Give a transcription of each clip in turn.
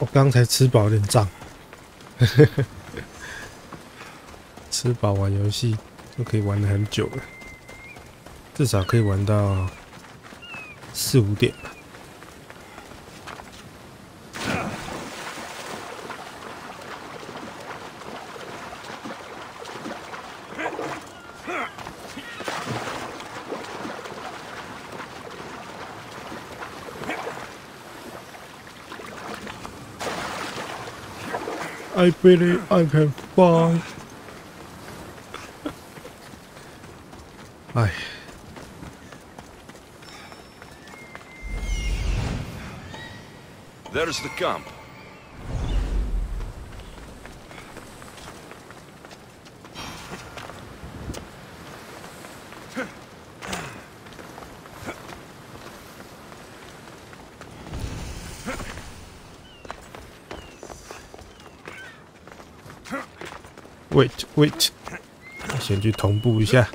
我刚才吃饱有点胀，吃饱玩游戏就可以玩得很久了，至少可以玩到4、5点吧。I believe I can fly。哎， There's the camp. Wait， 先去同步一下。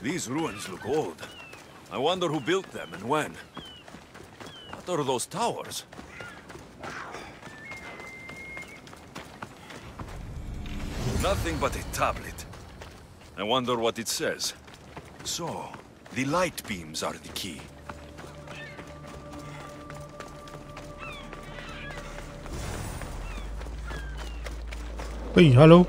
These ruins look old. I wonder who built them and when. What are those towers? Nothing but a tablet. I wonder what it says. So, the light beams are the key. 嘿 ，Hello。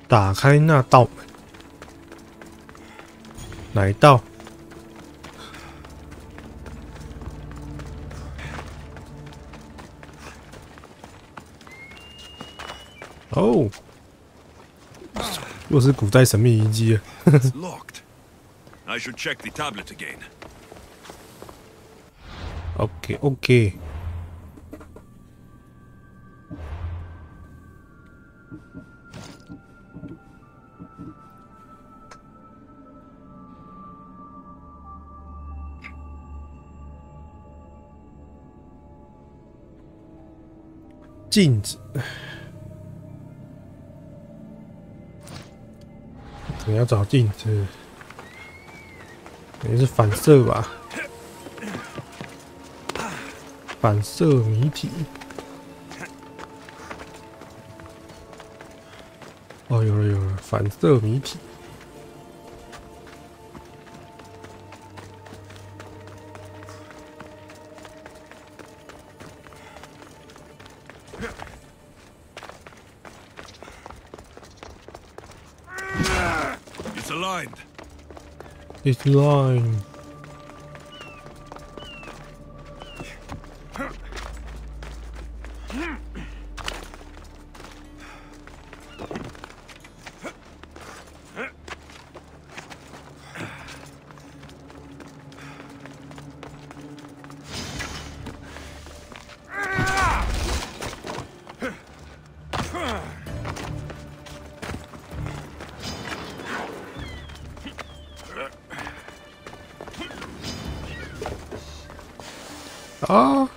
打开那道门，哪一道？哦，又是古代神秘遗迹了。It's locked. I should check the tablet again. OK。镜子，你要找镜子，肯定是反射吧？反射谜题。哦，有了，反射谜题。It's line. 啊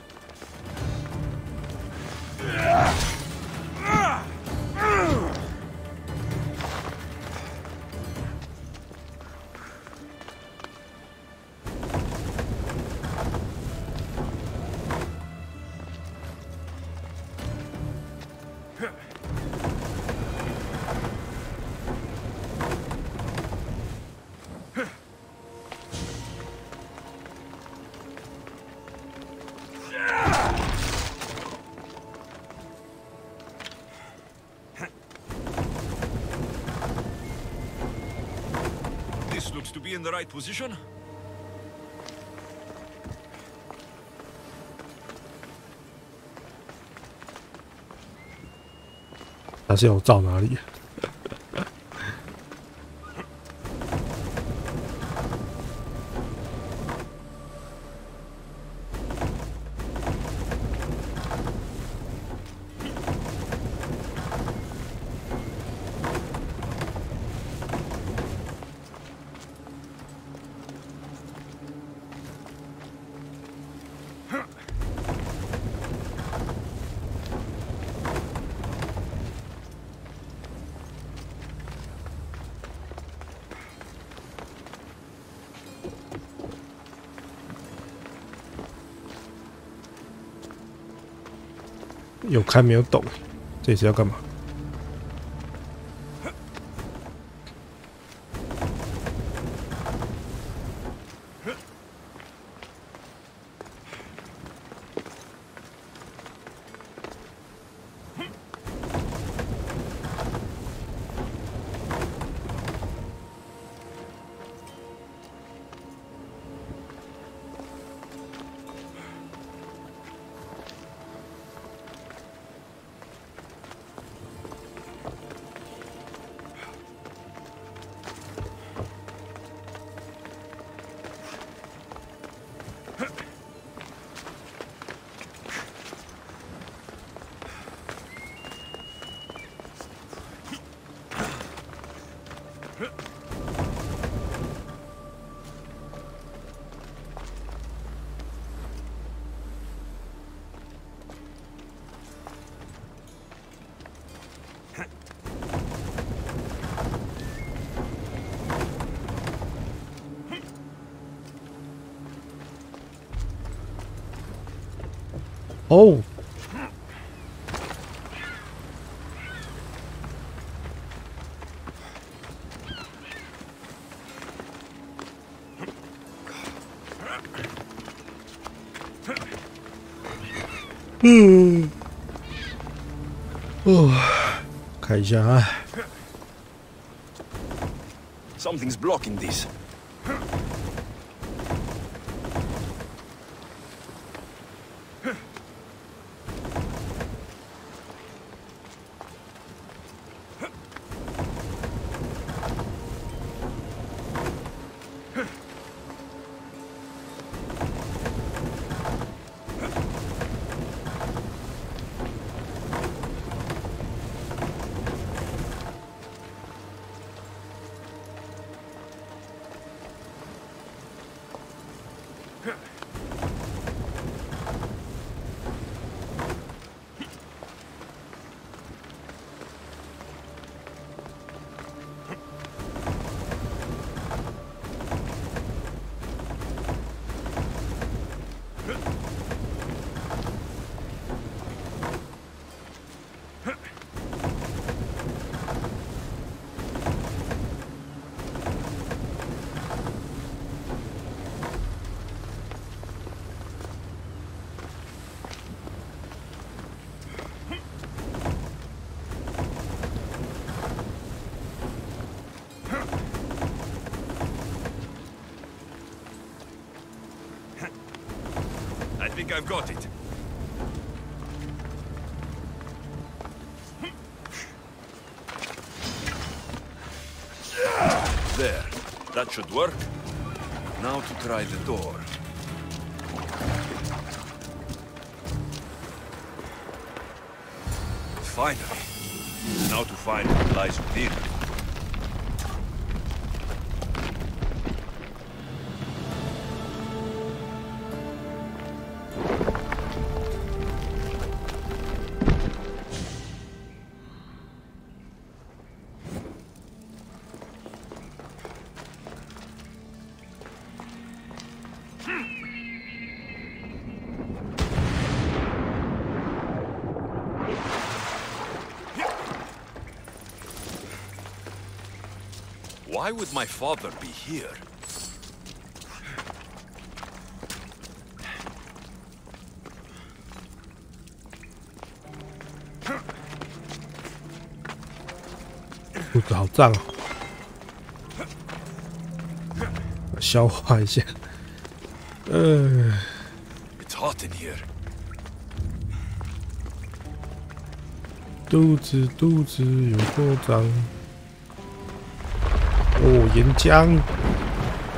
！Looks to be in the right position. 他是要照哪里？有看没有懂，这是要干嘛？哦，看一下啊。Something's blocking this. I think I've got it. There. That should work. Now to try the door. Finally. Now to find what lies within. Why would my father be here? 肚子好胀哦，消化一下。It's hot in here. 肚子有多脏？哦，岩浆。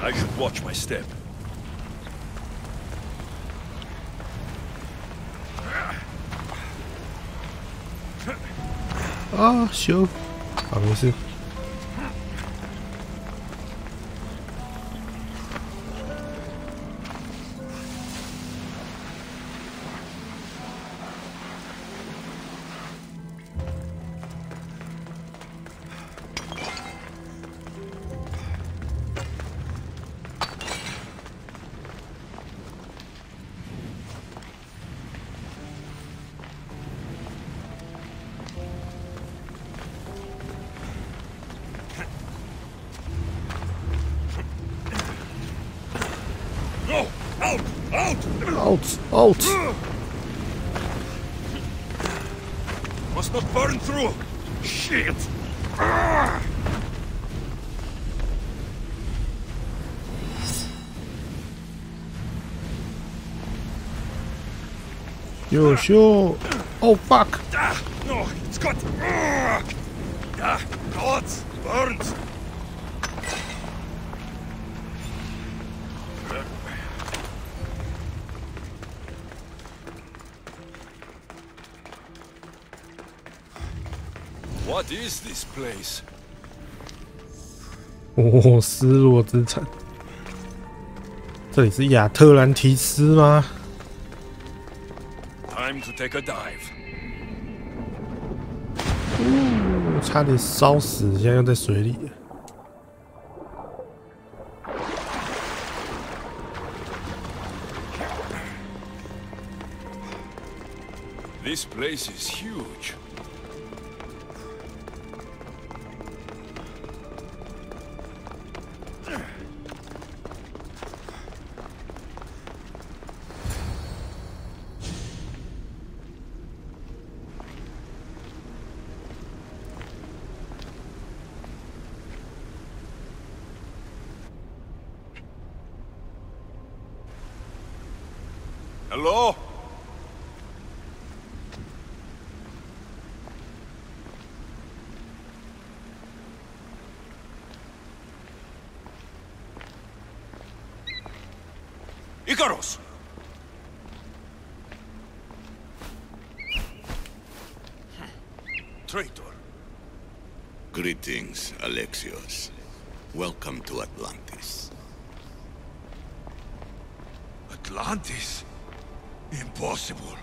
I should watch my step. 啊，修，好，没事。Out! Must not burn through. Shit! 有修 ！Oh fuck! No, it's got. God, burns. What is this place? 哦，失落之城。这里是亚特兰提斯吗？ Time to take a dive. 哦，差点烧死，现在又在水里了。This place is huge. Hello? Icarus! Traitor. Greetings, Alexios. Welcome to Atlantis. Atlantis? Impossible.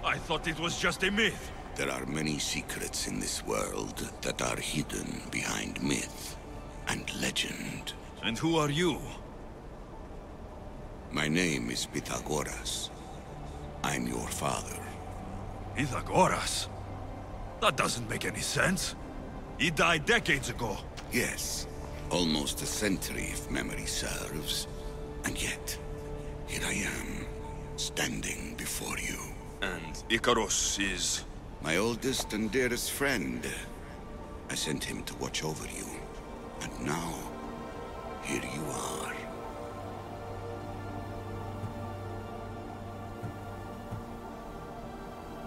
I thought it was just a myth. There are many secrets in this world that are hidden behind myth and legend. And who are you? My name is Pythagoras. I'm your father. Pythagoras? That doesn't make any sense. He died decades ago. Yes, almost a century if memory serves. And yet, here I am, standing before you. And Icarus is... My oldest and dearest friend. I sent him to watch over you. And now, here you are.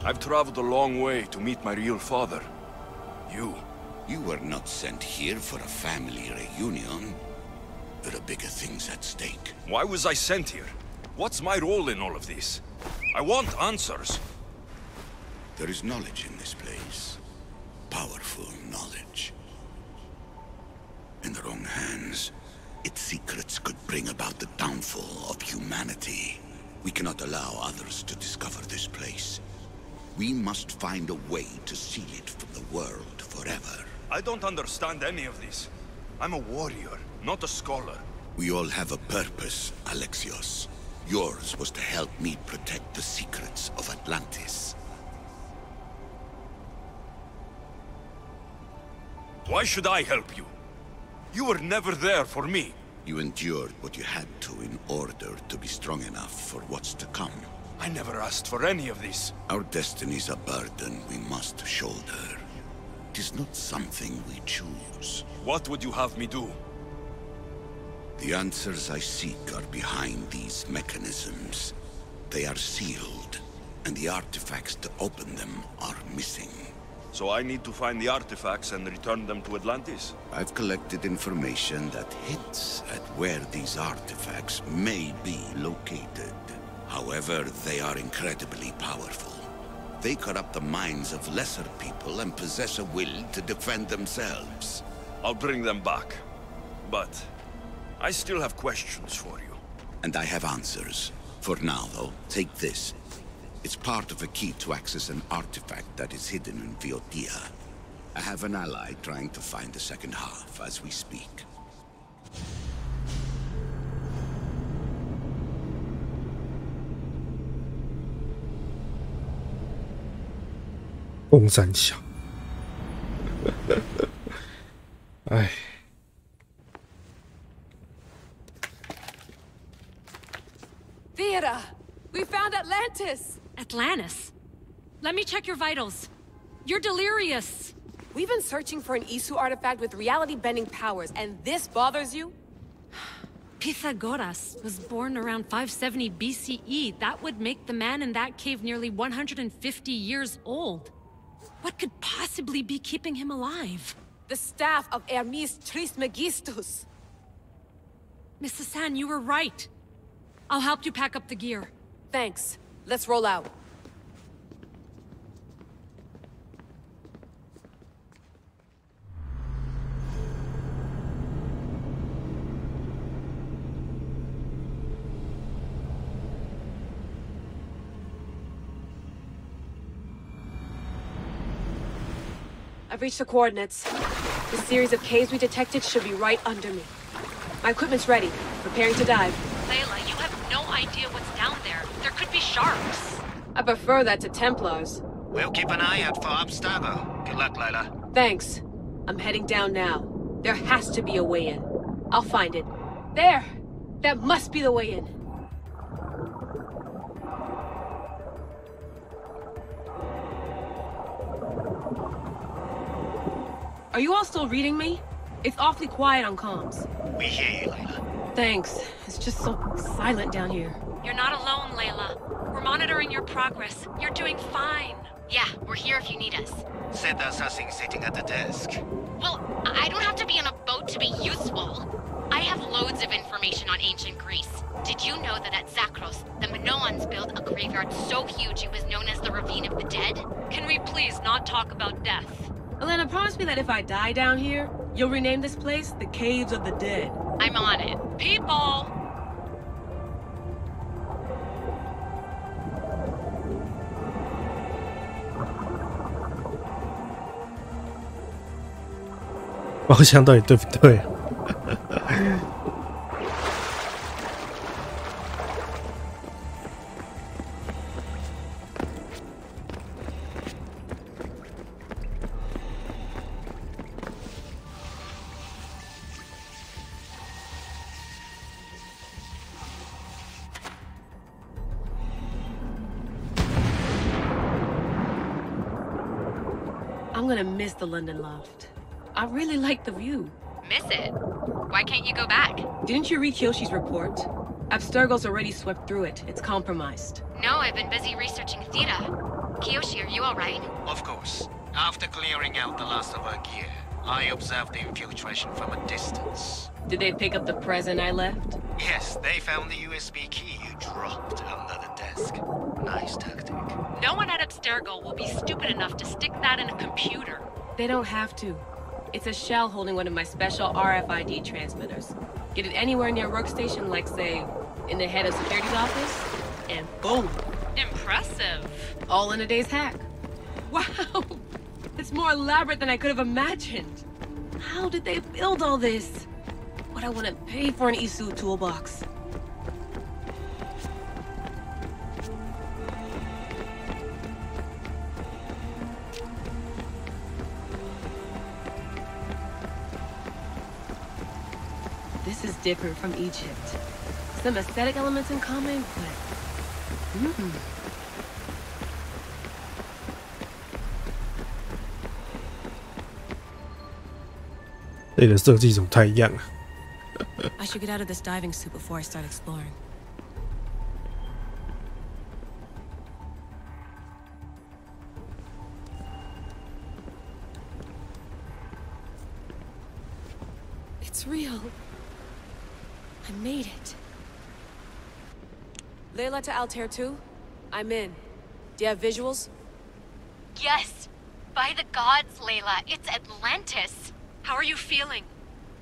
I've traveled a long way to meet my real father. You were not sent here for a family reunion. There are bigger things at stake. Why was I sent here? What's my role in all of this? I want answers. There is knowledge in this place. Powerful knowledge. In the wrong hands, its secrets could bring about the downfall of humanity. We cannot allow others to discover this place. We must find a way to seal it from the world forever. I don't understand any of this. I'm a warrior, not a scholar. We all have a purpose, Alexios. Yours was to help me protect the secrets of Atlantis. Why should I help you? You were never there for me. You endured what you had to in order to be strong enough for what's to come. I never asked for any of this. Our destiny's a burden we must shoulder. It is not something we choose. What would you have me do? The answers I seek are behind these mechanisms. They are sealed, and the artifacts to open them are missing. So I need to find the artifacts and return them to Atlantis? I've collected information that hints at where these artifacts may be located. However, they are incredibly powerful. They corrupt the minds of lesser people and possess a will to defend themselves. I'll bring them back. But I still have questions for you. And I have answers. For now, though, take this. It's part of a key to access an artifact that is hidden in Viotia. I have an ally trying to find the second half as we speak. 共三小，哎。 Theater! We found Atlantis! Atlantis? Let me check your vitals. You're delirious. We've been searching for an Isu artifact with reality-bending powers, and this bothers you? Pythagoras was born around 570 BCE. That would make the man in that cave nearly 150 years old. What could possibly be keeping him alive? The staff of Hermes Trismegistus. Mrs. San, you were right. I'll help you pack up the gear. Thanks. Let's roll out. I've reached the coordinates. The series of caves we detected should be right under me. My equipment's ready. Preparing to dive. Layla, you have no idea what's down there. There could be sharks. I prefer that to Templars. We'll keep an eye out for Abstergo. Good luck, Layla. Thanks. I'm heading down now. There has to be a way in. I'll find it. There! That must be the way in. Are you all still reading me? It's awfully quiet on comms. We hear you, Layla. Thanks. It's just so silent down here. You're not alone, Layla. We're monitoring your progress. You're doing fine. Yeah, we're here if you need us. Said there's nothing sitting at the desk. Well, I don't have to be on a boat to be useful. I have loads of information on ancient Greece. Did you know that at Zakros, the Minoans built a graveyard so huge it was known as the Ravine of the Dead? Can we please not talk about death? Elena, promise me that if I die down here, you'll rename this place the Caves of the Dead. I'm on it. People!包厢到底对不对啊？I'm gonna miss the London loft. I really like the view. Miss it? Why can't you go back? Didn't you read Kyoshi's report? Abstergo's already swept through it. It's compromised. No, I've been busy researching Theta. Kiyoshi, are you alright? Of course. After clearing out the last of her gear, I observed the infiltration from a distance. Did they pick up the present I left? Yes, they found the USB key you dropped under the desk. Nice tactic. No one at Abstergo will be stupid enough to stick that in a computer. They don't have to. It's a shell holding one of my special RFID transmitters. Get it anywhere near a workstation, like, say, in the head of security's office, and boom! Impressive. All in a day's hack. Wow! It's more elaborate than I could have imagined. How did they build all this? What I want to pay for an Isu toolbox. different from Egypt. Some aesthetic elements in common, but这里的设计怎么太一样了？ I should get out of this diving suit before I start exploring. It's real. I made it. Layla to Altair 2? I'm in. Do you have visuals? Yes. By the gods, Layla, it's Atlantis. How are you feeling?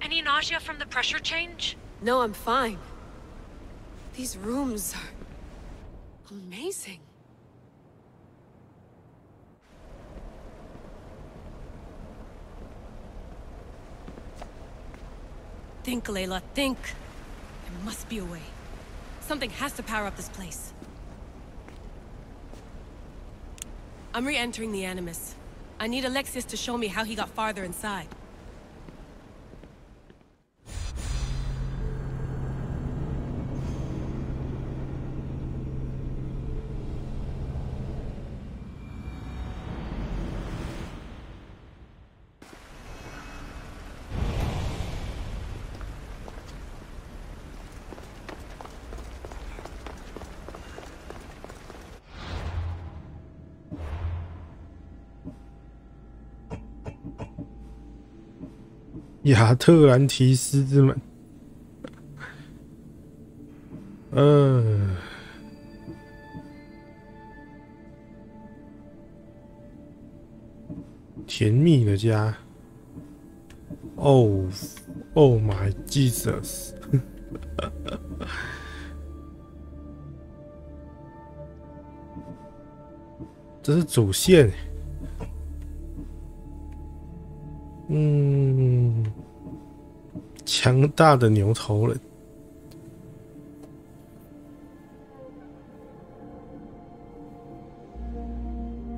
Any nausea from the pressure change? No, I'm fine. These rooms are amazing. Think, Layla, think. There must be a way. Something has to power up this place. I'm re-entering the Animus. I need Alexius to show me how he got farther inside.亚特兰提斯之门。甜蜜的家。Oh my Jesus！ 这是主线。强大的牛头人。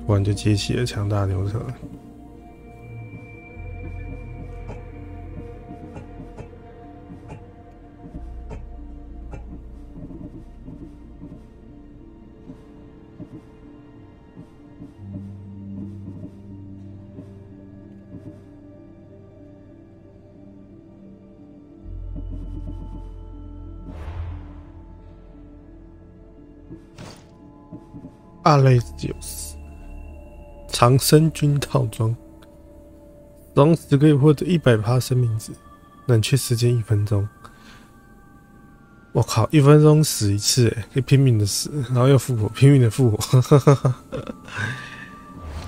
突然就接起了强大的牛头人。阿雷90长生军套装，同时可以获得100%生命值，冷却时间1分钟。我靠，1分钟死一次，可以拼命的死，然后又复活，拼命的复活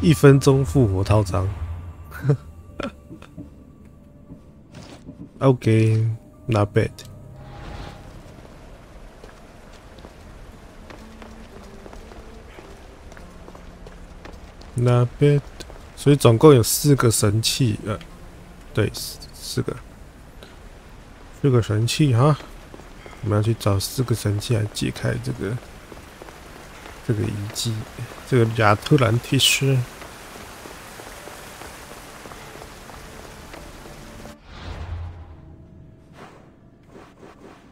，1分钟复活套装。OK， not bad。那边，所以总共有4个神器，对，4个神器哈，我们要去找4个神器来解开这个遗迹，这个亚特兰提斯。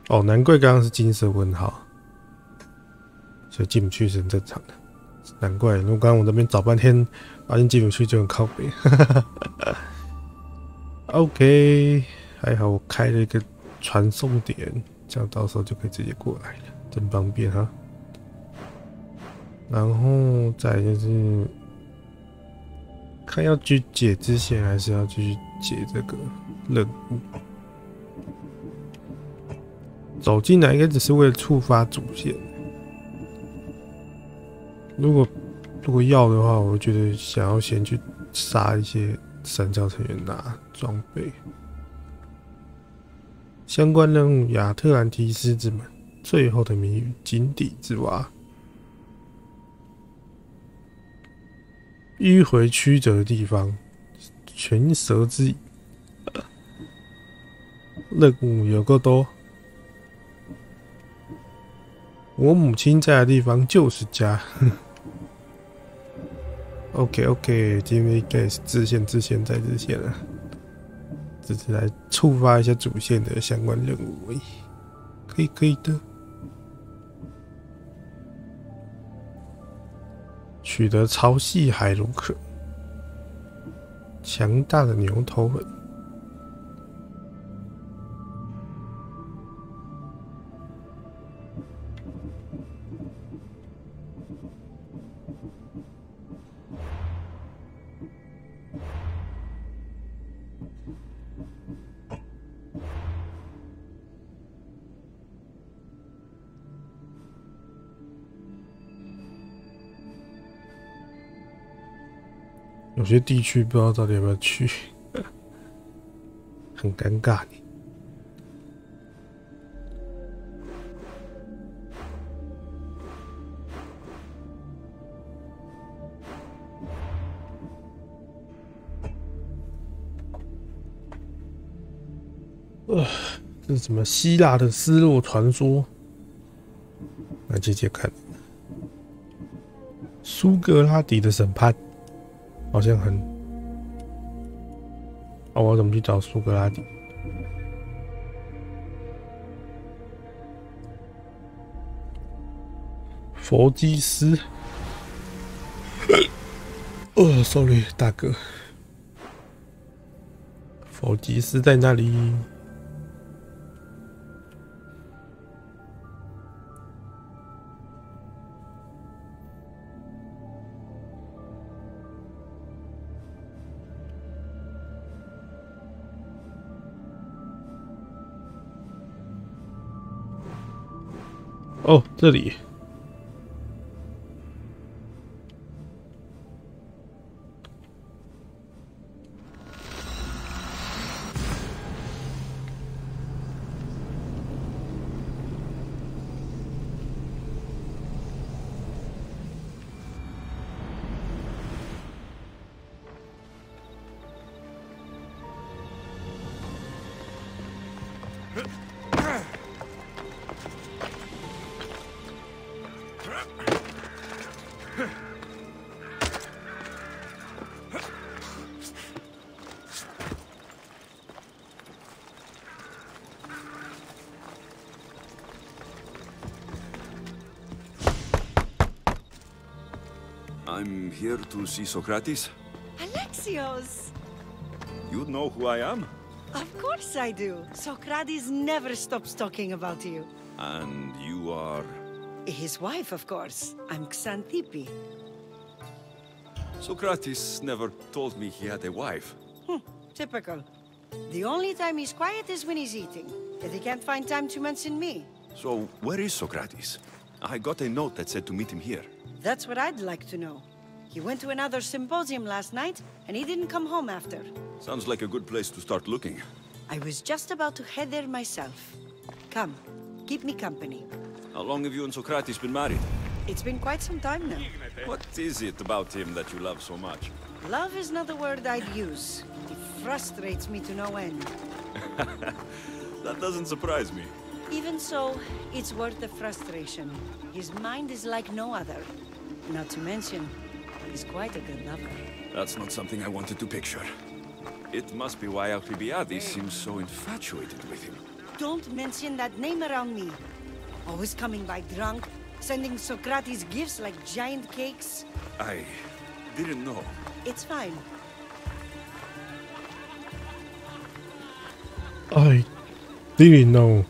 哦，难怪刚刚是金色问号，所以进不去是很正常的。难怪，如果刚刚我这边找半天，发现进不去就很靠北。OK， 还好我开了一个传送点，这样到时候就可以直接过来了，真方便哈。然后再来就是看要去解支线，还是要继续解这个任务。走进来应该只是为了触发主线。如果要的话，我觉得想要先去杀一些三教成员拿装备。相关任务：亚特兰提斯之门，最后的谜语：井底之蛙。迂回曲折的地方，群蛇之蚁。任务有够多。我母亲在的地方就是家。OK， 今天应该是支线再支线了。只是来触发一下主线的相关任务而已，可以的。取得潮汐海乳可，强大的牛头人。有些地区不知道到底要不要去，很尴尬呢。这是什么希腊的失落传说？来接接看。苏格拉底的审判。好像很……我怎么去找苏格拉底？佛基斯，sorry， 大哥，佛基斯在那里？哦，这里。I'm here to see Socrates. Alexios! You know who I am? Of course I do. Socrates never stops talking about you. And you are... His wife, of course. I'm Xanthippe. Socrates never told me he had a wife. Typical. The only time he's quiet is when he's eating. Yet he can't find time to mention me. So, where is Socrates? I got a note that said to meet him here. That's what I'd like to know. He went to another symposium last night, and he didn't come home after. Sounds like a good place to start looking. I was just about to head there myself. Come, keep me company. How long have you and Socrates been married? It's been quite some time now. What is it about him that you love so much? Love is not the word I'd use. It frustrates me to no end. That doesn't surprise me. Even so, it's worth the frustration. His mind is like no other. Not to mention, he's quite a good lover. That's not something I wanted to picture. It must be why Alcibiades seems so infatuated with him. Don't mention that name around me. Always coming by drunk, sending Socrates gifts like giant cakes. I didn't know. It's fine. I didn't know.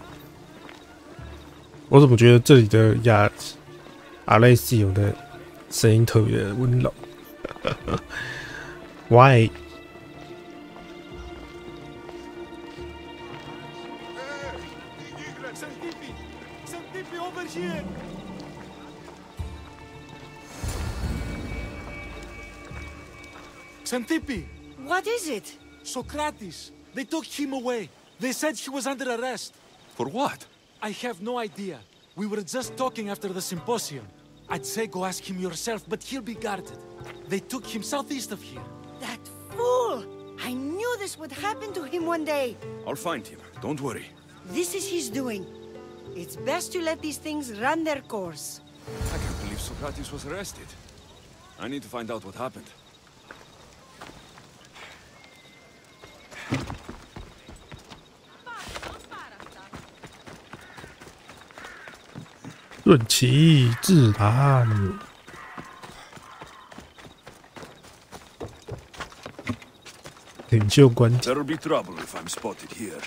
我怎么觉得这里的阿雷西有的声音特别的温柔？Why？ Xanthippe over here! Xanthippe! What is it? Socrates! They took him away. They said he was under arrest. For what? I have no idea. We were just talking after the symposium. I'd say go ask him yourself, but he'll be guarded. They took him southeast of here. That fool! I knew this would happen to him one day. I'll find him. Don't worry. This is his doing. It's best to let these things run their course. I can't believe Socrates was arrested. I need to find out what happened. 顺其自然。领袖观点。 There'll be trouble if I'm spotted here.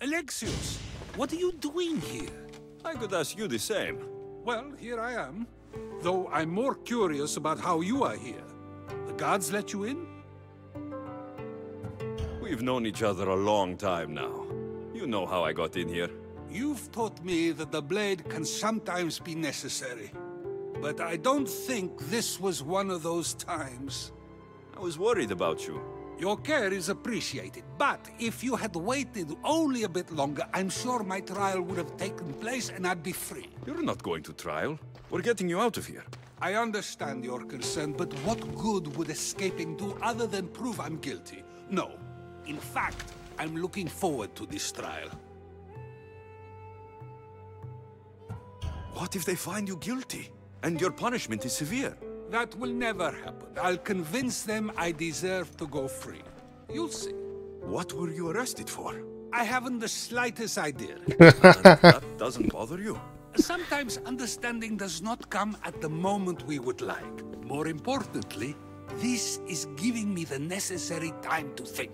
Alexios, what are you doing here? I could ask you the same. Well, here I am. Though I'm more curious about how you are here. The guards let you in? We've known each other a long time now. You know how I got in here. You've taught me that the blade can sometimes be necessary. But I don't think this was one of those times. I was worried about you. Your care is appreciated, but if you had waited only a bit longer, I'm sure my trial would have taken place and I'd be free. You're not going to trial. We're getting you out of here. I understand your concern, but what good would escaping do other than prove I'm guilty? No. In fact, I'm looking forward to this trial. What if they find you guilty? And your punishment is severe? That will never happen. I'll convince them I deserve to go free. You'll see. What were you arrested for? I haven't the slightest idea. That doesn't bother you. Sometimes understanding does not come at the moment we would like. More importantly, this is giving me the necessary time to think.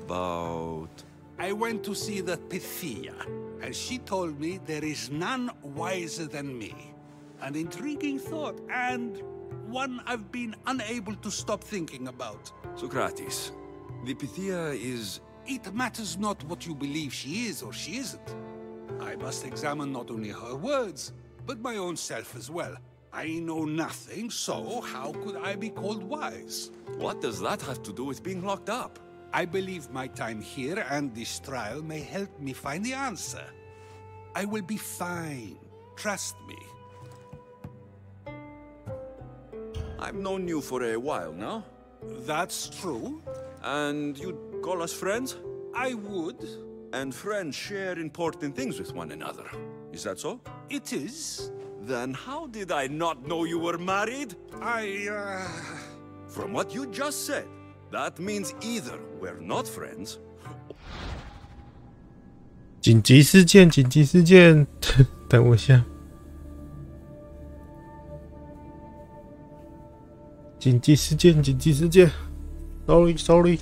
About... I went to see the Pythia, and she told me there is none wiser than me. An intriguing thought, and one I've been unable to stop thinking about. Socrates, the Pythia is... It matters not what you believe she is or she isn't. I must examine not only her words, but my own self as well. I know nothing, so how could I be called wise? What does that have to do with being locked up? I believe my time here and this trial may help me find the answer. I will be fine. Trust me. I've known you for a while now. That's true. And you'd call us friends? I would. And friends share important things with one another. Is that so? It is. Then how did I not know you were married? From what you just said, that means either we're not friends... 紧急事件，紧急事件，等我一下。紧急事件，紧急事件。Sorry。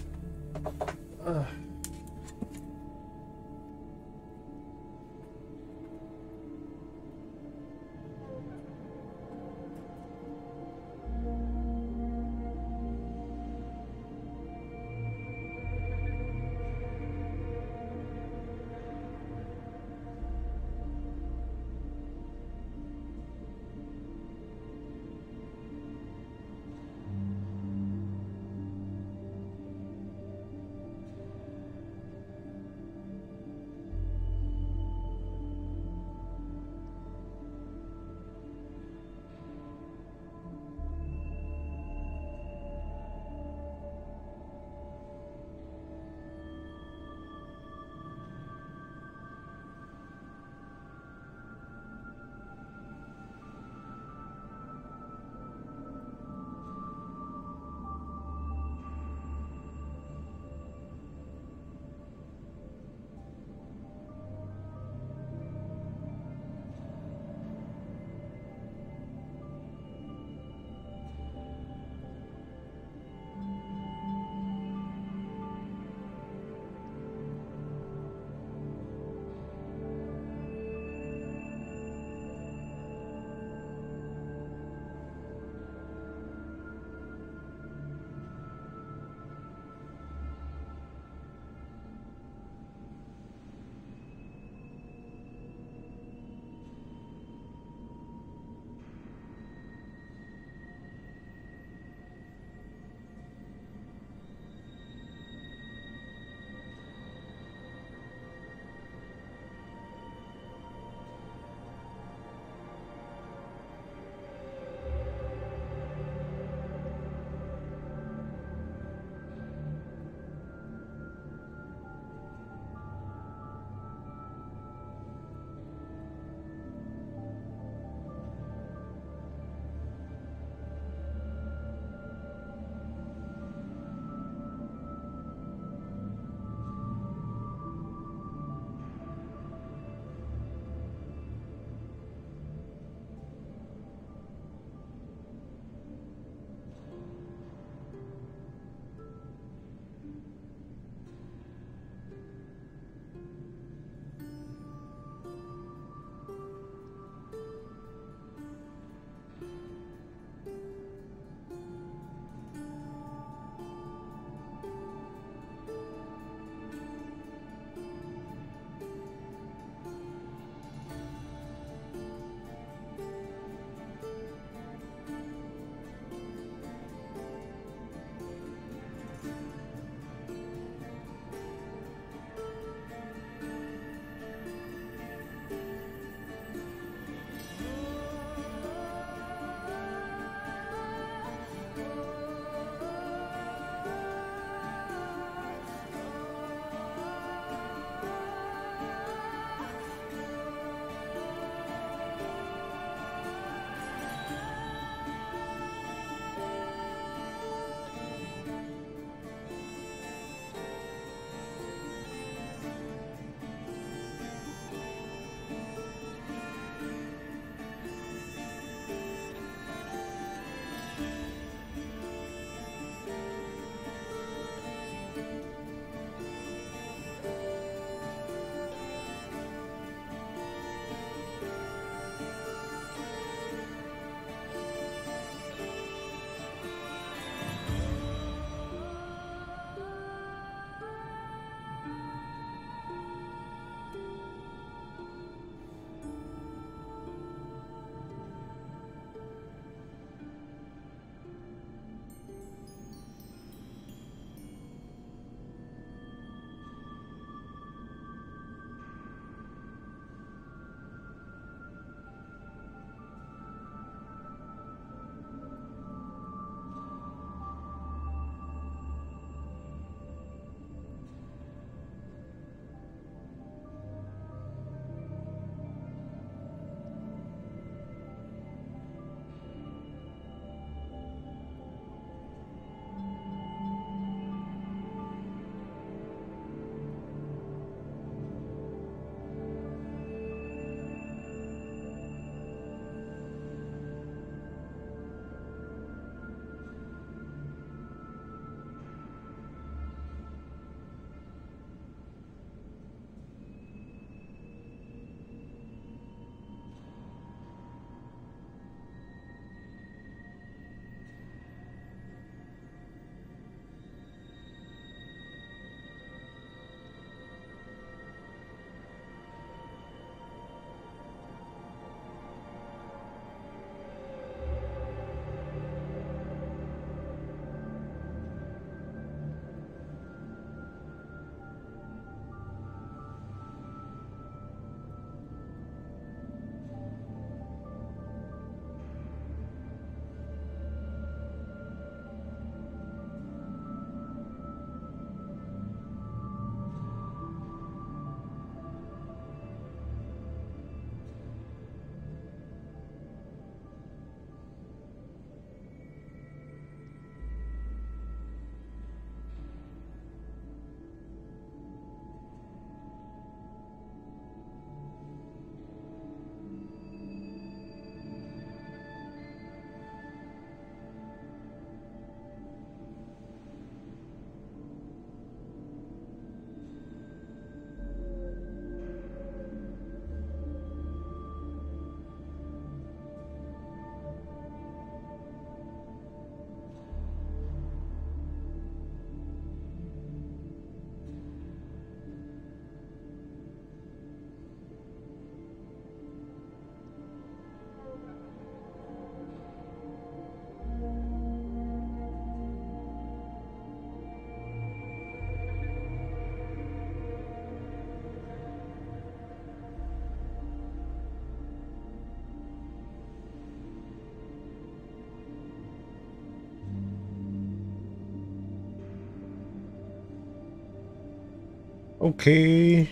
OK，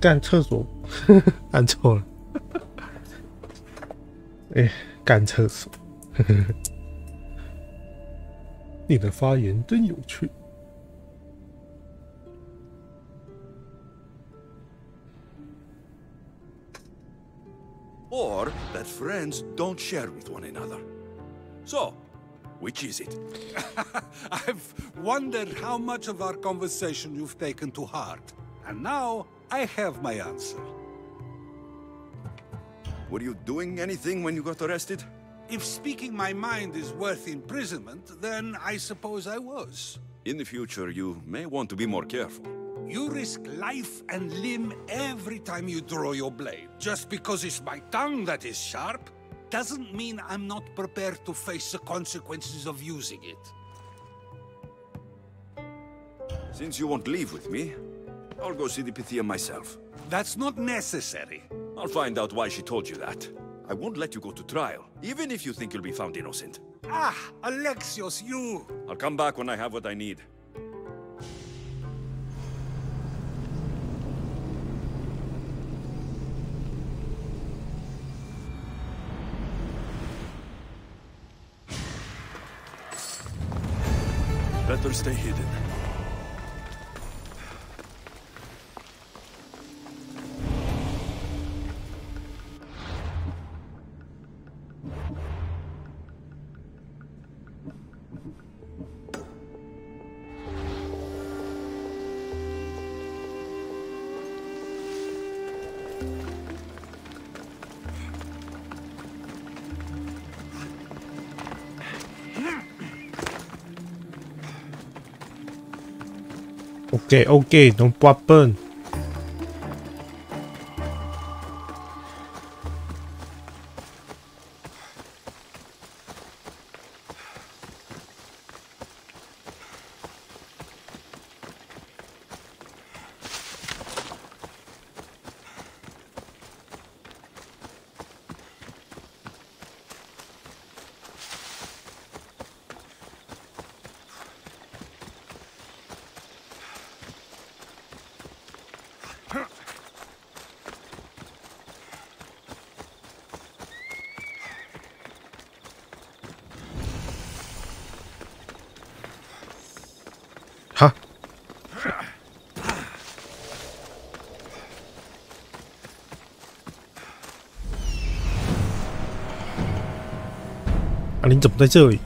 干厕所，按错了。干厕所。你的发言真有趣。Or that friends don't share with one another. So, which is it? I've wondered how much of our conversation you've taken to heart. And now, I have my answer. Were you doing anything when you got arrested? If speaking my mind is worth imprisonment, then I suppose I was. In the future, you may want to be more careful. You risk life and limb every time you draw your blade. Just because it's my tongue that is sharp, doesn't mean I'm not prepared to face the consequences of using it. Since you won't leave with me, I'll go see the Pythia myself. That's not necessary. I'll find out why she told you that. I won't let you go to trial, even if you think you'll be found innocent. Ah, Alexios, you... I'll come back when I have what I need. Better stay hidden. OK， no problem。哈！啊，你怎么在这里？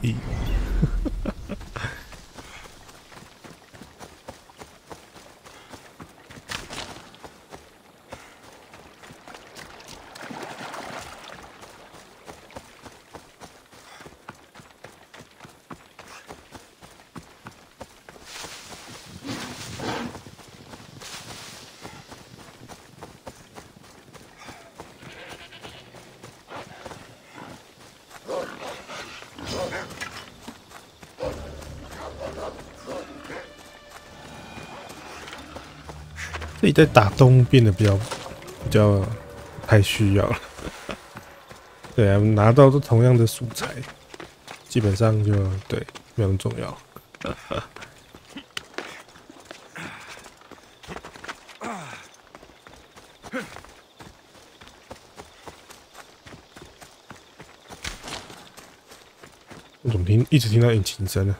这里在打动物变得比较太需要了。对啊，拿到都同样的素材，基本上就对没有那么重要。我怎么一直听到引擎声呢？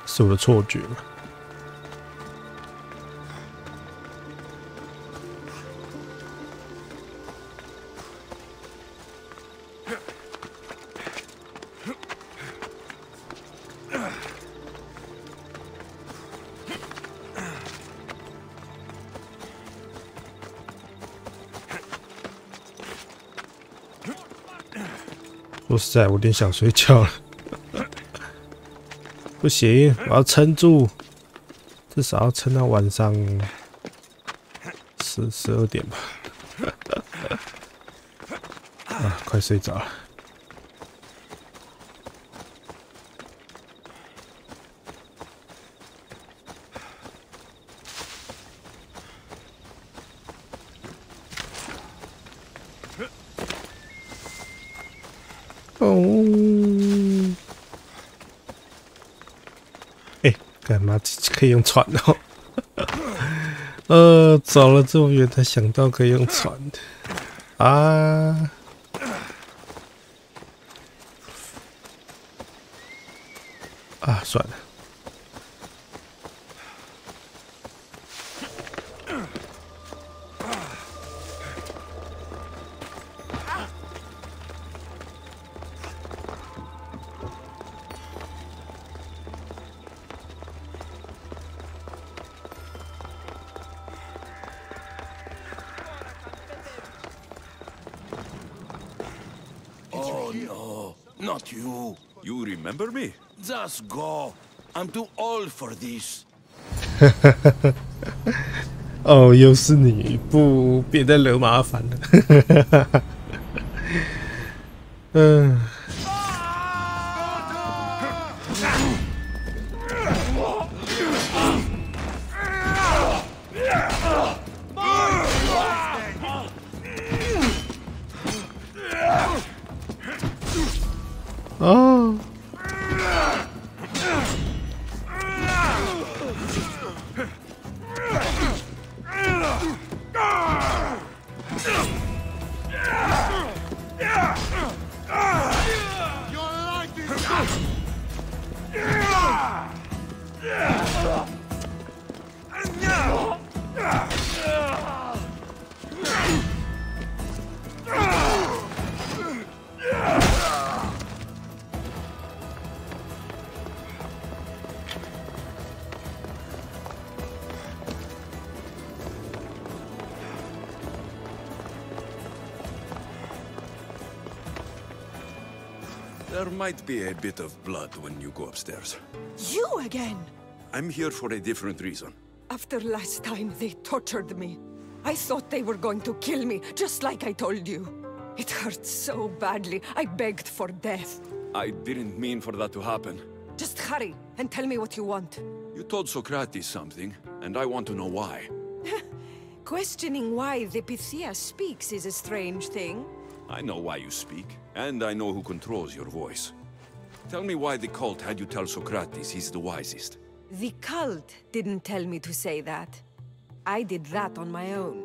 是我的错觉吗？说实在，我有点想睡觉了。不行，我要撑住，至少要撑到晚上12点吧。啊，快睡着了。哦，干嘛可以用船哦？走了这么远才想到可以用船的啊！啊，算了。Oh no, not you. You remember me? Just go. I'm too old for this. 哦，又是你，不，别再惹麻烦了。嗯。哦。There might be a bit of blood when you go upstairs. You again? I'm here for a different reason. After last time, they tortured me. I thought they were going to kill me, just like I told you. It hurt so badly, I begged for death. I didn't mean for that to happen. Just hurry, and tell me what you want. You told Socrates something, and I want to know why. Questioning why the Pythia speaks is a strange thing. I know why you speak, and I know who controls your voice. Tell me why the cult had you tell Socrates he's the wisest. The cult didn't tell me to say that. I did that on my own.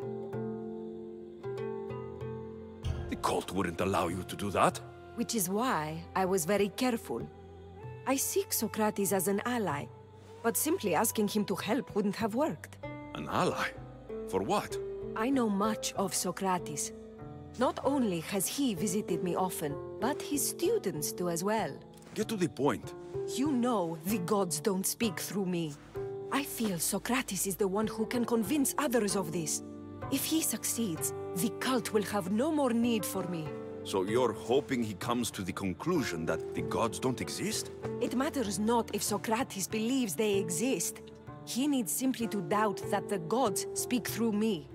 The cult wouldn't allow you to do that. Which is why I was very careful. I seek Socrates as an ally, but simply asking him to help wouldn't have worked. An ally? For what? I know much of Socrates. Not only has he visited me often, but his students do as well. Get to the point. You know the gods don't speak through me. I feel Socrates is the one who can convince others of this. If he succeeds, the cult will have no more need for me. So you're hoping he comes to the conclusion that the gods don't exist? It matters not if Socrates believes they exist. He needs simply to doubt that the gods speak through me.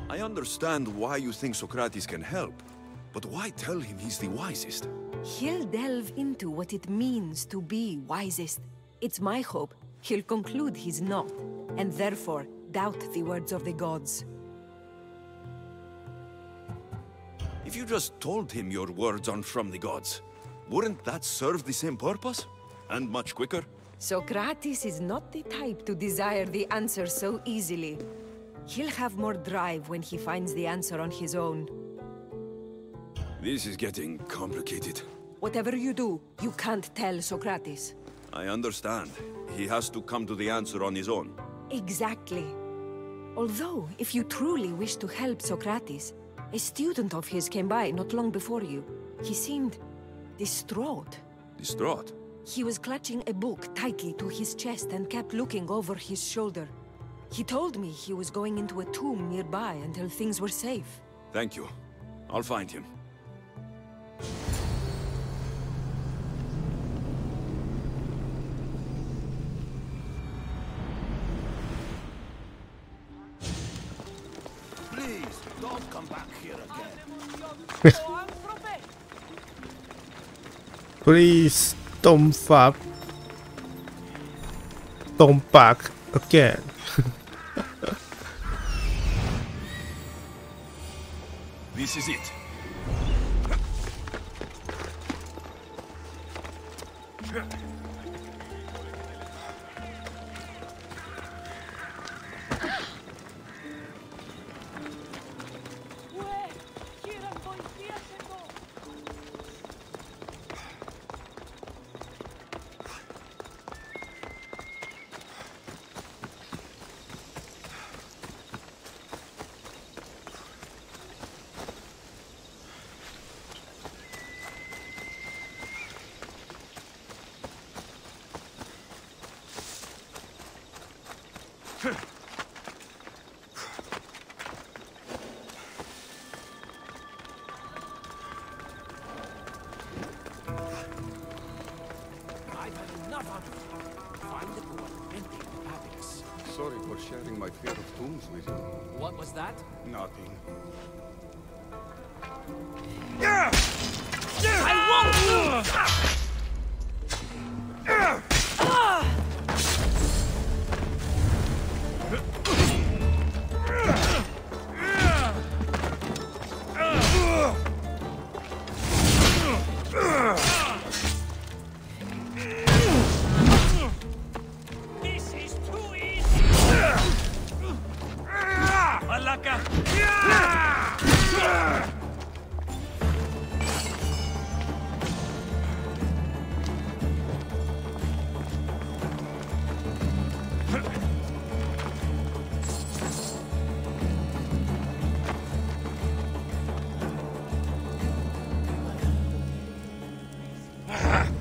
I understand why you think Socrates can help, but why tell him he's the wisest? He'll delve into what it means to be wisest. It's my hope he'll conclude he's not, and therefore doubt the words of the gods. If you just told him your words aren't from the gods, wouldn't that serve the same purpose? And much quicker? Socrates is not the type to desire the answer so easily. He'll have more drive when he finds the answer on his own. This is getting complicated. Whatever you do, you can't tell Socrates. I understand. He has to come to the answer on his own. Exactly. Although, if you truly wish to help Socrates, a student of his came by not long before you. He seemed distraught. Distraught? He was clutching a book tightly to his chest and kept looking over his shoulder. He told me he was going into a tomb nearby until things were safe. Thank you. I'll find him. Please, don't come back here again. Please don't back again. This is it. Sorry for sharing my fear of tombs with you. What was that? Nothing.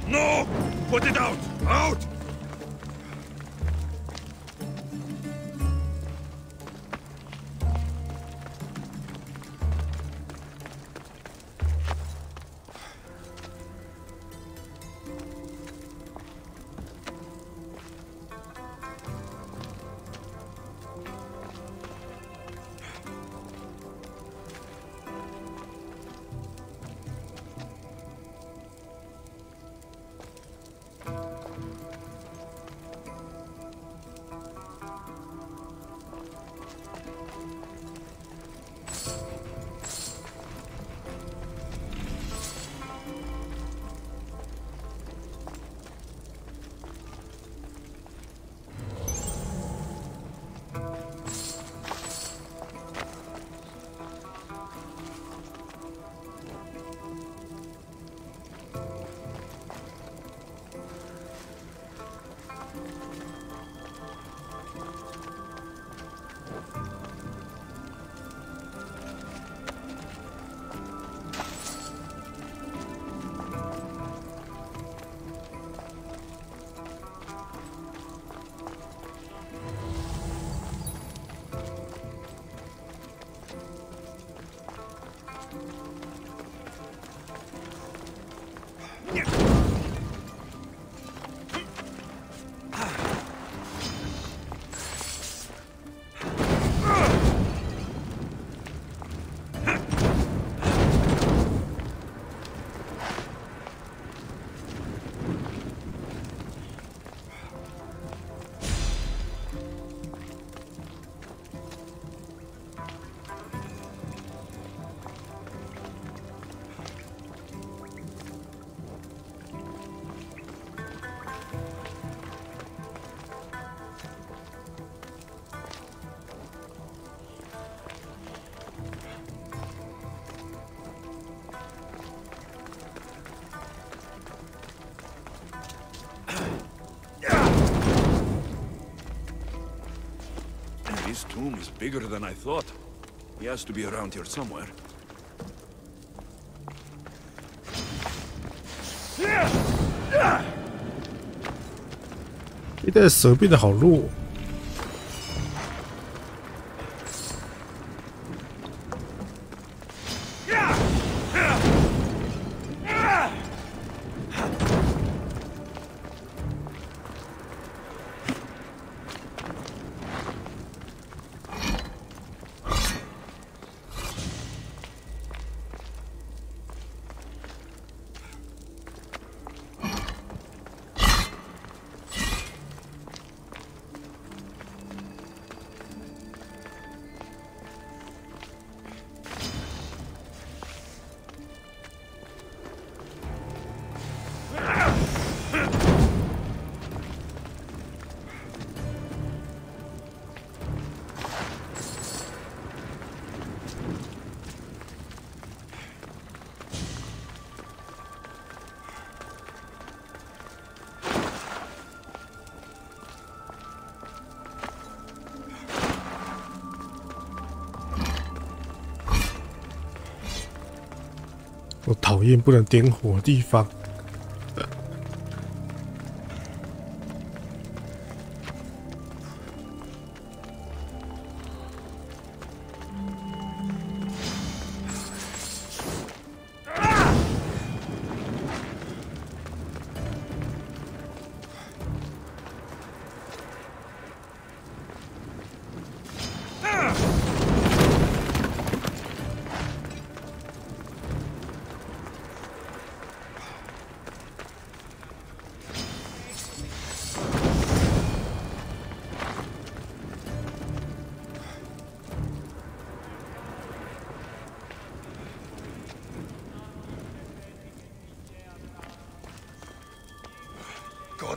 No! Put it out! Out! This tomb is bigger than I thought. He has to be around here somewhere. 你的手变得好弱。我讨厌不能点火的地方。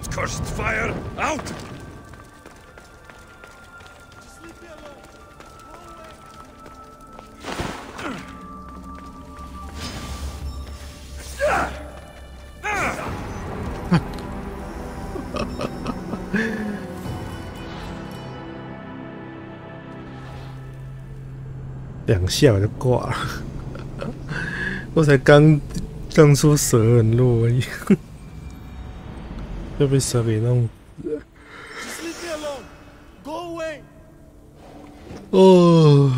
That cursed fire out!2下我就挂了，我才刚说蛇很弱而已，就被蛇给弄死了。哦。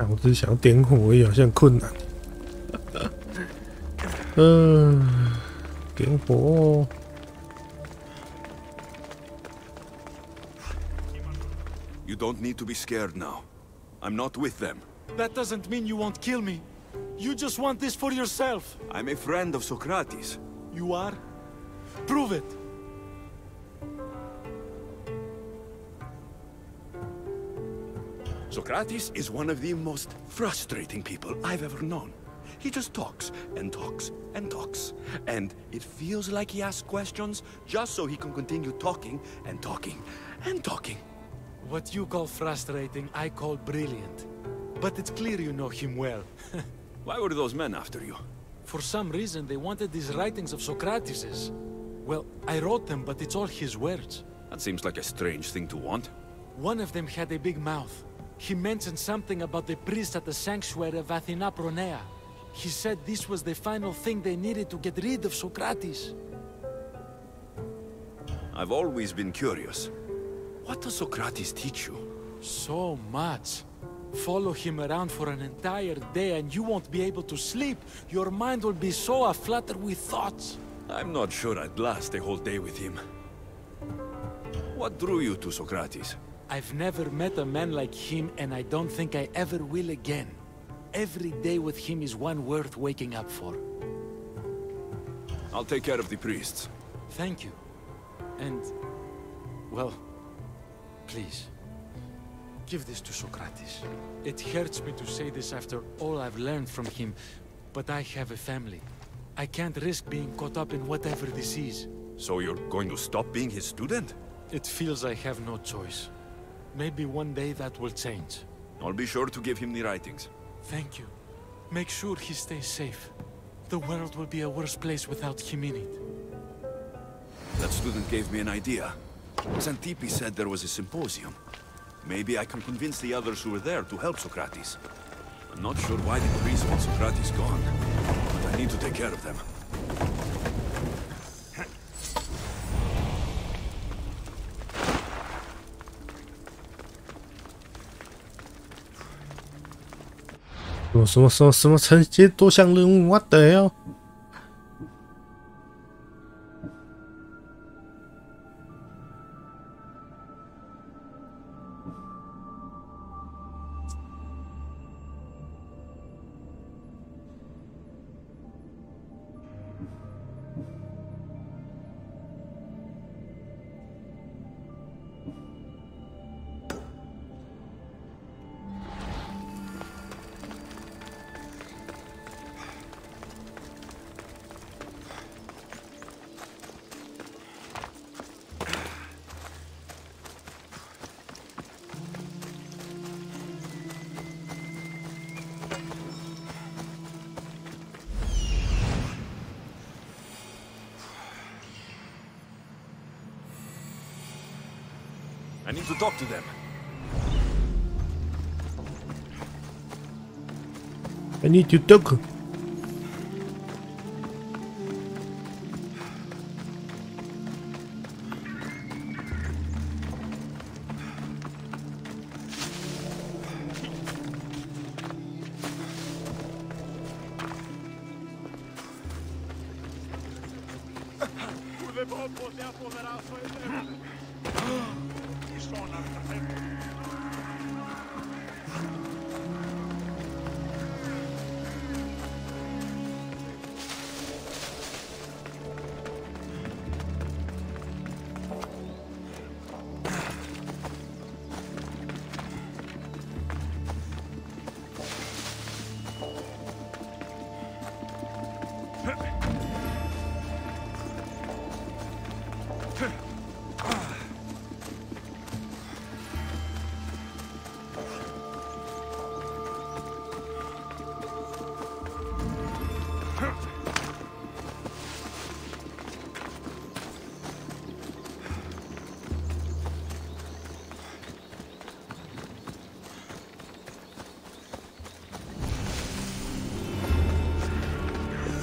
我只是想要点火而已，好像很困难。点火哦。You don't need to be scared now. I'm not with them. That doesn't mean you won't kill me. You just want this for yourself. I'm a friend of Socrates. You are? Prove it. Socrates is one of the most frustrating people I've ever known. He just talks and talks and talks. And it feels like he asks questions just so he can continue talking and talking and talking. What you call frustrating, I call brilliant. But it's clear you know him well. Why were those men after you? For some reason, they wanted these writings of Socrates's. Well, I wrote them, but it's all his words. That seems like a strange thing to want. One of them had a big mouth. He mentioned something about the priest at the sanctuary of Athena Pronea. He said this was the final thing they needed to get rid of Socrates. I've always been curious. What does Socrates teach you? So much. Follow him around for an entire day and you won't be able to sleep. Your mind will be so aflutter with thoughts. I'm not sure I'd last a whole day with him. What drew you to Socrates? I've never met a man like him, and I don't think I ever will again. Every day with him is one worth waking up for. I'll take care of the priests. Thank you. And, well, please, give this to Socrates. It hurts me to say this after all I've learned from him, but I have a family. I can't risk being caught up in whatever this is. So you're going to stop being his student? It feels I have no choice. Maybe one day that will change. I'll be sure to give him the writings. Thank you. Make sure he stays safe. The world will be a worse place without him in it. That student gave me an idea. Xantippe said there was a symposium. Maybe I can convince the others who were there to help Socrates. I'm not sure why the priests want Socrates gone, but I need to take care of them.什么承接多项任务 ？What the hell？ I need to talk to them. I need to talk.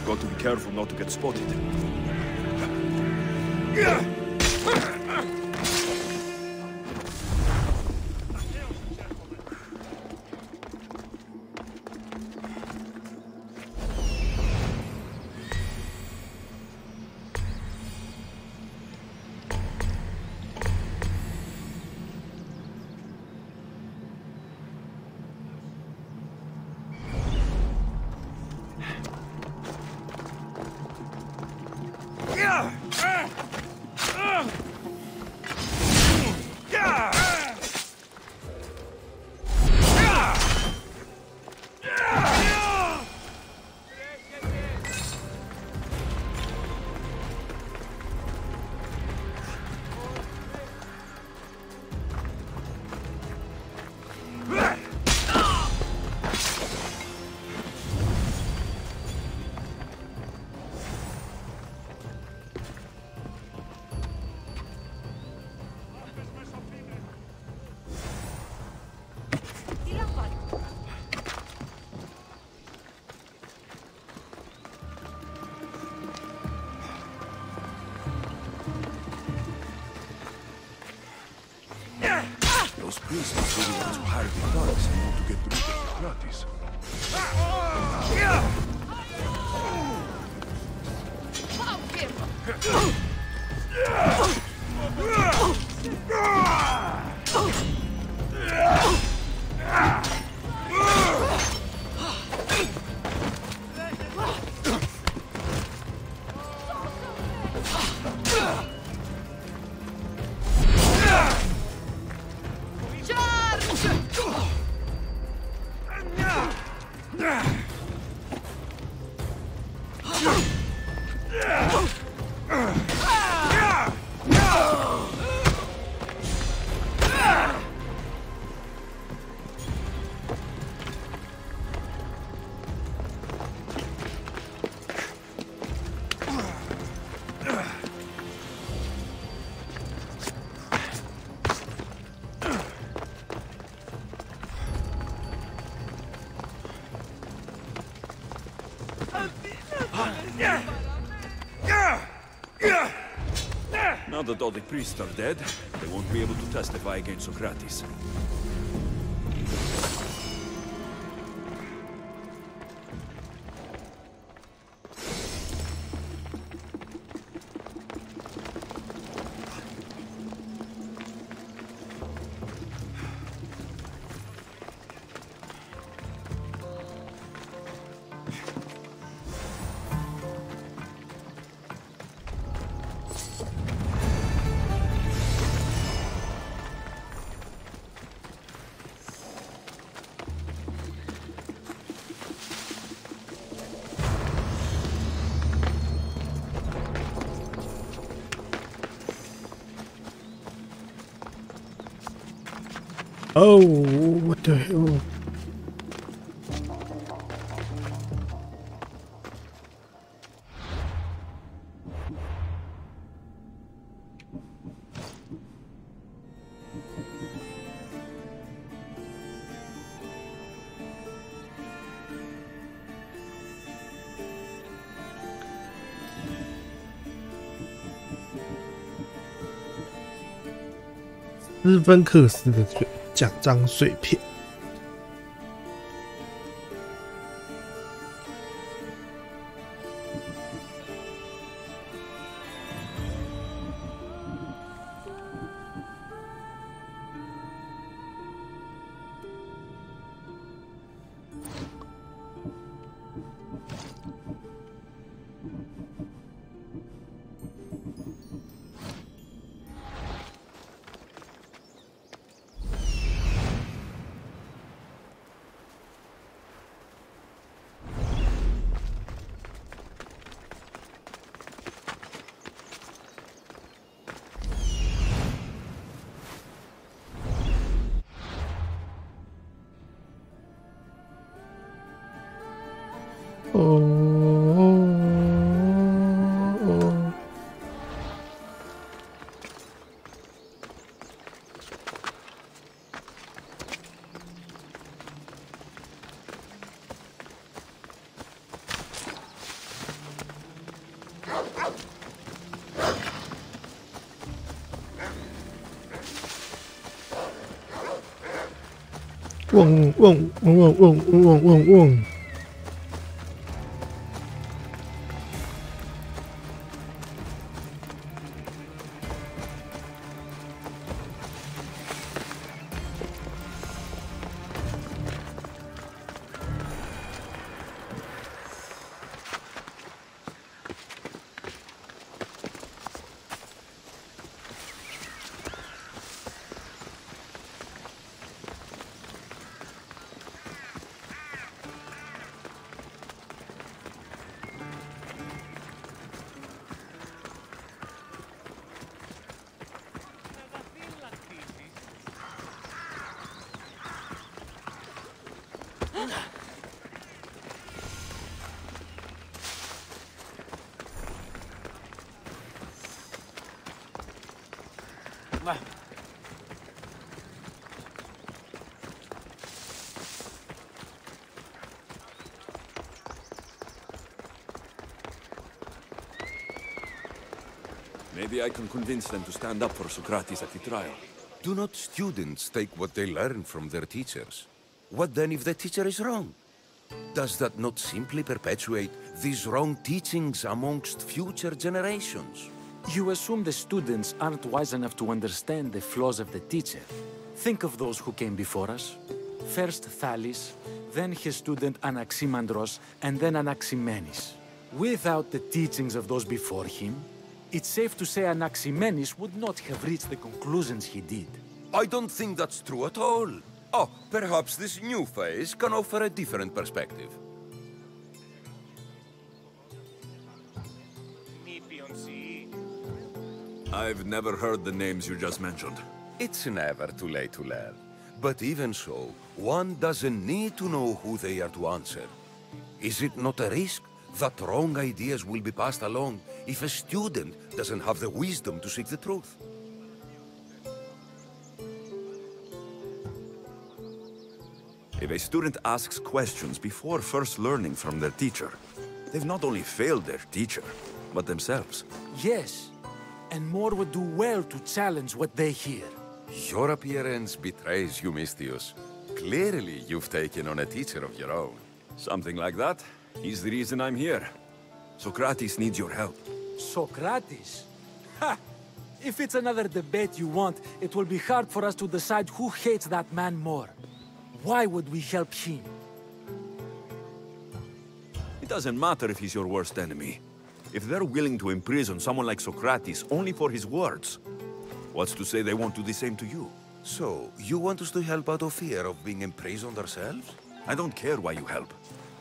Got to be careful not to get spotted. Those priests are really want to hire the thugs and want to get rid of the gratis. Now that all the priests are dead, they won't be able to testify against Socrates. Oh, what the hell? 斯芬克斯的这个奖章碎片。嗡嗡嗡嗡嗡嗡嗡嗡。Maybe I can convince them to stand up for Socrates at the trial. Do not students take what they learn from their teachers? What then if the teacher is wrong? Does that not simply perpetuate these wrong teachings amongst future generations? You assume the students aren't wise enough to understand the flaws of the teacher. Think of those who came before us. First Thales, then his student Anaximandros, and then Anaximenes. Without the teachings of those before him, it's safe to say Anaximenes would not have reached the conclusions he did. I don't think that's true at all. Oh, perhaps this new phase can offer a different perspective. I've never heard the names you just mentioned. It's never too late to learn. But even so, one doesn't need to know who they are to answer. Is it not a risk that wrong ideas will be passed along if a student doesn't have the wisdom to seek the truth? If a student asks questions before first learning from their teacher, they've not only failed their teacher, but themselves. Yes, and more would do well to challenge what they hear. Your appearance betrays you, Mystius. Clearly, you've taken on a teacher of your own. Something like that. He's the reason I'm here. Socrates needs your help. Socrates? Ha! If it's another debate you want, it will be hard for us to decide who hates that man more. Why would we help him? It doesn't matter if he's your worst enemy. If they're willing to imprison someone like Socrates only for his words, what's to say they won't do the same to you? So, you want us to help out of fear of being imprisoned ourselves? I don't care why you help.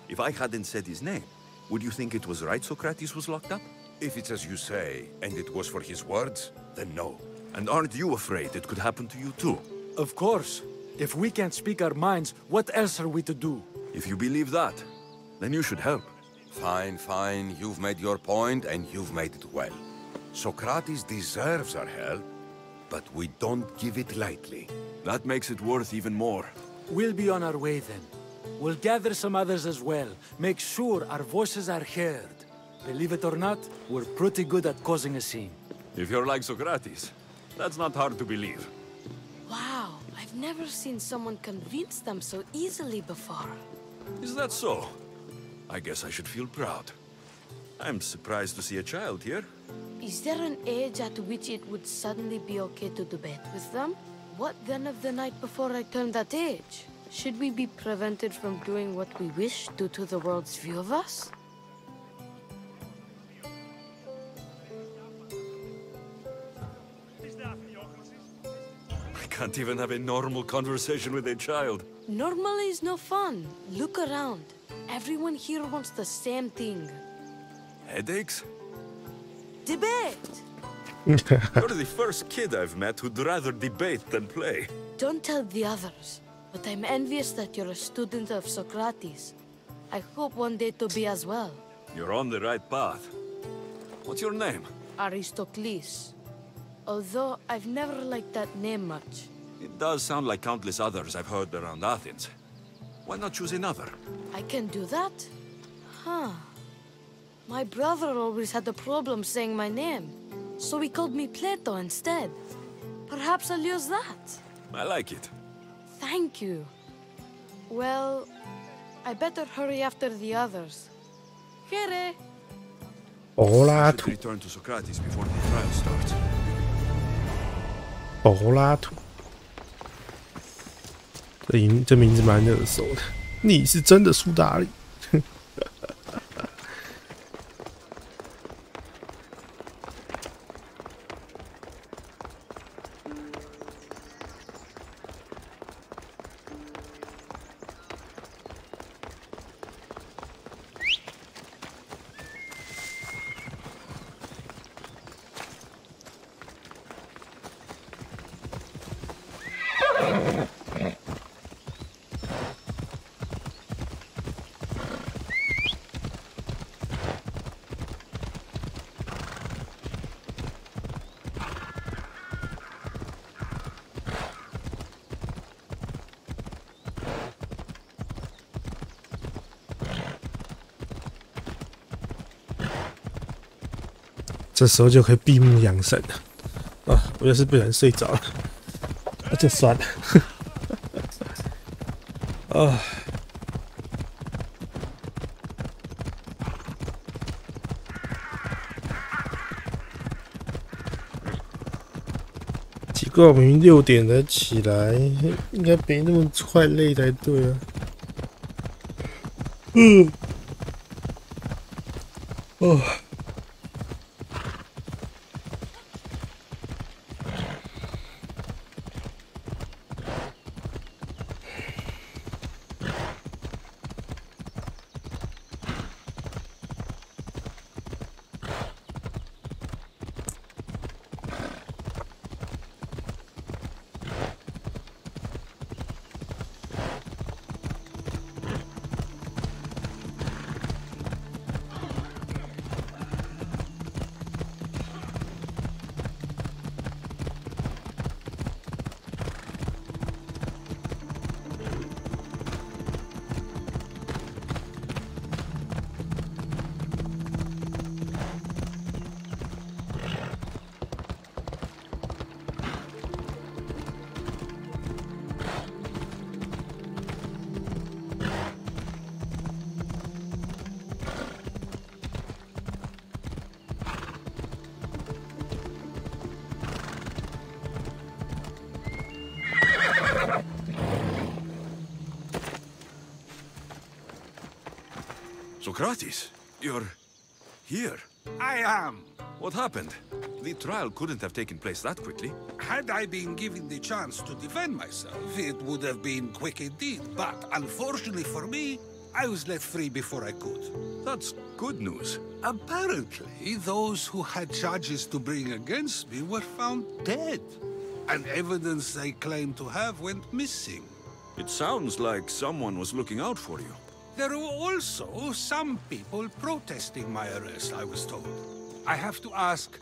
If I hadn't said his name, would you think it was right Socrates was locked up? If it's as you say, and it was for his words, then no. And aren't you afraid it could happen to you too? Of course. If we can't speak our minds, what else are we to do? If you believe that, then you should help. Fine, fine. You've made your point, and you've made it well. Socrates deserves our help, but we don't give it lightly. That makes it worth even more. We'll be on our way then. We'll gather some others as well. Make sure our voices are heard. Believe it or not, we're pretty good at causing a scene. If you're like Socrates, that's not hard to believe. Wow, I've never seen someone convince them so easily before. Is that so? I guess I should feel proud. I'm surprised to see a child here. Is there an age at which it would suddenly be okay to debate with them? What then of the night before I turned that age? Should we be prevented from doing what we wish due to the world's view of us? I can't even have a normal conversation with a child. Normal is no fun. Look around. Everyone here wants the same thing. Headaches? Debate! You're the first kid I've met who'd rather debate than play. Don't tell the others, but I'm envious that you're a student of Socrates. I hope one day to be as well. You're on the right path. What's your name? Aristocles. Although I've never liked that name much. It does sound like countless others I've heard around Athens. Why not choose another? I can do that? Huh. My brother always had a problem saying my name, so he called me Plato instead. Perhaps I'll use that. I like it. Thank you. Well, I better hurry after the others. Here. I should return to Socrates before the trial starts. 柏拉图，这名字蛮耳熟的。你是真的苏打绿。这时候就可以闭目养神了。啊，我要是不小心睡着了，那就算了。啊。奇怪，我明明6点才起来，应该没那么快累才对啊。哦。Socrates, you're here. I am. What happened? The trial couldn't have taken place that quickly. Had I been given the chance to defend myself, it would have been quick indeed. But unfortunately for me, I was let free before I could. That's good news. Apparently, those who had charges to bring against me were found dead. And evidence they claimed to have went missing. It sounds like someone was looking out for you. There were also some people protesting my arrest, I was told. I have to ask,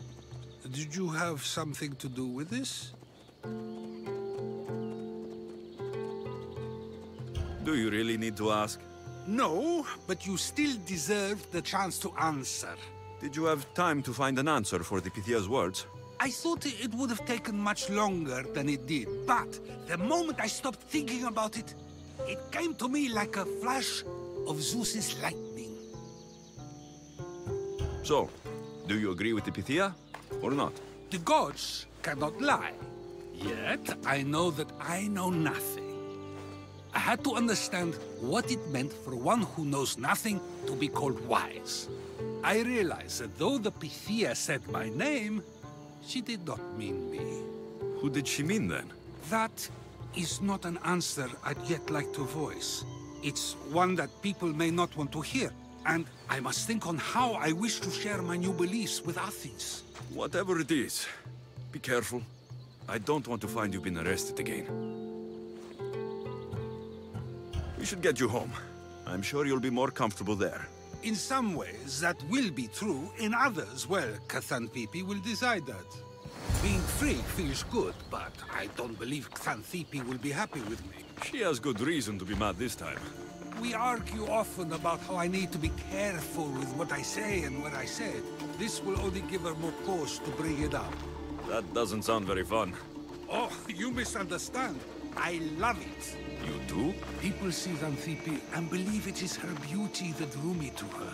did you have something to do with this? Do you really need to ask? No, but you still deserve the chance to answer. Did you have time to find an answer for the Pythia's words? I thought it would have taken much longer than it did, but the moment I stopped thinking about it, it came to me like a flash of Zeus's lightning. So, do you agree with the Pythia, or not? The gods cannot lie. Yet, I know that I know nothing. I had to understand what it meant for one who knows nothing to be called wise. I realized that though the Pythia said my name, she did not mean me. Who did she mean then? That is not an answer I'd yet like to voice. It's one that people may not want to hear, and I must think on how I wish to share my new beliefs with Athens. Whatever it is, be careful. I don't want to find you being arrested again. We should get you home. I'm sure you'll be more comfortable there. In some ways, that will be true. In others, well, Xanthippe will decide that. Being free feels good, but I don't believe Xanthippe will be happy with me. She has good reason to be mad this time. We argue often about how I need to be careful with what I say and what I said. This will only give her more cause to bring it up. That doesn't sound very fun. Oh, you misunderstand. I love it. You do? People see Xanthippe and believe it is her beauty that drew me to her.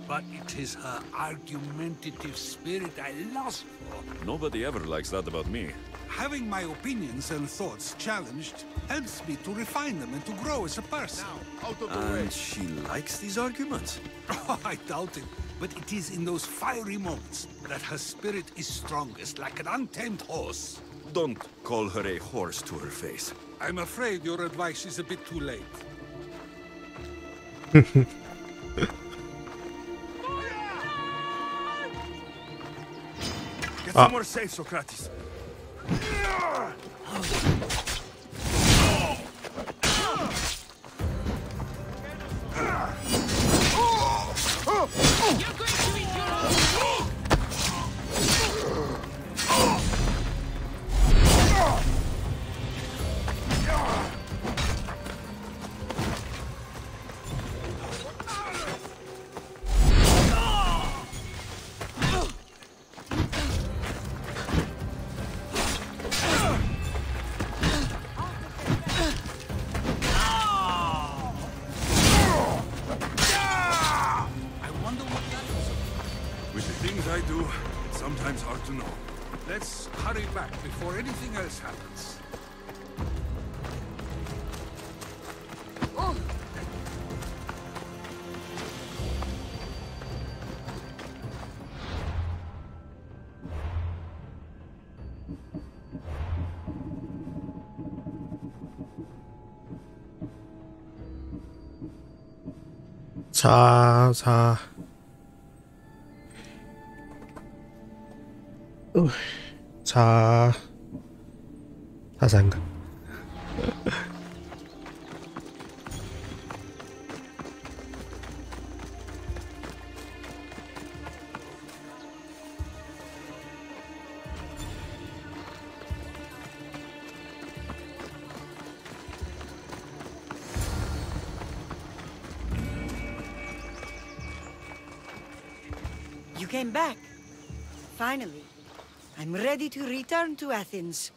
But it is her argumentative spirit I lust for. Nobody ever likes that about me. Having my opinions and thoughts challenged helps me to refine them and to grow as a person. Now, out of the way. And she likes these arguments? Oh, I doubt it. But it is in those fiery moments that her spirit is strongest, like an untamed horse. Don't call her a horse to her face. I'm afraid your advice is a bit too late. Get somewhere safe, Socrates. Sometimes hard to know. Let's hurry back before anything else happens.叉。差3个。You came back. Finally. I'm ready to return to Athens.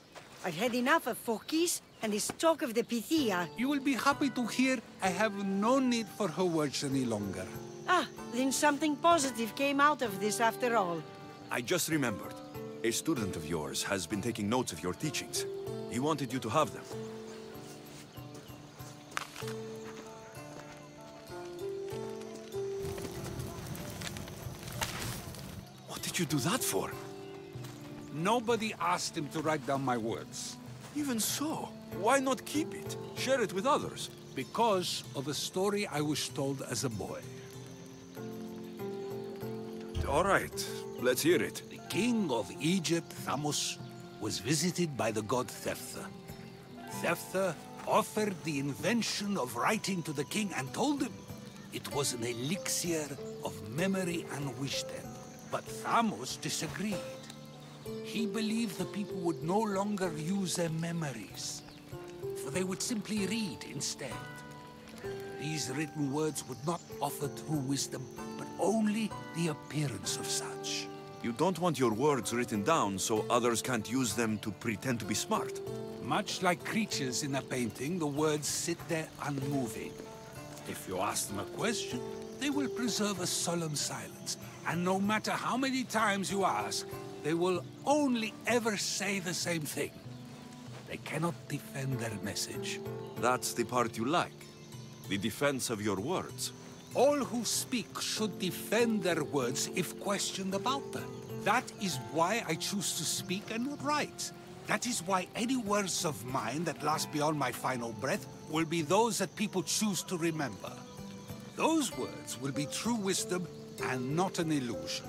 I've had enough of Phokis and this talk of the Pythia. You will be happy to hear I have no need for her words any longer. Ah, then something positive came out of this after all. I just remembered. A student of yours has been taking notes of your teachings. He wanted you to have them. What did you do that for? Nobody asked him to write down my words. Even so, why not keep it? Share it with others. Because of a story I was told as a boy. All right, let's hear it. The king of Egypt, Thamos, was visited by the god Thephtha. Thephtha offered the invention of writing to the king and told him it was an elixir of memory and wisdom. But Thamos disagreed. He believed the people would no longer use their memories, for they would simply read instead. These written words would not offer true wisdom, but only the appearance of such. You don't want your words written down so others can't use them to pretend to be smart. Much like creatures in a painting, the words sit there unmoving. If you ask them a question, they will preserve a solemn silence. And no matter how many times you ask, they will only ever say the same thing. They cannot defend their message. That's the part you like. The defense of your words. All who speak should defend their words if questioned about them. That is why I choose to speak and not write. That is why any words of mine that last beyond my final breath will be those that people choose to remember. Those words will be true wisdom and not an illusion.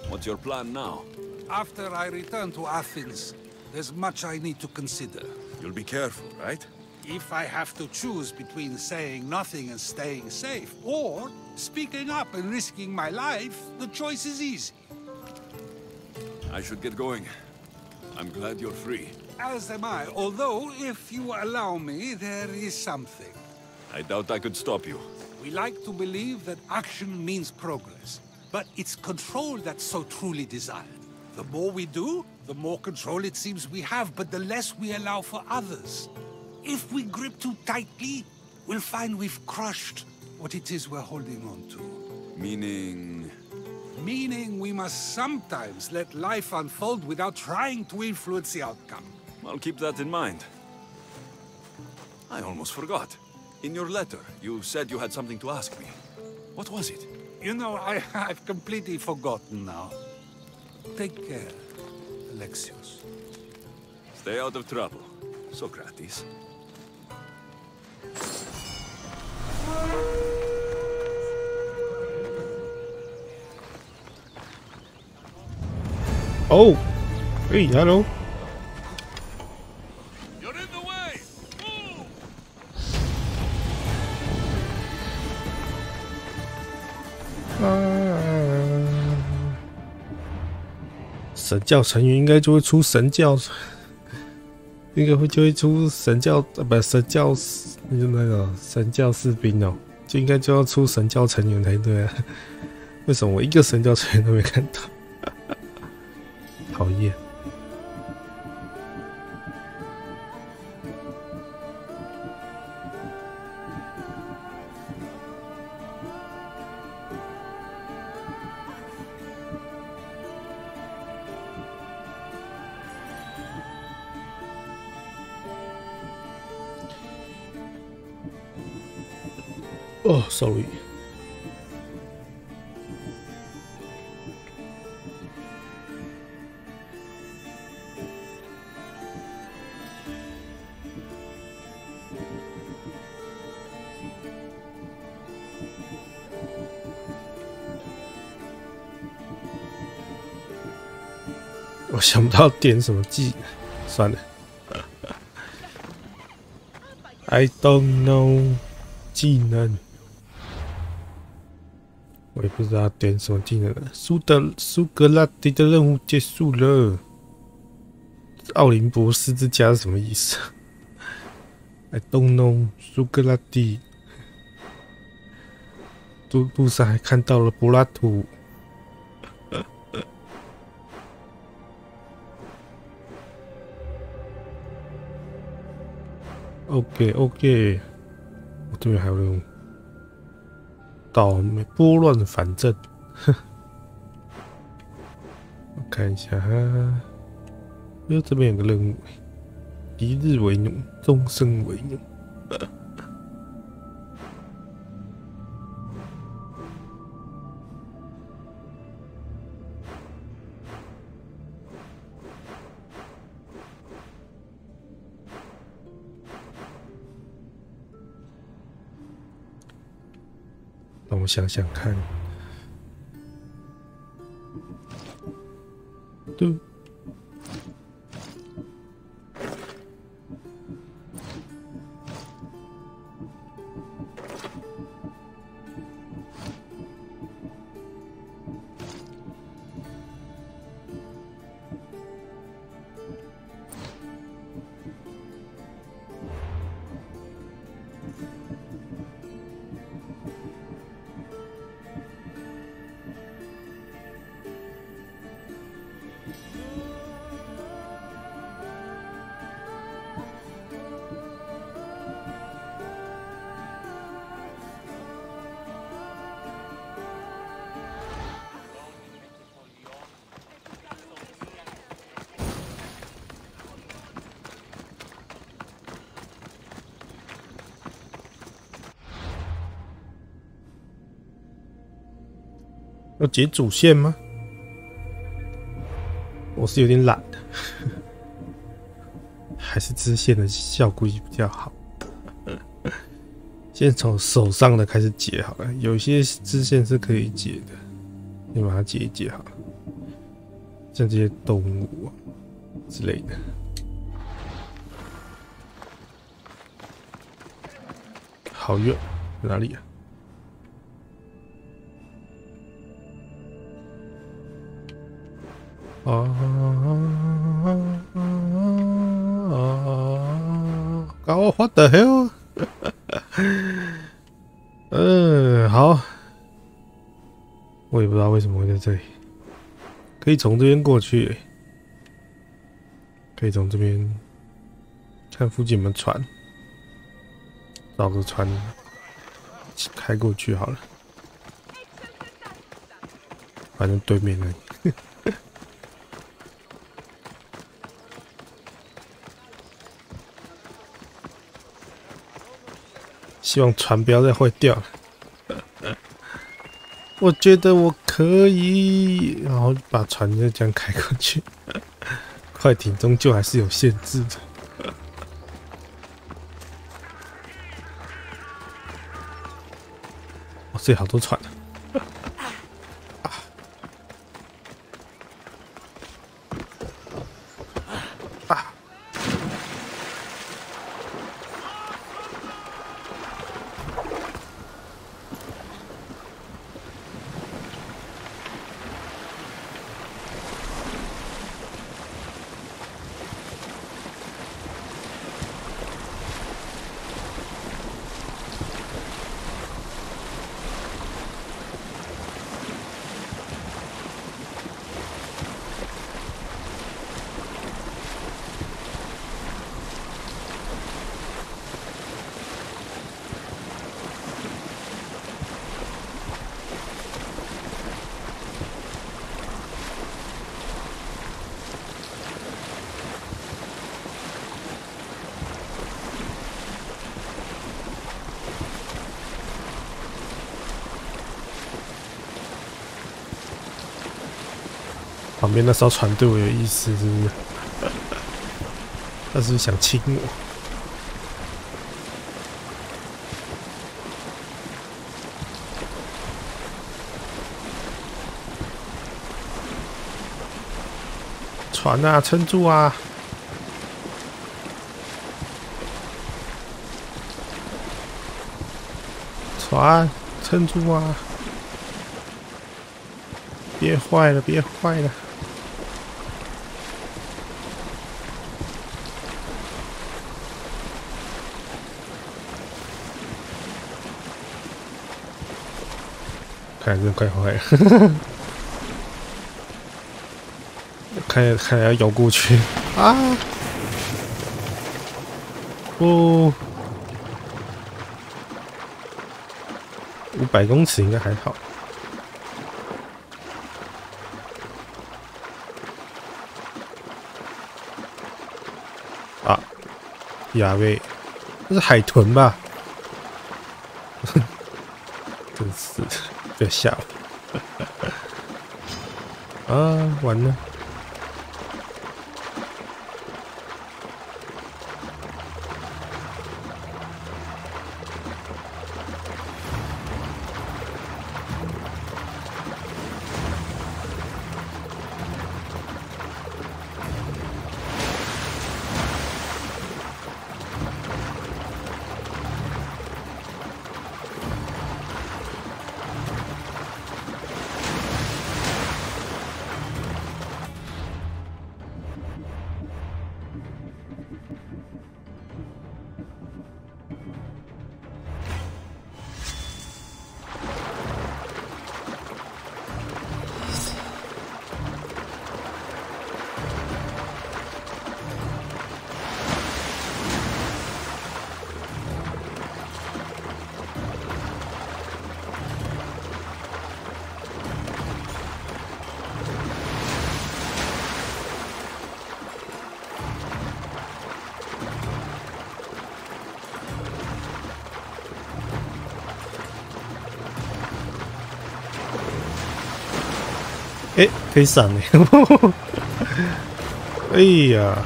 What's your plan now? After I return to Athens, there's much I need to consider. You'll be careful, right? If I have to choose between saying nothing and staying safe, or speaking up and risking my life, the choice is easy. I should get going. I'm glad you're free. As am I, although, if you allow me, there is something. I doubt I could stop you. We like to believe that action means progress, but it's control that's so truly desired. The more we do, the more control it seems we have, but the less we allow for others. If we grip too tightly, we'll find we've crushed what it is we're holding on to. Meaning... Meaning we must sometimes let life unfold without trying to influence the outcome. I'll keep that in mind. I almost forgot. In your letter, you said you had something to ask me. What was it? You know, I've completely forgotten now. Take care, Alexios. Stay out of trouble, Socrates. Oh! Hey, hello! You're in the way! Move! 神教成员应该就会出神教，应该就会出神教不神教那个神教士兵哦，就应该就要出神教成员才对啊！为什么我一个神教成员都没看到？讨厌！哦 ，sorry。我想不到点什么技能，算了。I don't know 技能，我也不知道点什么技能了。苏格拉底的任务结束了。奥林博士之家是什么意思 ？I don't know 苏格拉底。路上还看到了柏拉图。OK， 我这边还有那种倒霉拨乱反正，我看一下哈，这边有个任务，一日为奴，终身为奴。让我想想看，嘟，要解主线吗？我是有点懒的，还是支线的效果比较好。先从手上的开始解好了，有些支线是可以解的，你把它解一解好了，像这些动物啊之类的。好远，哪里啊？搞what the hell？ 好，我也不知道为什么会在这里，可以从这边过去，可以从这边看附近有没有船，找个船开过去好了，反正对面那里。希望船不要再坏掉了。我觉得我可以，然后把船就这样开过去。快艇终究还是有限制的。哇，这里好多船啊！旁边那艘船对我有意思，是不是？他是不是想亲我？船啊，撑住啊！船，撑住啊！别坏了，别坏了！看来真的快坏了，看来要摇过去啊！哦，500公尺应该还好。啊，亚威，这是海豚吧？真是，不要吓我！啊，完了！可以闪哎！哎呀，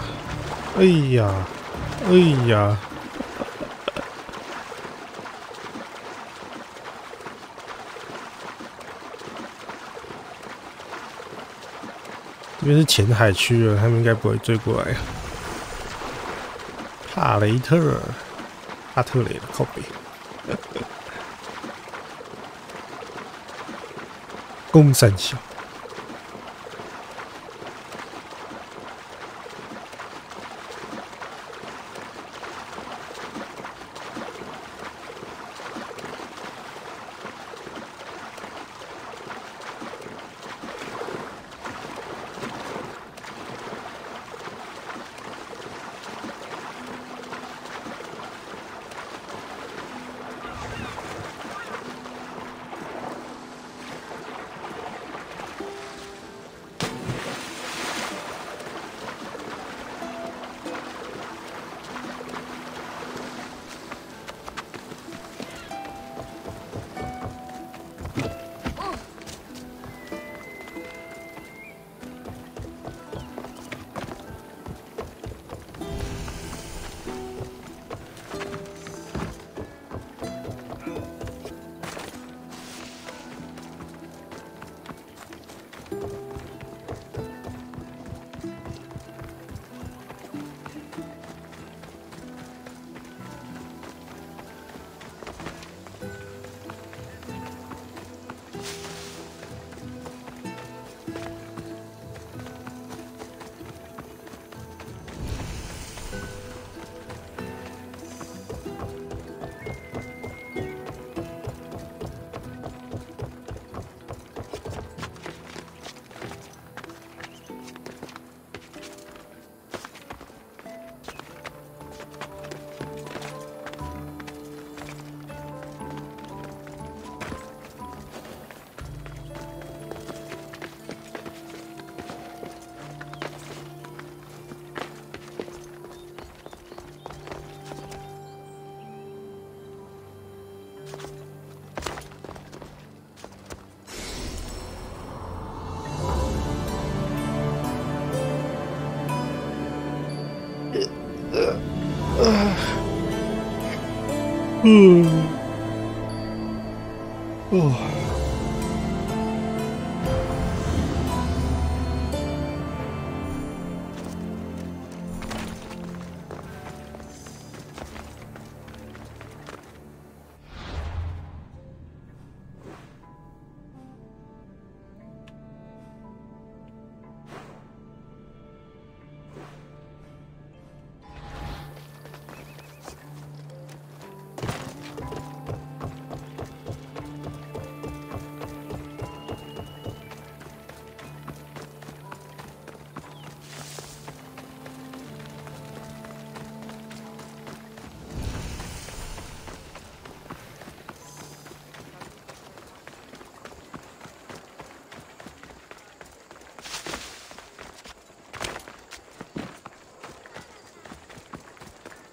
哎呀，哎呀！这边是前海区了，他们应该不会追过来。帕雷特，帕特雷的靠北。公三小。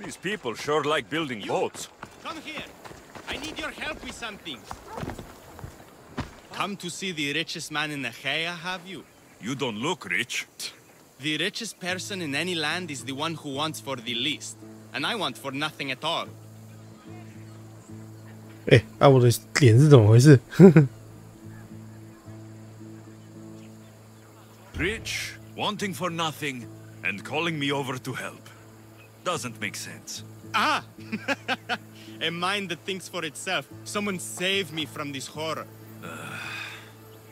These people sure like building boats. Come here. I need your help with something. Come to see the richest man in Achaia, have you? You don't look rich. The richest person in any land is the one who wants for the least. And I want for nothing at all. 我的脸是怎么回事？ Rich, wanting for nothing, and calling me over to help. Doesn't make sense. Ah! A mind that thinks for itself. Someone save me from this horror.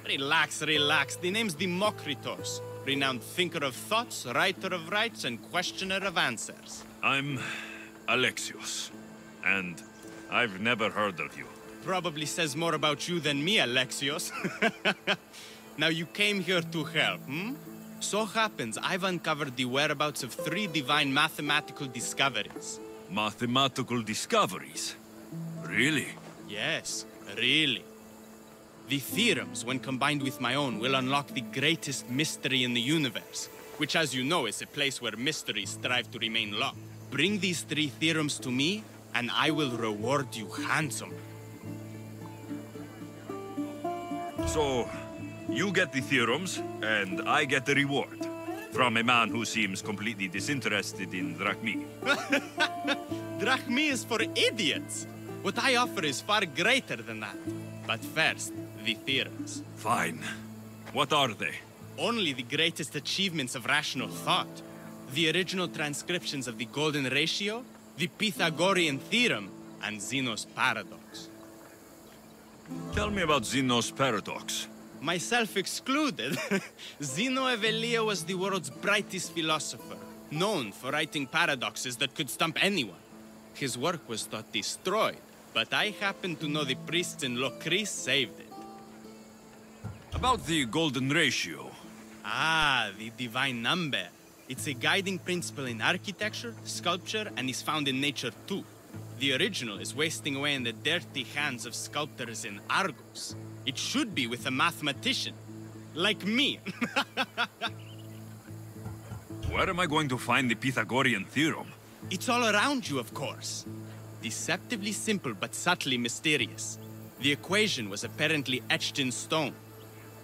Relax, relax. The name's Democritus. Renowned thinker of thoughts, writer of rights, and questioner of answers. I'm Alexios, and I've never heard of you. Probably says more about you than me, Alexios. Now you came here to help, hmm? So happens I've uncovered the whereabouts of 3 divine mathematical discoveries. Mathematical discoveries? Really? Yes, really. The theorems, when combined with my own, will unlock the greatest mystery in the universe, which, as you know, is a place where mysteries strive to remain locked. Bring these 3 theorems to me, and I will reward you handsomely. So, You get the theorems, and I get the reward. From a man who seems completely disinterested in drachmi. Drachmi is for idiots. What I offer is far greater than that. But first, the theorems. Fine. What are they? Only the greatest achievements of rational thought. The original transcriptions of the Golden Ratio, the Pythagorean Theorem, and Zeno's Paradox. Tell me about Zeno's Paradox. Myself excluded. Zeno of Elea was the world's brightest philosopher, known for writing paradoxes that could stump anyone. His work was thought destroyed, but I happen to know the priests in Locris saved it. About the Golden Ratio. Ah, the divine number. It's a guiding principle in architecture, sculpture, and is found in nature too. The original is wasting away in the dirty hands of sculptors in Argos. It should be with a mathematician. Like me. Where am I going to find the Pythagorean Theorem? It's all around you, of course. Deceptively simple, but subtly mysterious. The equation was apparently etched in stone.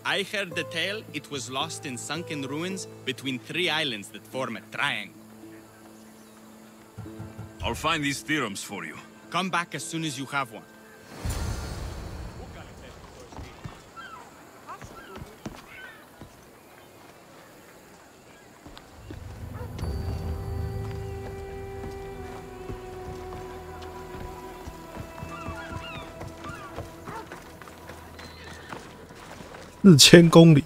I heard the tale it was lost in sunken ruins between 3 islands that form a triangle. I'll find these theorems for you. Come back as soon as you have one.4000公里，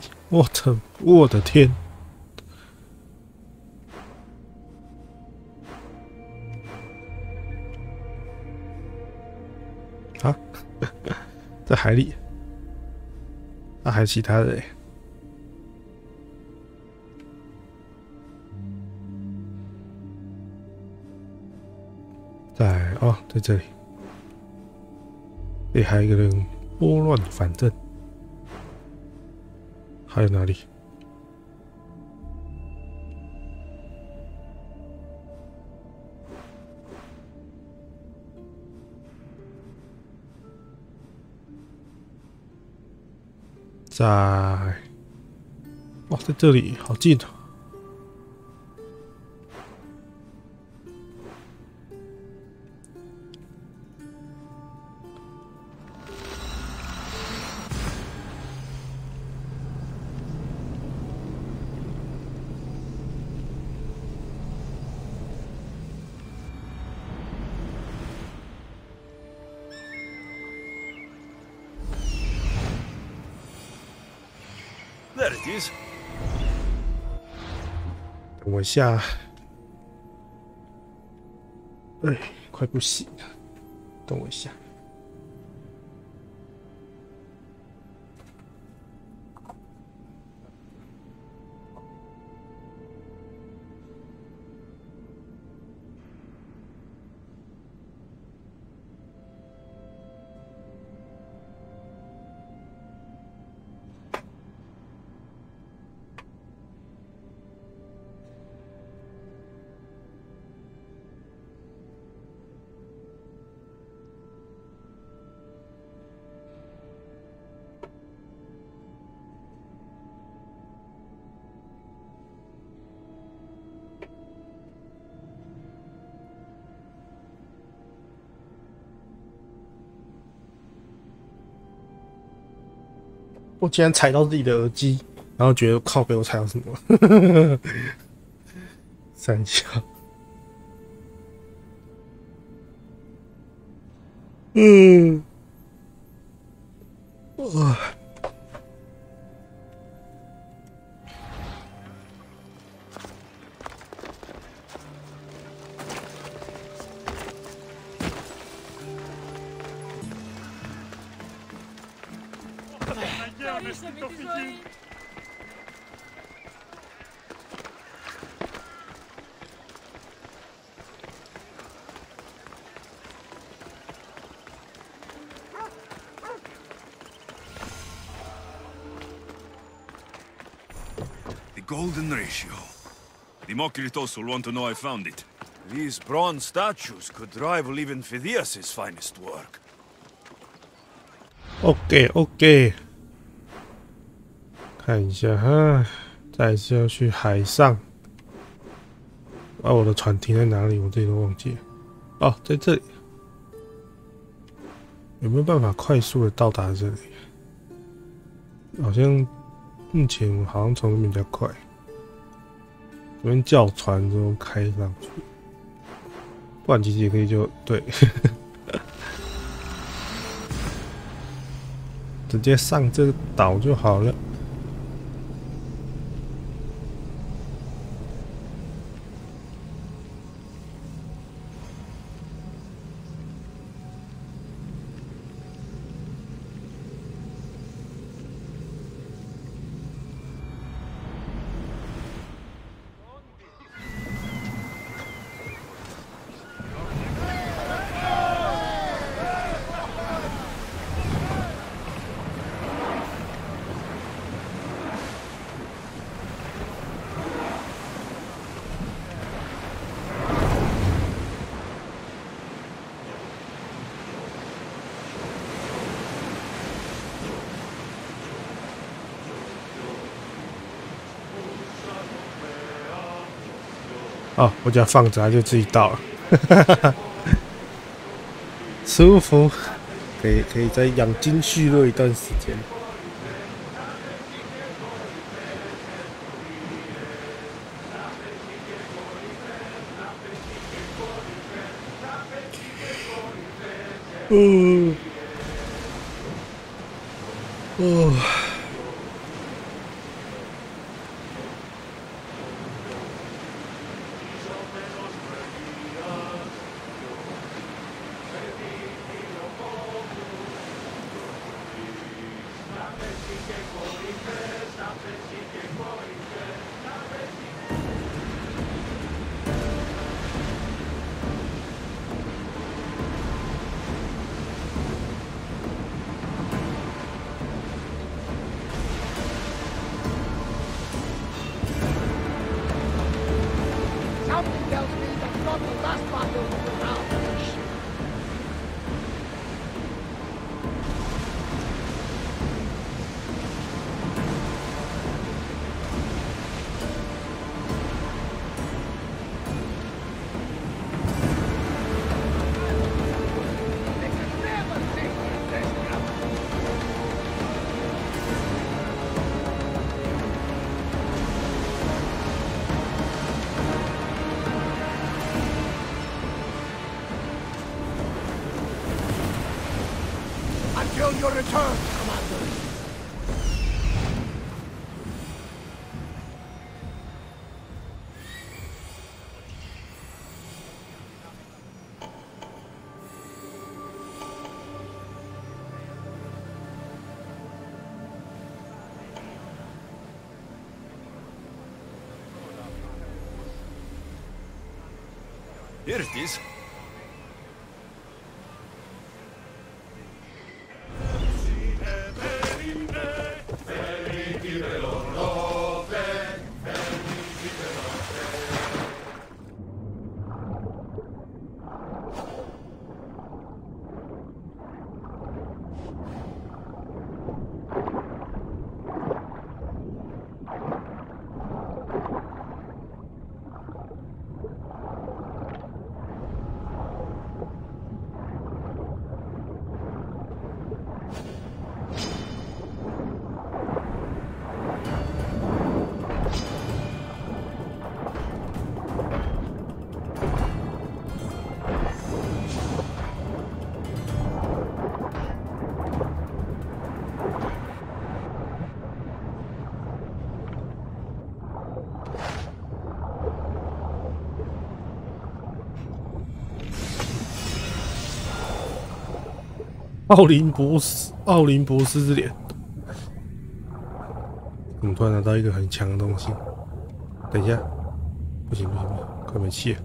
我的天！啊，在海里，还有其他的欸。在这里，还有一个人拨乱反正。还有哪里？在这里，好近啊！There it is. 等我一下，快不行了，等我一下。我竟然踩到自己的耳机，然后觉得靠北，我踩到什么？三下。Golden Ratio. Democritus will want to know I found it. These bronze statues could rival even Phidias' finest work. OK。看一下哈，再是要去海上。我的船停在哪里？我自己都忘记了。哦，在这里。有没有办法快速的到达这里？好像目前我好像从这边比较快。这边叫船之后开上去，不然其实也可以就对，直接上这个岛就好了。哦，我只要放着它就自己到了，舒服，可以再养精蓄锐一段时间。Until your return, Commander. Here it is.奥林博士之脸，我们突然拿到一个很强的东西。等一下，不行，快没气了。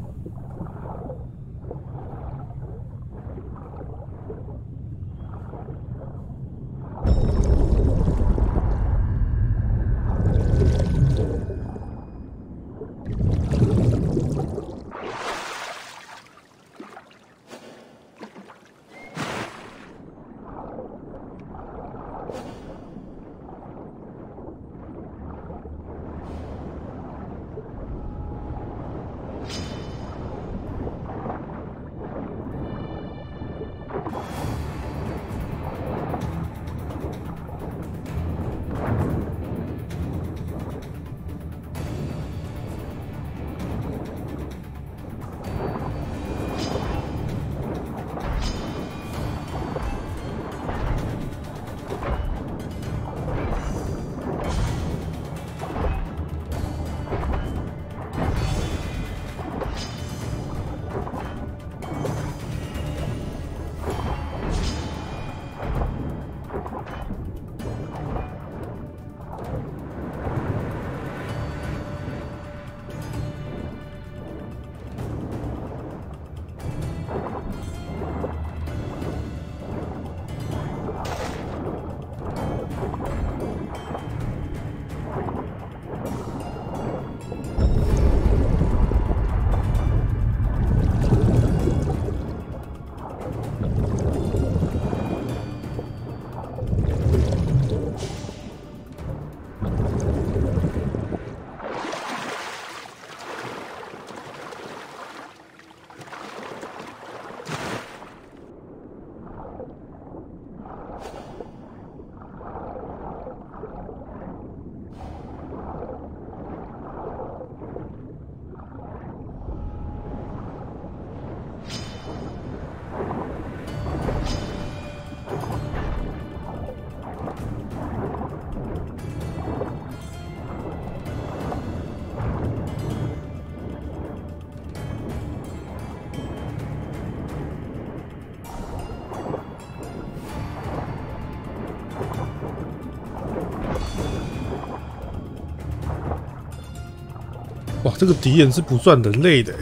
这个敌人是不算人类的，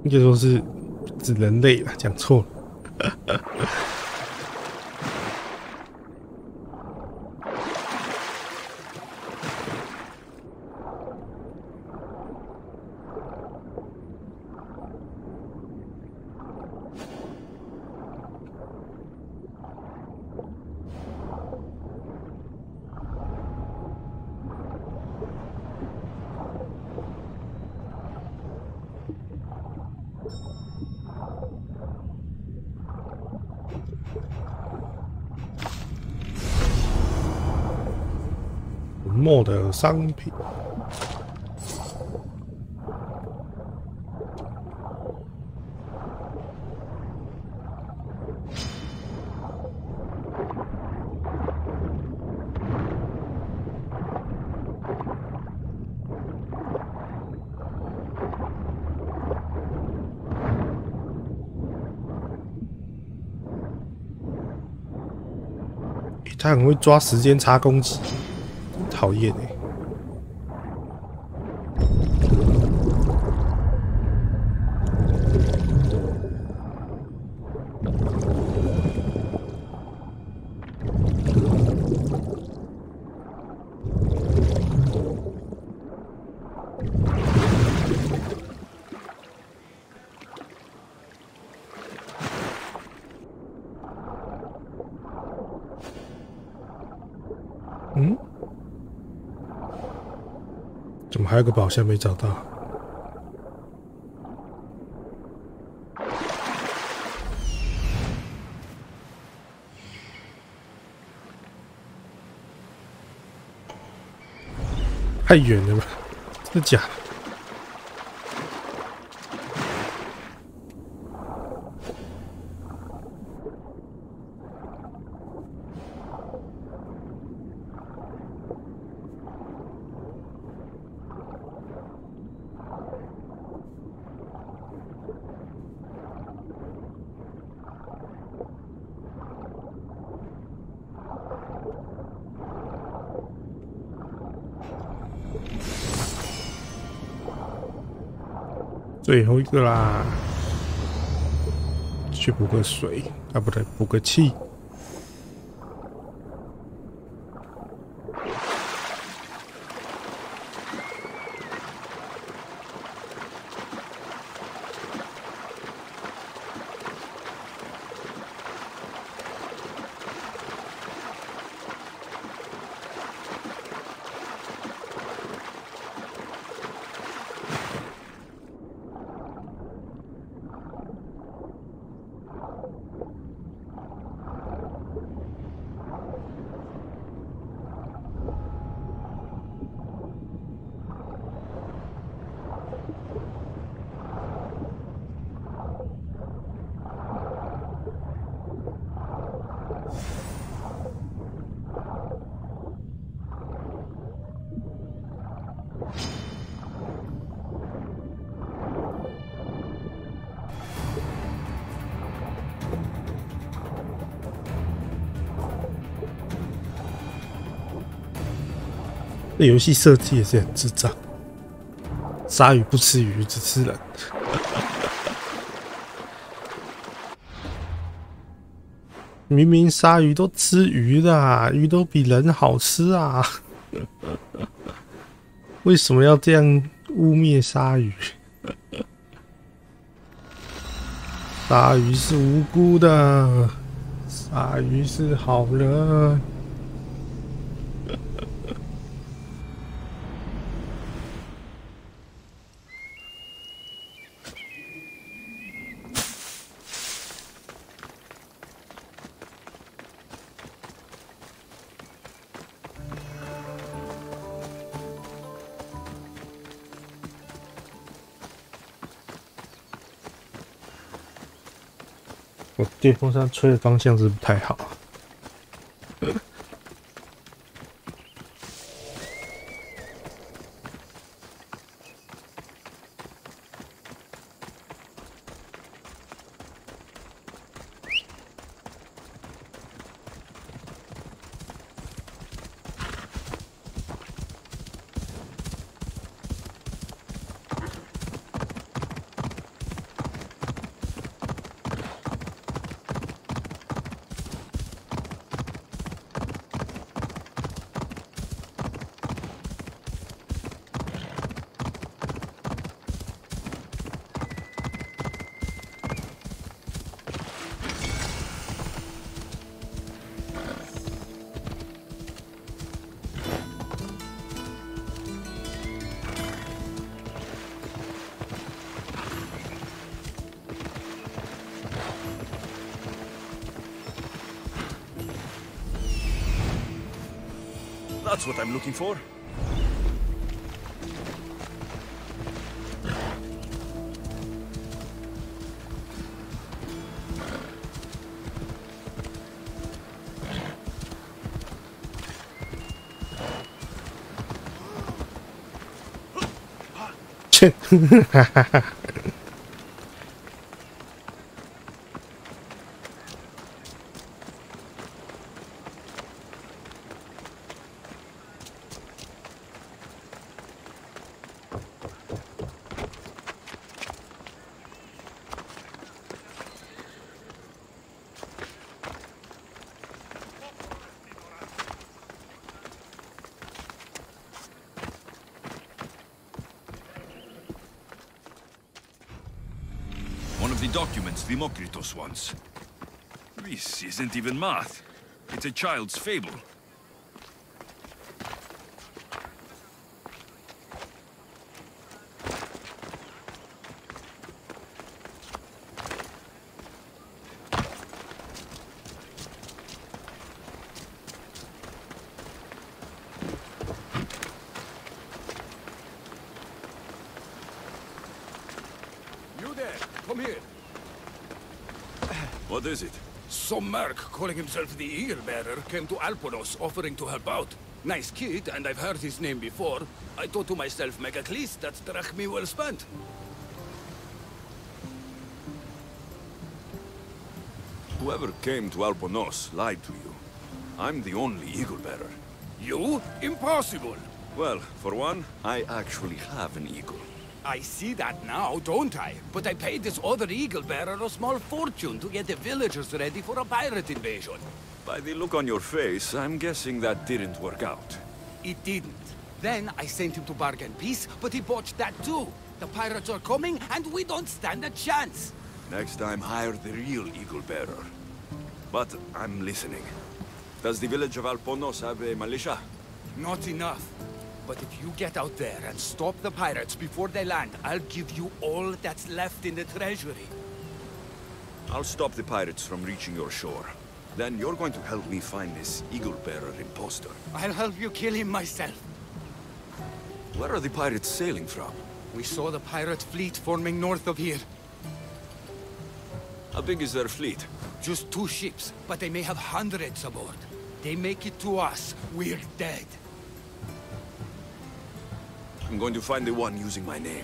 应该说是指人类啦，讲错了。沉默的商品。他很会抓时间差攻击，讨厌哎。怎么还有个宝箱没找到？太远了吧？真的假的？最后一个啦，去补个水啊，不对，补个气。这游戏设计也是很智障，鲨鱼不吃鱼，只吃人。明明鲨鱼都吃鱼啦，鱼都比人好吃啊，为什么要这样污蔑鲨鱼？鲨鱼是无辜的，鲨鱼是好人。我电风扇吹的方向是不太好。That's what I'm looking for. One of the documents Demokritos wants. This isn't even math. It's a child's fable. Come here. What is it? Some merc calling himself the Eagle Bearer came to Alponos offering to help out. Nice kid, and I've heard his name before. I thought to myself, Megacles, that's drachmi well spent. Whoever came to Alponos lied to you. I'm the only Eagle Bearer. You? Impossible. Well, for one, I actually have an eagle. I see that now, don't I? But I paid this other Eagle Bearer a small fortune to get the villagers ready for a pirate invasion. By the look on your face, I'm guessing that didn't work out. It didn't. Then I sent him to bargain peace, but he botched that too. The pirates are coming, and we don't stand a chance. Next time, hire the real Eagle Bearer. But I'm listening. Does the village of Alponos have a militia? Not enough. But if you get out there and stop the pirates before they land, I'll give you all that's left in the treasury. I'll stop the pirates from reaching your shore. Then you're going to help me find this Eagle Bearer imposter. I'll help you kill him myself. Where are the pirates sailing from? We saw the pirate fleet forming north of here. How big is their fleet? Just 2 ships, but they may have hundreds aboard. They make it to us, we're dead. I'm going to find the one using my name.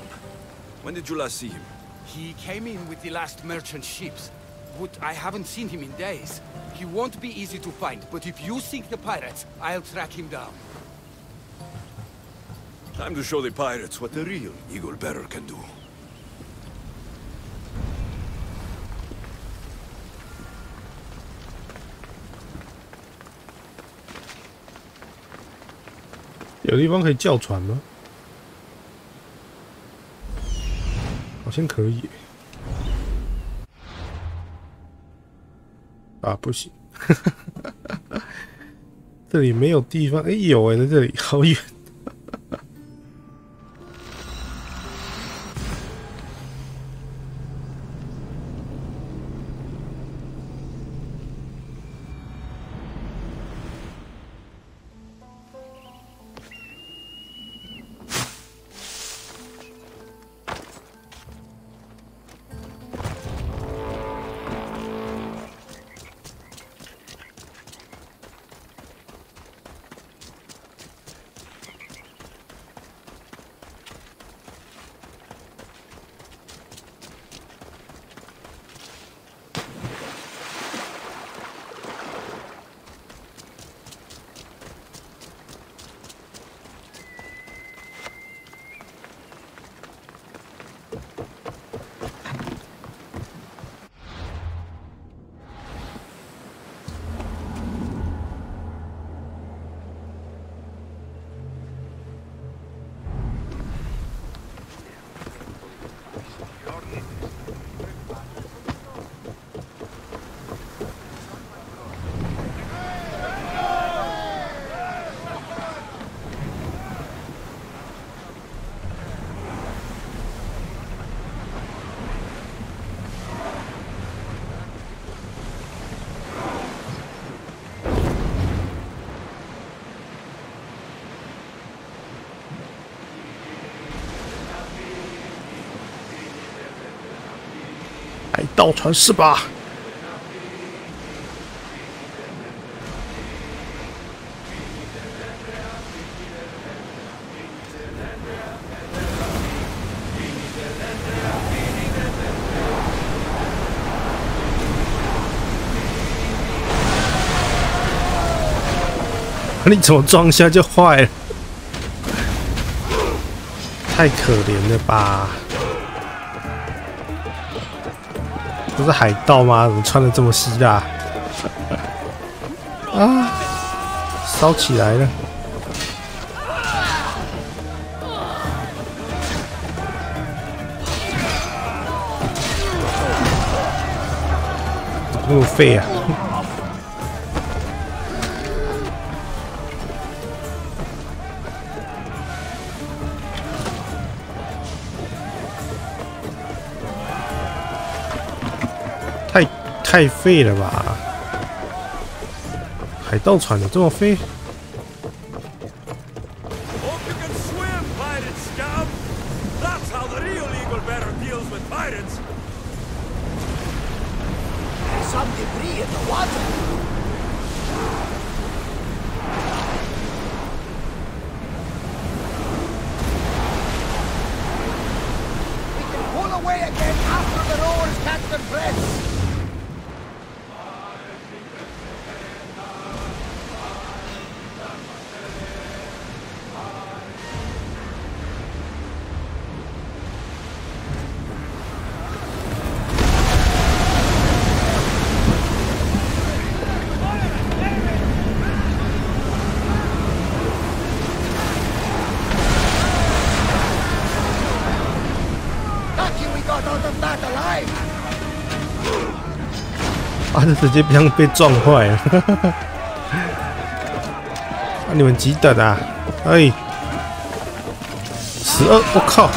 When did you last see him? He came in with the last merchant ships, but I haven't seen him in days. He won't be easy to find, but if you sink the pirates, I'll track him down. Time to show the pirates what the real Eagle Bearer can do.有地方可以叫船吗？好像可以。啊，不行，这里没有地方。哎，有哎，在这里，好远。盗船是吧？你怎么撞一下就坏了？太可怜了吧！不是海盗吗？怎么穿的这么稀辣？啊！烧起来了！怎么那么废啊？太废了吧！海盗船有这么废？ 啊！这直接像被撞坏了。啊！你们几等啊？哎，12！我靠！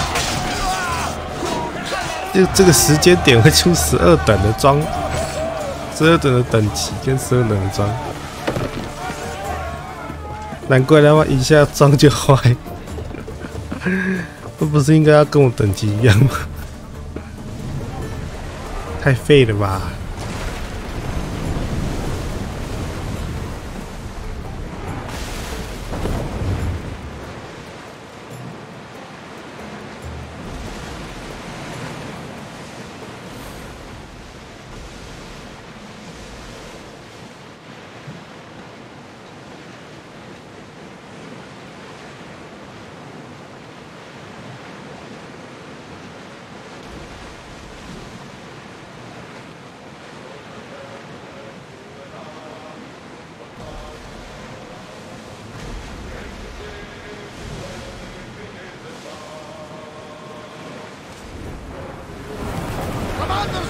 这个时间点会出12等的装，12等的等级跟12等的装，难怪他妈一下装就坏。这不是应该要跟我等级一样吗？太废了吧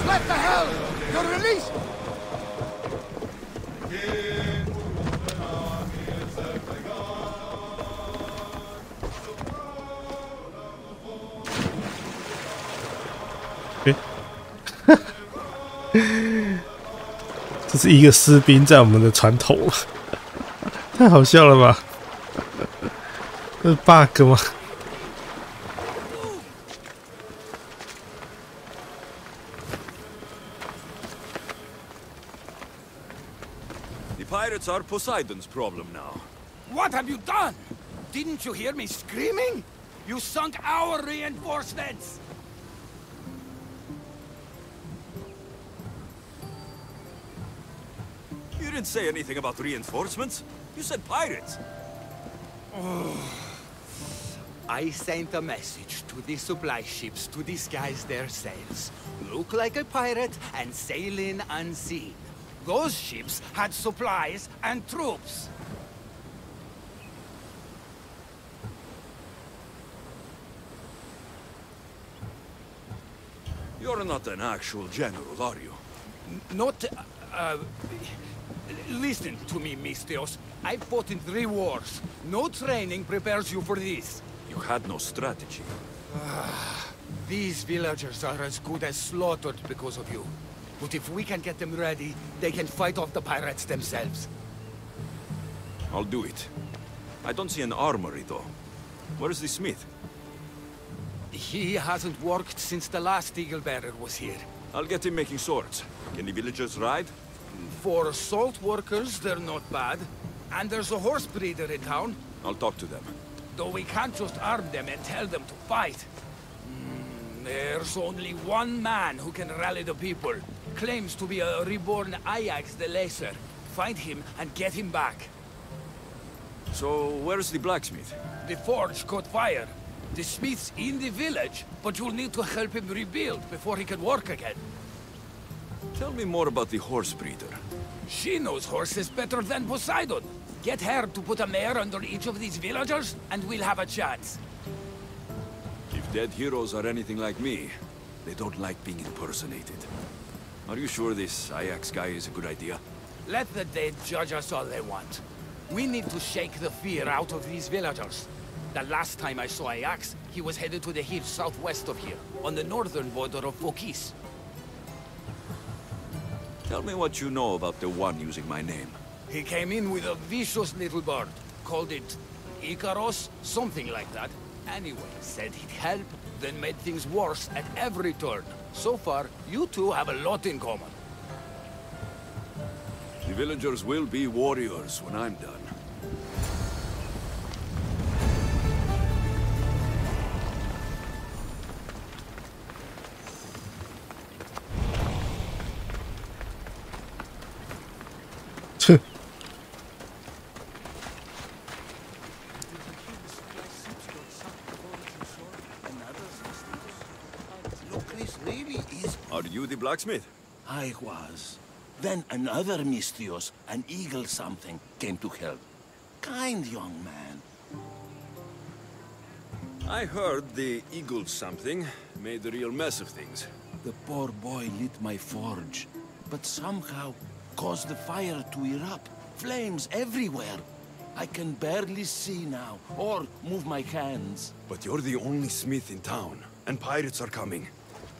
！What the hell? You're released! Okay. 这是一个士兵在我们的船头，太好笑了吧？这是 bug 吗？ Pirates are Poseidon's problem now. What have you done? Didn't you hear me screaming? You sunk our reinforcements! You didn't say anything about reinforcements. You said pirates. I sent a message to the supply ships to disguise their sails. Look like a pirate and sail in unseen. Those ships had supplies and troops. You're not an actual general, are you? Not, listen to me, Mistios. I fought in 3 wars. No training prepares you for this. You had no strategy. These villagers are as good as slaughtered because of you. But if we can get them ready, they can fight off the pirates themselves. I'll do it. I don't see an armory, though. Where is the smith? He hasn't worked since the last Eagle Bearer was here. I'll get him making swords. Can the villagers ride? For salt workers, they're not bad. And there's a horse breeder in town. I'll talk to them. Though we can't just arm them and tell them to fight. There's only one man who can rally the people. Claims to be a reborn Ajax the Lesser. Find him and get him back. So, where's the blacksmith? The forge caught fire. The smith's in the village, but you'll need to help him rebuild before he can work again. Tell me more about the horse breeder. She knows horses better than Poseidon. Get her to put a mare under each of these villagers, and we'll have a chance. If dead heroes are anything like me, they don't like being impersonated. Are you sure this Ajax guy is a good idea? Let the dead judge us all they want. We need to shake the fear out of these villagers. The last time I saw Ajax, he was headed to the hills southwest of here, on the northern border of Phokis. Tell me what you know about the one using my name. He came in with a vicious little bird. Called it Icaros, something like that. Anyway, said he'd help, then made things worse at every turn. So far, you two have a lot in common. The villagers will be warriors when I'm done. Are you the blacksmith? I was. Then another Mystios, an eagle something, came to help. Kind young man. I heard the eagle something made a real mess of things. The poor boy lit my forge, but somehow caused the fire to erupt. Flames everywhere. I can barely see now, or move my hands. But you're the only smith in town, and pirates are coming.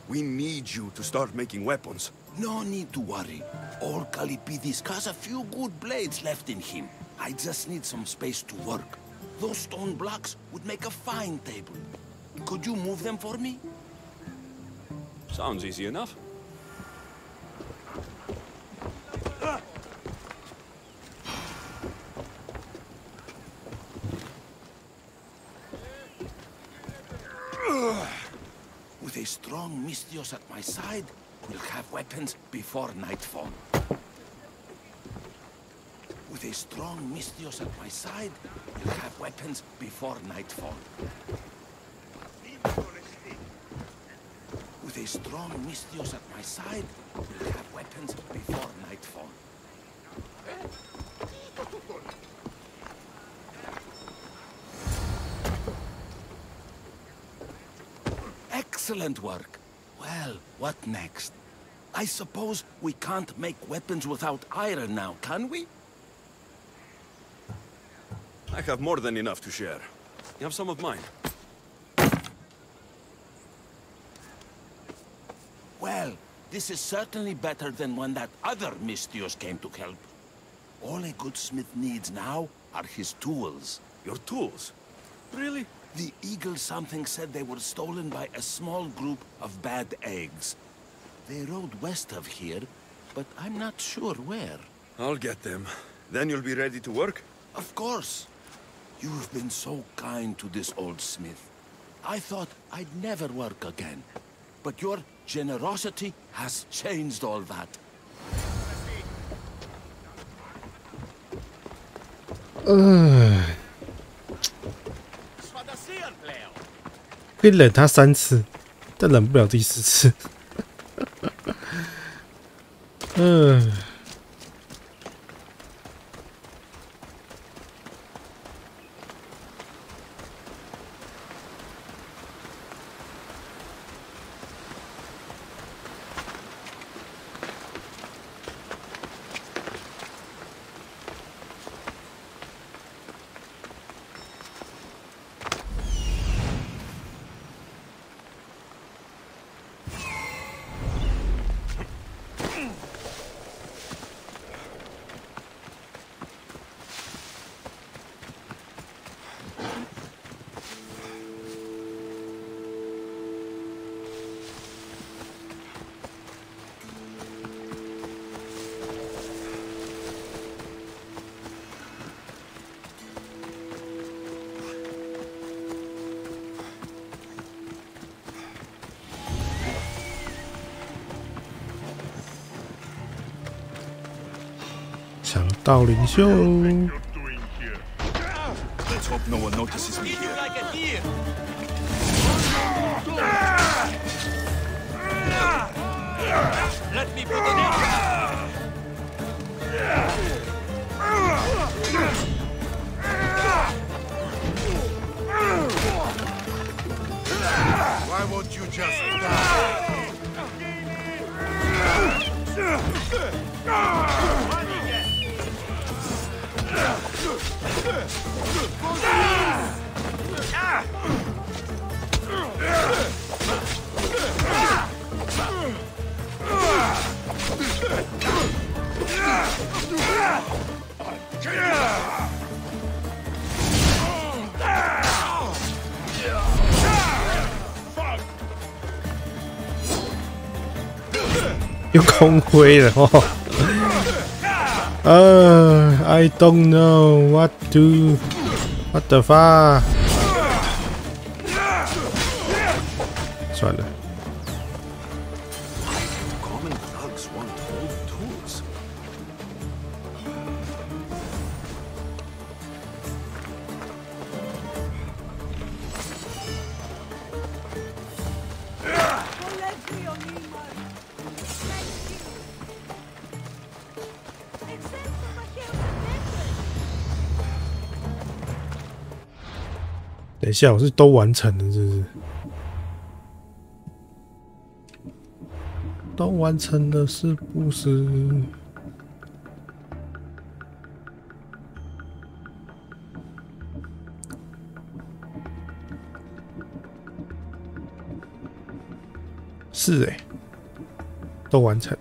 We need you to start making weapons. No need to worry. Old Kalipidis has a few good blades left in him. I just need some space to work. Those stone blocks would make a fine table. Could you move them for me? Sounds easy enough. With a strong Mystios at my side, we'll have weapons before nightfall. With a strong Mystios at my side, we'll have weapons before nightfall. With a strong Mystios at my side, we'll have weapons before nightfall. Excellent work. Well, what next? I suppose we can't make weapons without iron now, can we? I have more than enough to share. You have some of mine. Well, this is certainly better than when that other Mystios came to help. All a good smith needs now are his tools. Your tools? Really? The eagle something said they were stolen by a small group of bad eggs. They rode west of here, but I'm not sure where. I'll get them. Then you'll be ready to work? Of course. You've been so kind to this old smith. I thought I'd never work again. But your generosity has changed all that.可以忍他3次，但忍不了第4次。强盗领袖。 Let's hope no one notices me here. Let me put it in. Why won't you just die?又空挥了哦。I don't know what the fuck。算了。 Common thugs want old tools. 等一下，我是都完成了，是不是？都完成了，是不是？是欸，都完成了。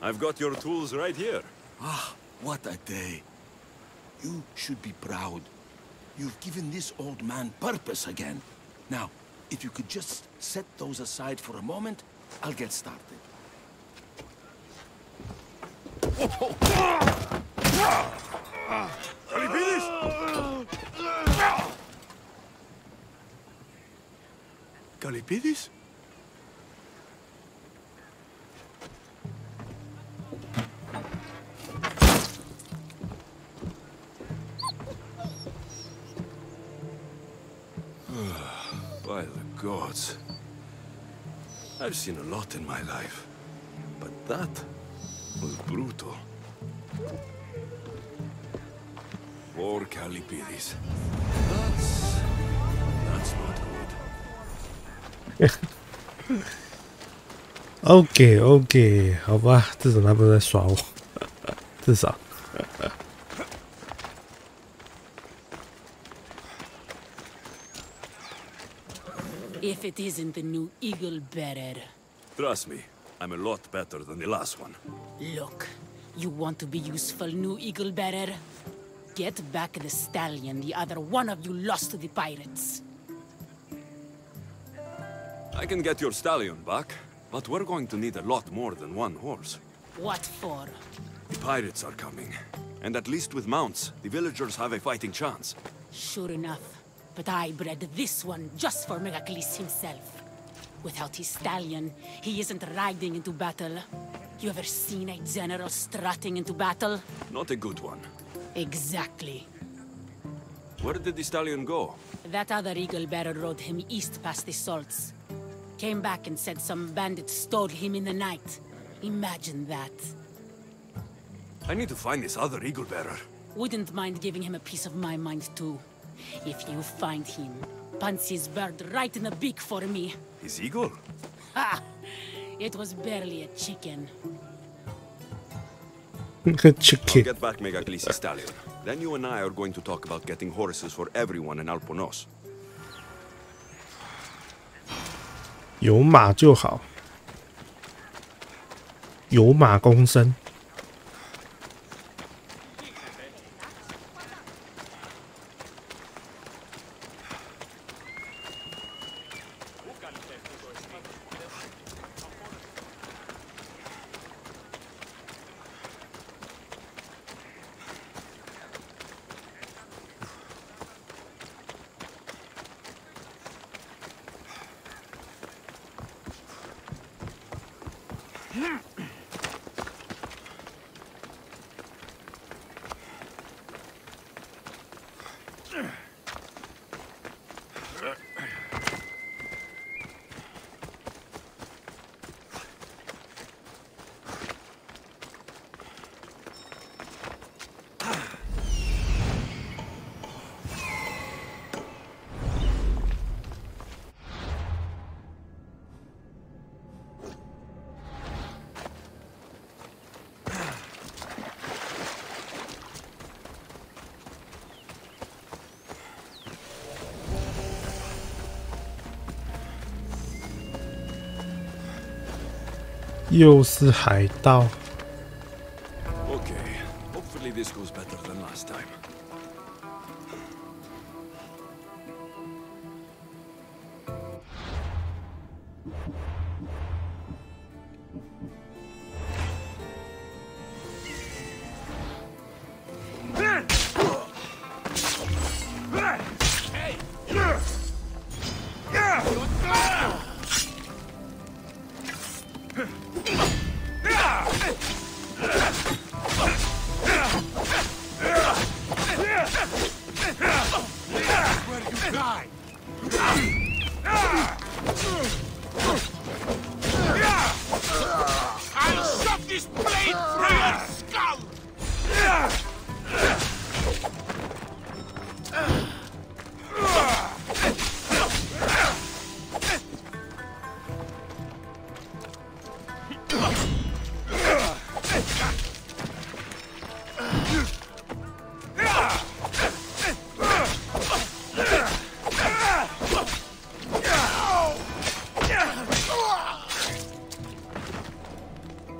I've got your tools right here. Ah, what a day. You should be proud. You've given this old man purpose again. Now, if you could just set those aside for a moment, I'll get started. Galipidis? By the gods. I've seen a lot in my life, but that was brutal. Poor Calipidis. That's not good. OK， 好吧，至少他不是在耍我，至少。If it isn't the new eagle bearer. Trust me, I'm a lot better than the last one. Look, you want to be useful, new eagle bearer? Get back the stallion the other one of you lost to the pirates. I can get your stallion back, but we're going to need a lot more than one horse. What for? The pirates are coming, and at least with mounts, the villagers have a fighting chance. Sure enough. But I bred this one just for Megacles himself. Without his stallion, he isn't riding into battle. You ever seen a general strutting into battle? Not a good one. Exactly. Where did the stallion go? That other eagle bearer rode him east past the salts. Came back and said some bandit stole him in the night. Imagine that. I need to find this other eagle bearer. Wouldn't mind giving him a piece of my mind too. If you find him, punch his bird right in the beak for me. His eagle? Ha! It was barely a chicken. Chicken. I'll get back Megacles' stallion. Then you and I are going to talk about getting horses for everyone in Alponos. 有马就好，有马公升。又是海盗。Okay, hopefully this goes better than last time.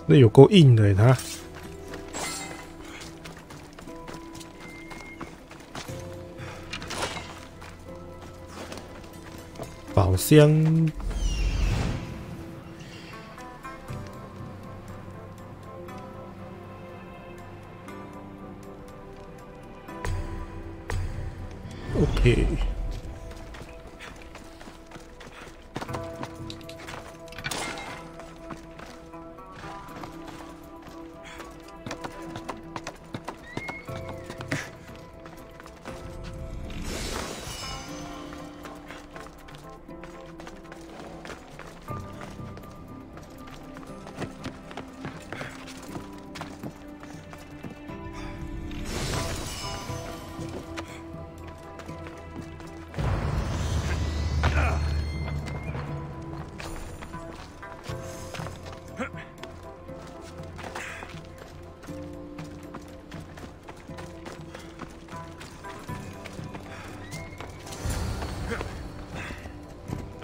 那有够硬的他。宝箱。OK。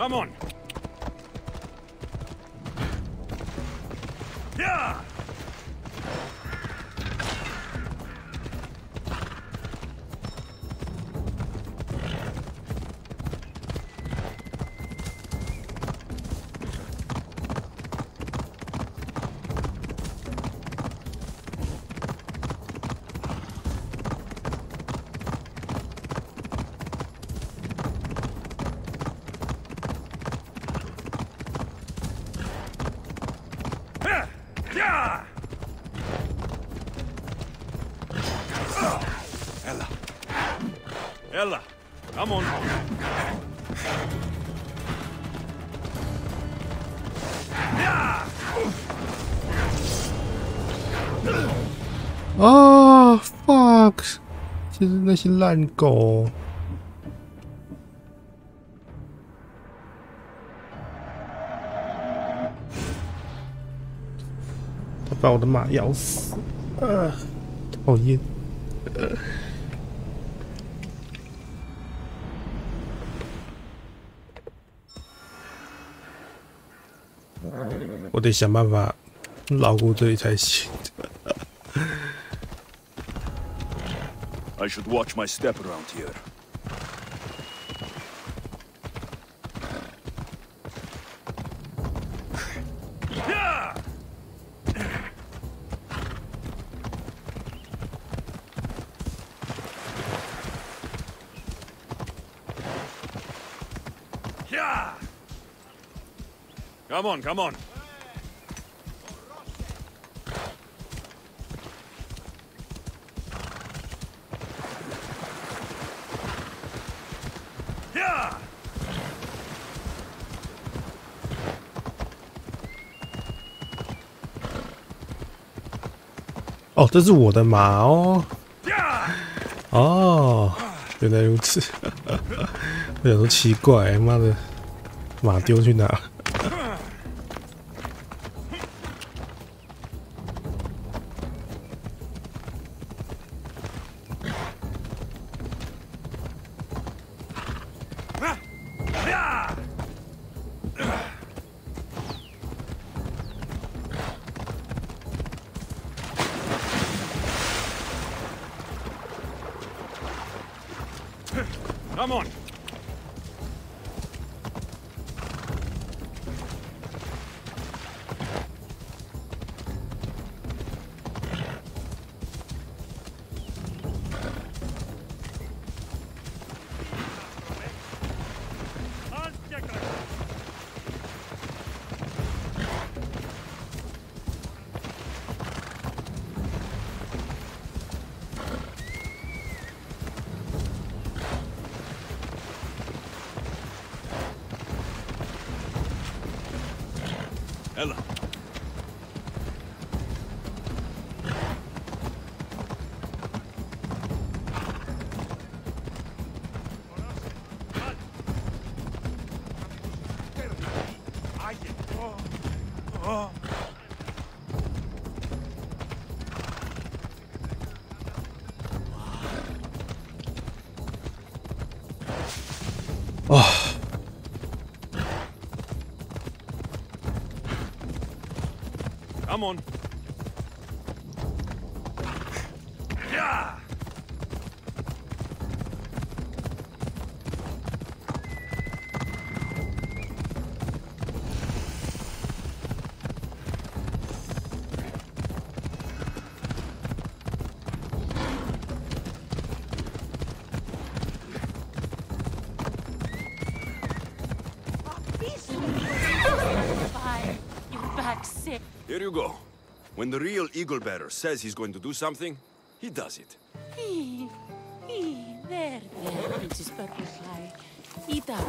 Come on. Yeah. Ella, come on home. Oh fuck！ 就是那些烂狗。他把我的马咬死，讨厌。我得想办法绕过这里才行。I should watch my step around here. Come on, come on. Yeah. 哦，这是我的马哦。哦，原来如此。我想说奇怪，妈的，马丢去哪？ Come on. Ella. Oh. Come on. Yeah. Here you go. When the real eagle bearer says he's going to do something, he does it. There, Princess Purple Pie. Eat up.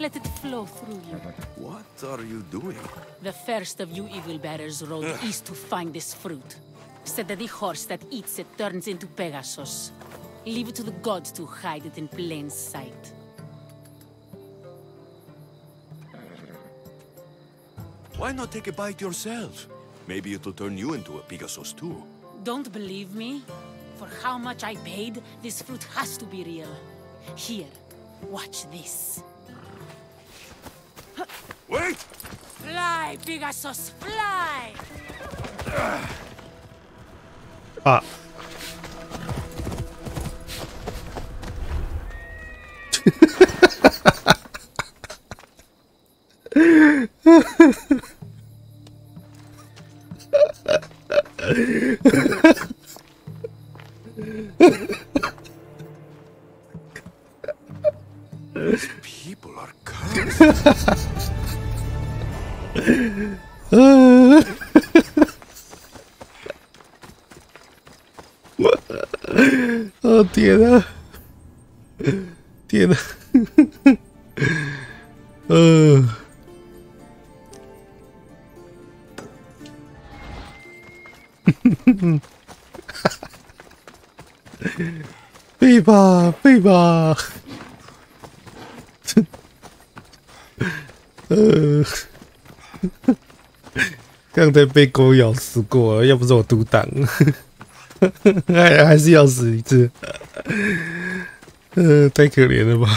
Let it flow through you. What are you doing? The first of you evil bearers rode east to find this fruit. Said that the horse that eats it turns into Pegasus. Leave it to the gods to hide it in plain sight. Why not take a bite yourself? Maybe it'll turn you into a Pegasus too. Don't believe me? For how much I paid, this fruit has to be real. Here, watch this. Wait! Fly, Pegasus, fly! Ah. These people are cursed. 哦天啊！天啊！背吧，背吧！刚才被狗咬死过了，要不是我独挡，还是要死一次。太可怜了吧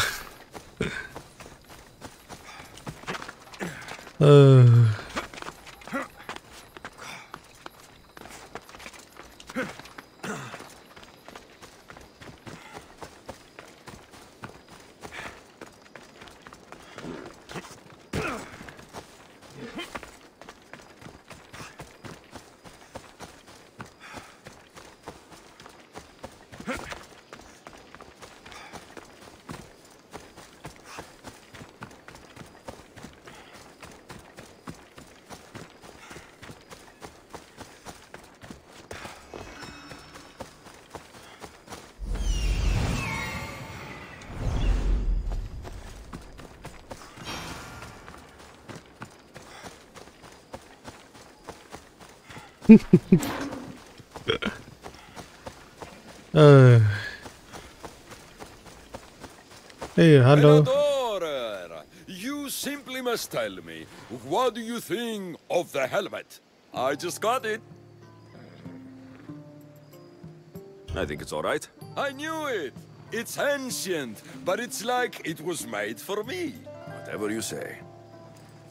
！Hey, hello. You simply must tell me, what do you think of the helmet? I just got it. I think it's all right. I knew it. It's ancient, but it's like it was made for me. Whatever you say.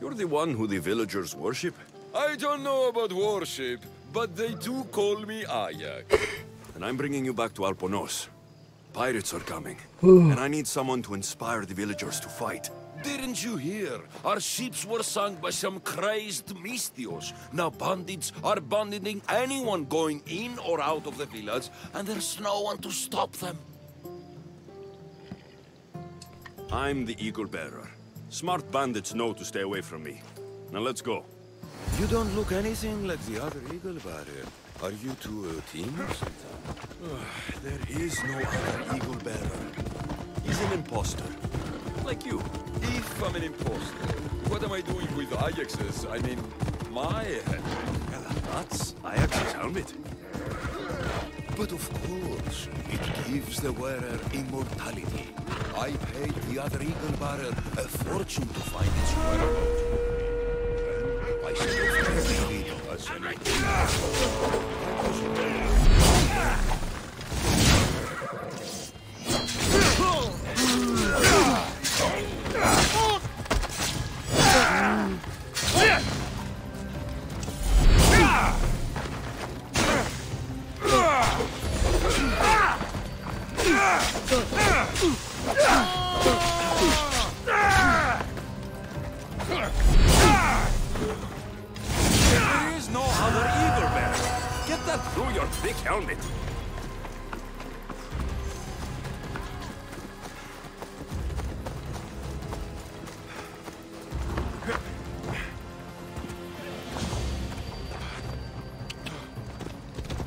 You're the one who the villagers worship? I don't know about worship, but they do call me Ajax. And I'm bringing you back to Alponos. Pirates are coming, and I need someone to inspire the villagers to fight. Didn't you hear? Our ships were sunk by some crazed Mystios. Now bandits are banditing anyone going in or out of the village, and there's no one to stop them. I'm the Eagle Bearer. Smart bandits know to stay away from me. Now let's go. You don't look anything like the other Eagle Bearer. Are you two teams? There is no other Eagle Bearer. He's an imposter. Like you. If I'm an imposter, what am I doing with Ajax's? I mean, my head. Well, that's Ajax's helmet. But of course, it gives the wearer immortality. I paid the other Eagle Bearer a fortune to find its whereabouts. I still feel it as an There is no other Eagle Bearer. Get that through your thick helmet.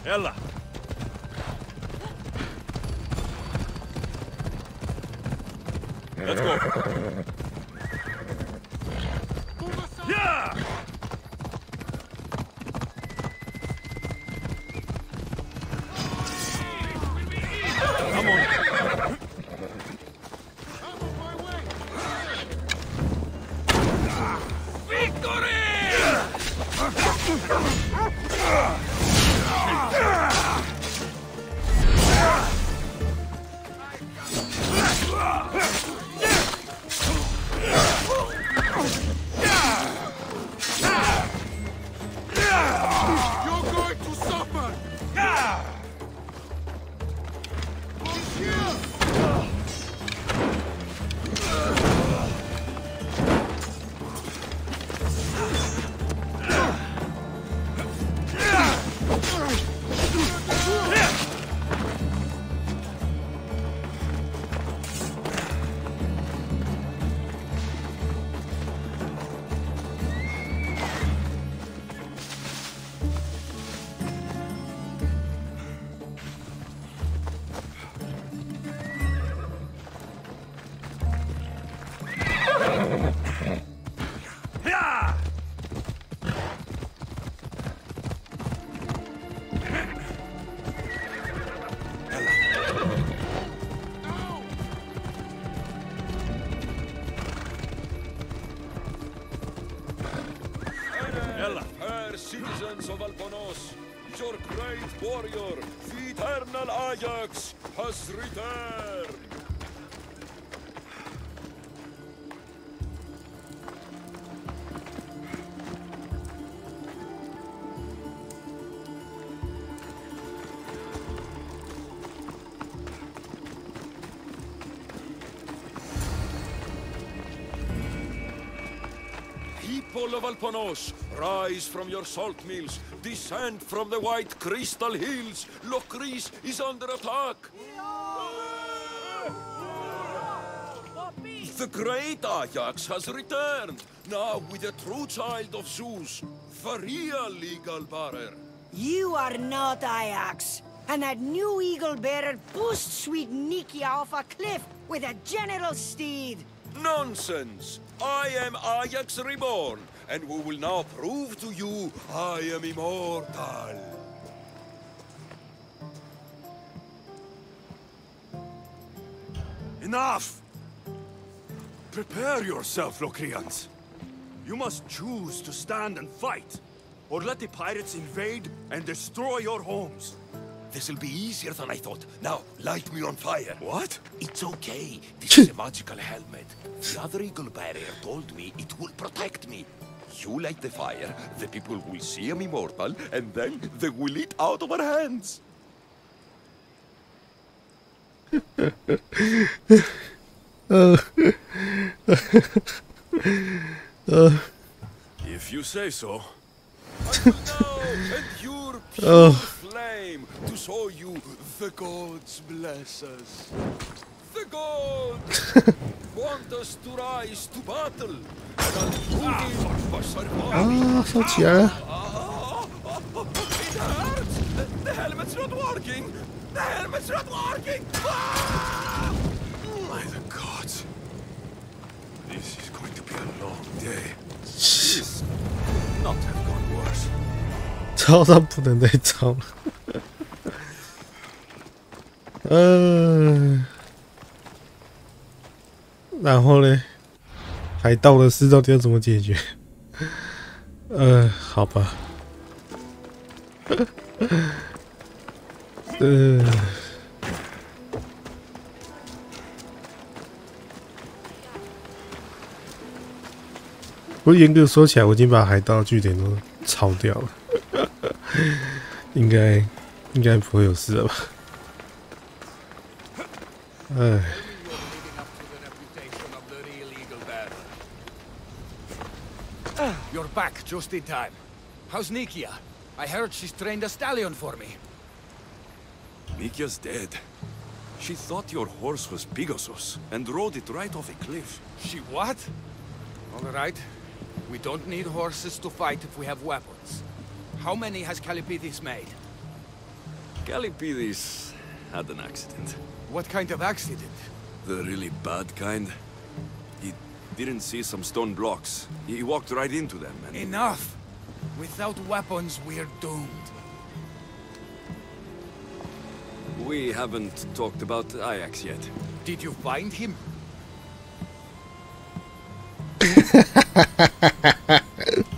Ella. Let's go. Yeah! Come on. Victory! Fair citizens of Alponos, your great warrior, the eternal Ajax, has returned! People of Alponos, rise from your salt mills, descend from the white crystal hills. Lokris is under attack. The great Ajax has returned, now with the true child of Zeus, the real eagle bearer. You are not Ajax, and that new eagle bearer pushed sweet Nikia off a cliff with a general steed. Nonsense! I am Ajax reborn, and we will now prove to you I am immortal. Enough! Prepare yourself, Locrians. You must choose to stand and fight, or let the pirates invade and destroy your homes. This'll be easier than I thought. Now, light me on fire. What? It's okay. This is a magical helmet. The other eagle barrier told me it will protect me. You light the fire, the people will see I'm immortal, and then they will eat out of our hands. If you say so. I will now endure pure flame to show you the gods bless us. The gods want us to rise to battle.收起来了。 It hurts! The helmet's not working! The helmet's not working! By the gods. This is going to be a long day. This not have gone worse. 超到不能再超了。然后呢？海盗的事到底要怎么解决？好吧。不过严格说起来，我已经把海盗据点都抄掉了，应该不会有事了吧？哎。 You're back just in time. How's Nikia? I heard she's trained a stallion for me. Nikia's dead. She thought your horse was Pegasus and rode it right off a cliff. She what? All right. We don't need horses to fight if we have weapons. How many has Calipidis made? Calipidis had an accident. What kind of accident? The really bad kind. He didn't see some stone blocks. He walked right into them and... Enough! Without weapons, we're doomed. We haven't talked about Ajax yet. Did you find him?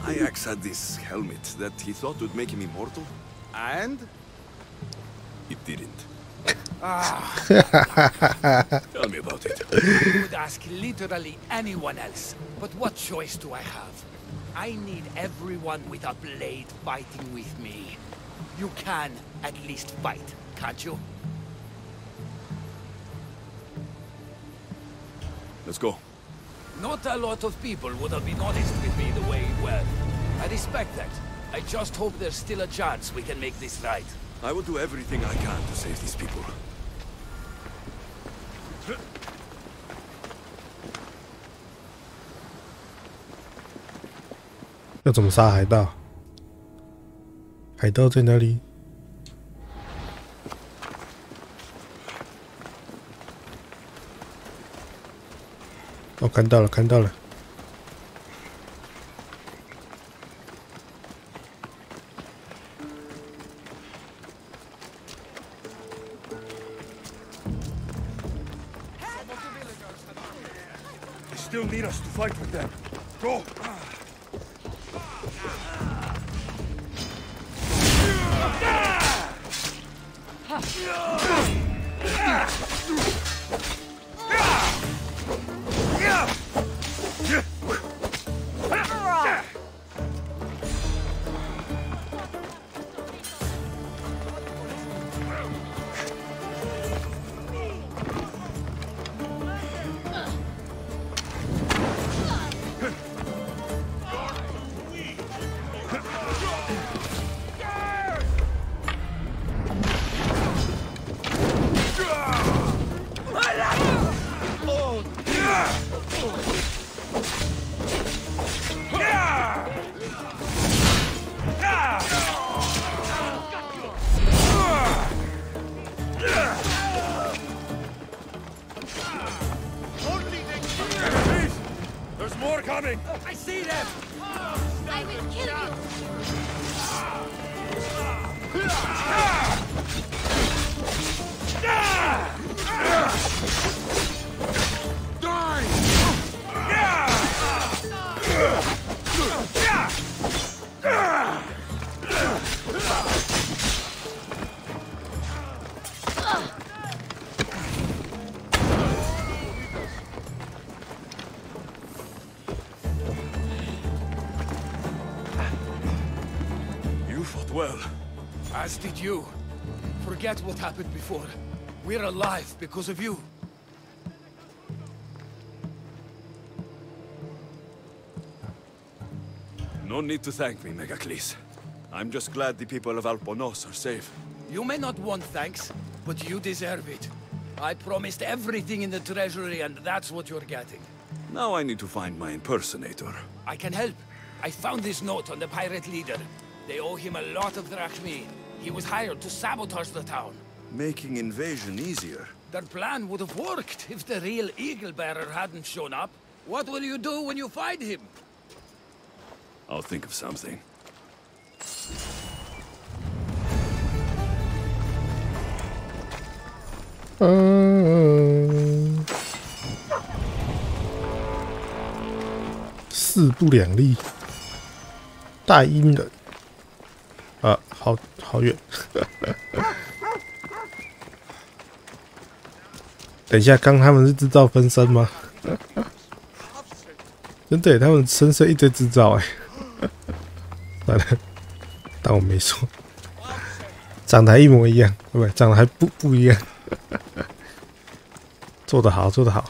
Ajax had this helmet that he thought would make him immortal. And? It didn't. Ah. Tell me about it. I would ask literally anyone else, but what choice do I have? I need everyone with a blade fighting with me. You can at least fight, can't you? Let's go. Not a lot of people would have been honest with me the way you were. I respect that. I just hope there's still a chance we can make this right. I will do everything I can to save these people. 要怎么杀海盗？海盗在哪里？哦，看到了，看到了。They still need us to fight with them. Go! There's more coming! I see them! I will kill you! You fought well. As did you. Forget what happened before. We're alive because of you. No need to thank me, Megacles. I'm just glad the people of Alponos are safe. You may not want thanks, but you deserve it. I promised everything in the treasury, and that's what you're getting. Now I need to find my impersonator. I can help. I found this note on the pirate leader. They owe him a lot of drachmi. He was hired to sabotage the town. Making invasion easier. Their plan would have worked if the real Eagle Bearer hadn't shown up. What will you do when you find him? I'll think of something.势不两立，大阴人啊，好远。等一下，刚他们是制造分身吗？真的，他们身上一堆制造算了，当我没说。长得还一模一样，对不对？长得还不一样。做得好，做得好。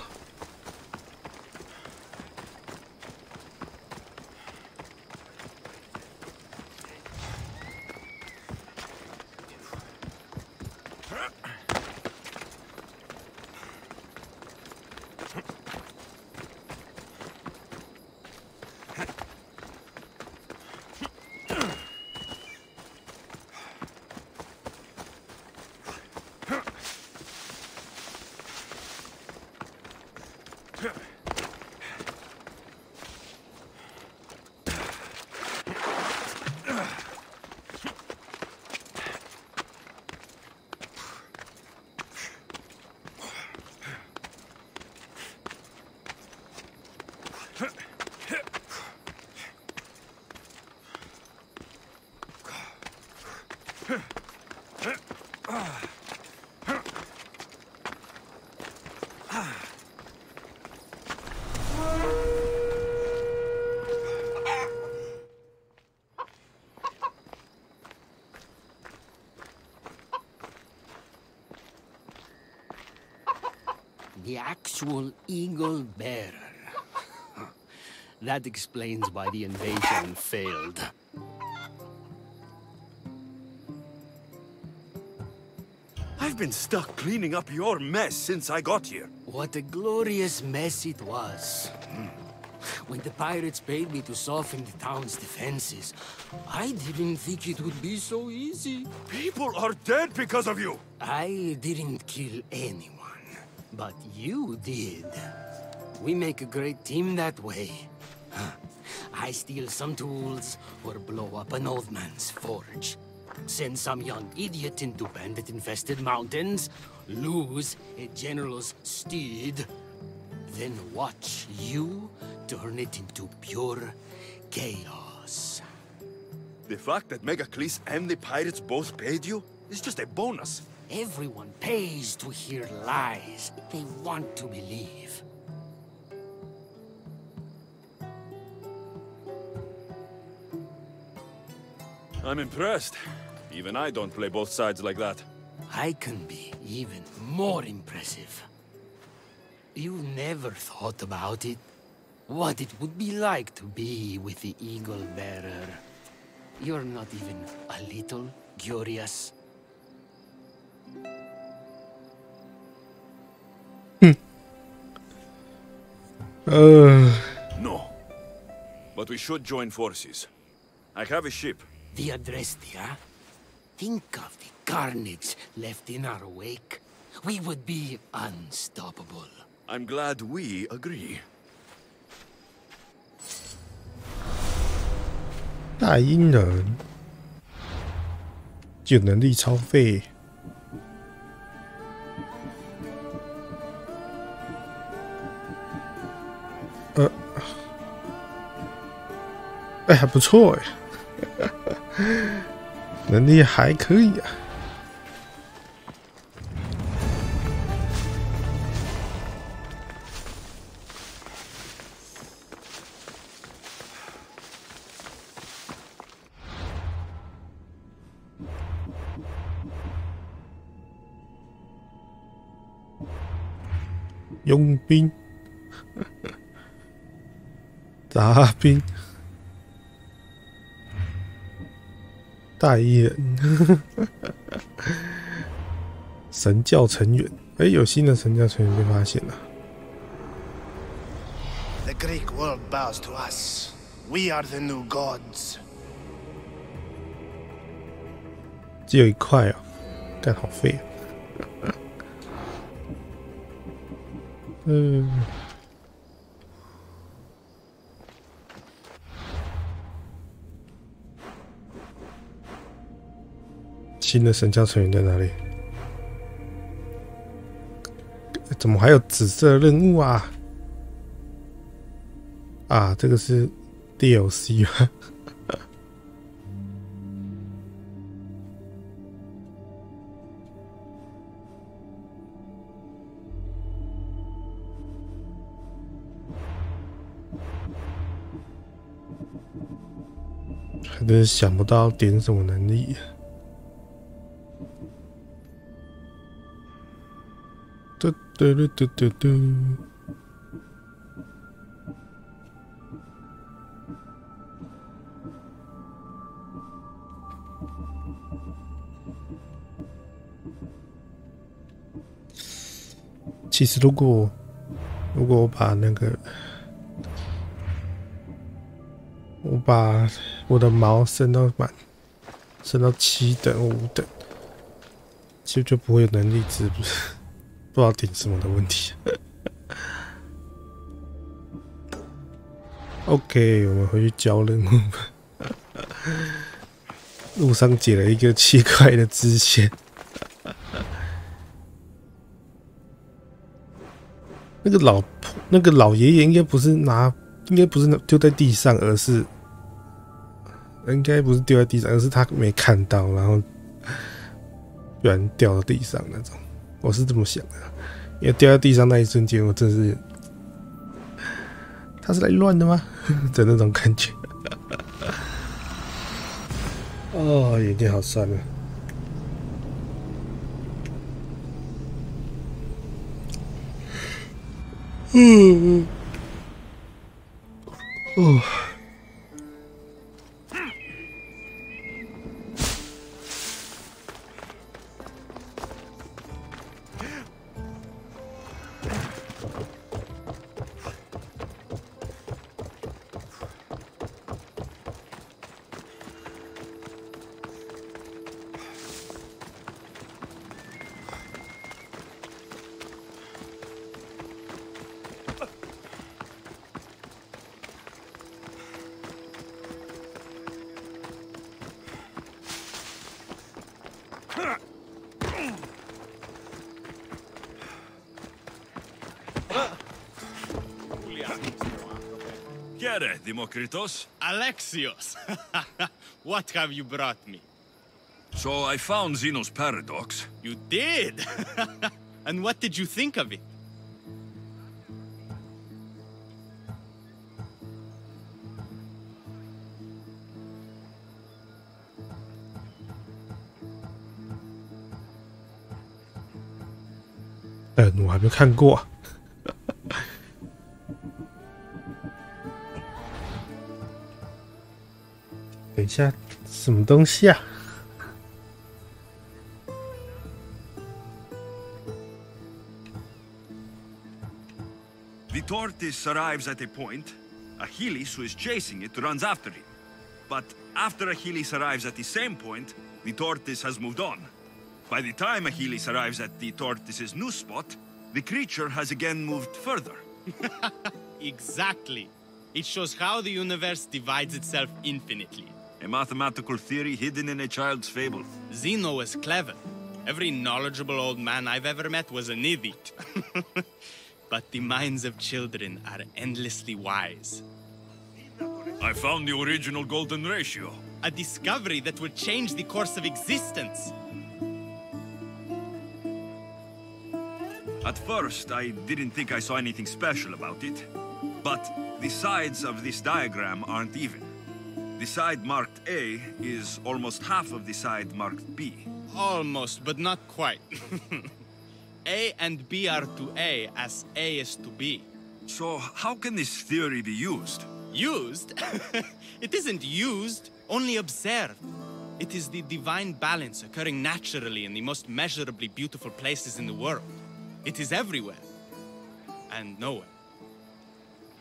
The actual Eagle Bearer. That explains why the invasion failed. I've been stuck cleaning up your mess since I got here. What a glorious mess it was. When the pirates paid me to soften the town's defenses, I didn't think it would be so easy. People are dead because of you! I didn't kill anyone. But you did. We make a great team that way. I steal some tools or blow up an old man's forge. Send some young idiot into bandit-infested mountains. Lose a general's steed. Then watch you turn it into pure chaos. The fact that Megacles and the pirates both paid you is just a bonus. Everyone pays to hear lies they want to believe. I'm impressed. Even I don't play both sides like that. I can be even more impressive. You never thought about it? What it would be like to be with the Eagle Bearer. You're not even a little curious. No. But we should join forces. I have a ship. The Adrestia? Think of the carnage left in our wake. We would be unstoppable. I'm glad we agree. 大阴人，有能力超费。还不错哎，能力还可以啊。佣兵、杂兵、代言人、神教成员，有新的神教成员被发现了。The Greek world bows to us. We are the new gods. 只有一块啊，干好废啊！新的神教成员在哪里？怎么还有紫色任务啊？啊，这个是 DLC 吗？还真是想不到点什么能力。嘟嘟嘟嘟嘟嘟。其实，如果我把那个。我把我的毛升到满，升到7等或5等，其实就不会有能力值不知道顶什么的问题。OK， 我们回去交任务吧。路上解了一个奇怪的支线。那个老爷爷应该不是丢在地上，而是。应该不是丢在地上，而是他没看到，然后不然掉到地上那种。我是这么想的，因为掉在地上那一瞬间，我真是他是来乱的吗？的那种感觉。哦，眼睛好酸啊！哦。Demokritos? Alexios! What have you brought me? So I found Zeno's paradox. You did? And what did you think of it? 我还没看过啊。等一下，什么东西啊？ The tortoise arrives at a point. Achilles, who is chasing it, runs after him. But after Achilles arrives at the same point, the tortoise has moved on. By the time Achilles arrives at the tortoise's new spot, the creature has again moved further. Exactly. It shows how the universe divides itself infinitely. A mathematical theory hidden in a child's fable. Zeno was clever. Every knowledgeable old man I've ever met was an idiot. But the minds of children are endlessly wise. I found the original golden ratio. A discovery that would change the course of existence. At first, I didn't think I saw anything special about it. But the sides of this diagram aren't even. The side marked A is almost half of the side marked B. Almost, but not quite. A and B are to A as A is to B. So how can this theory be used? Used? It isn't used, only observed. It is the divine balance occurring naturally in the most measurably beautiful places in the world. It is everywhere. And nowhere.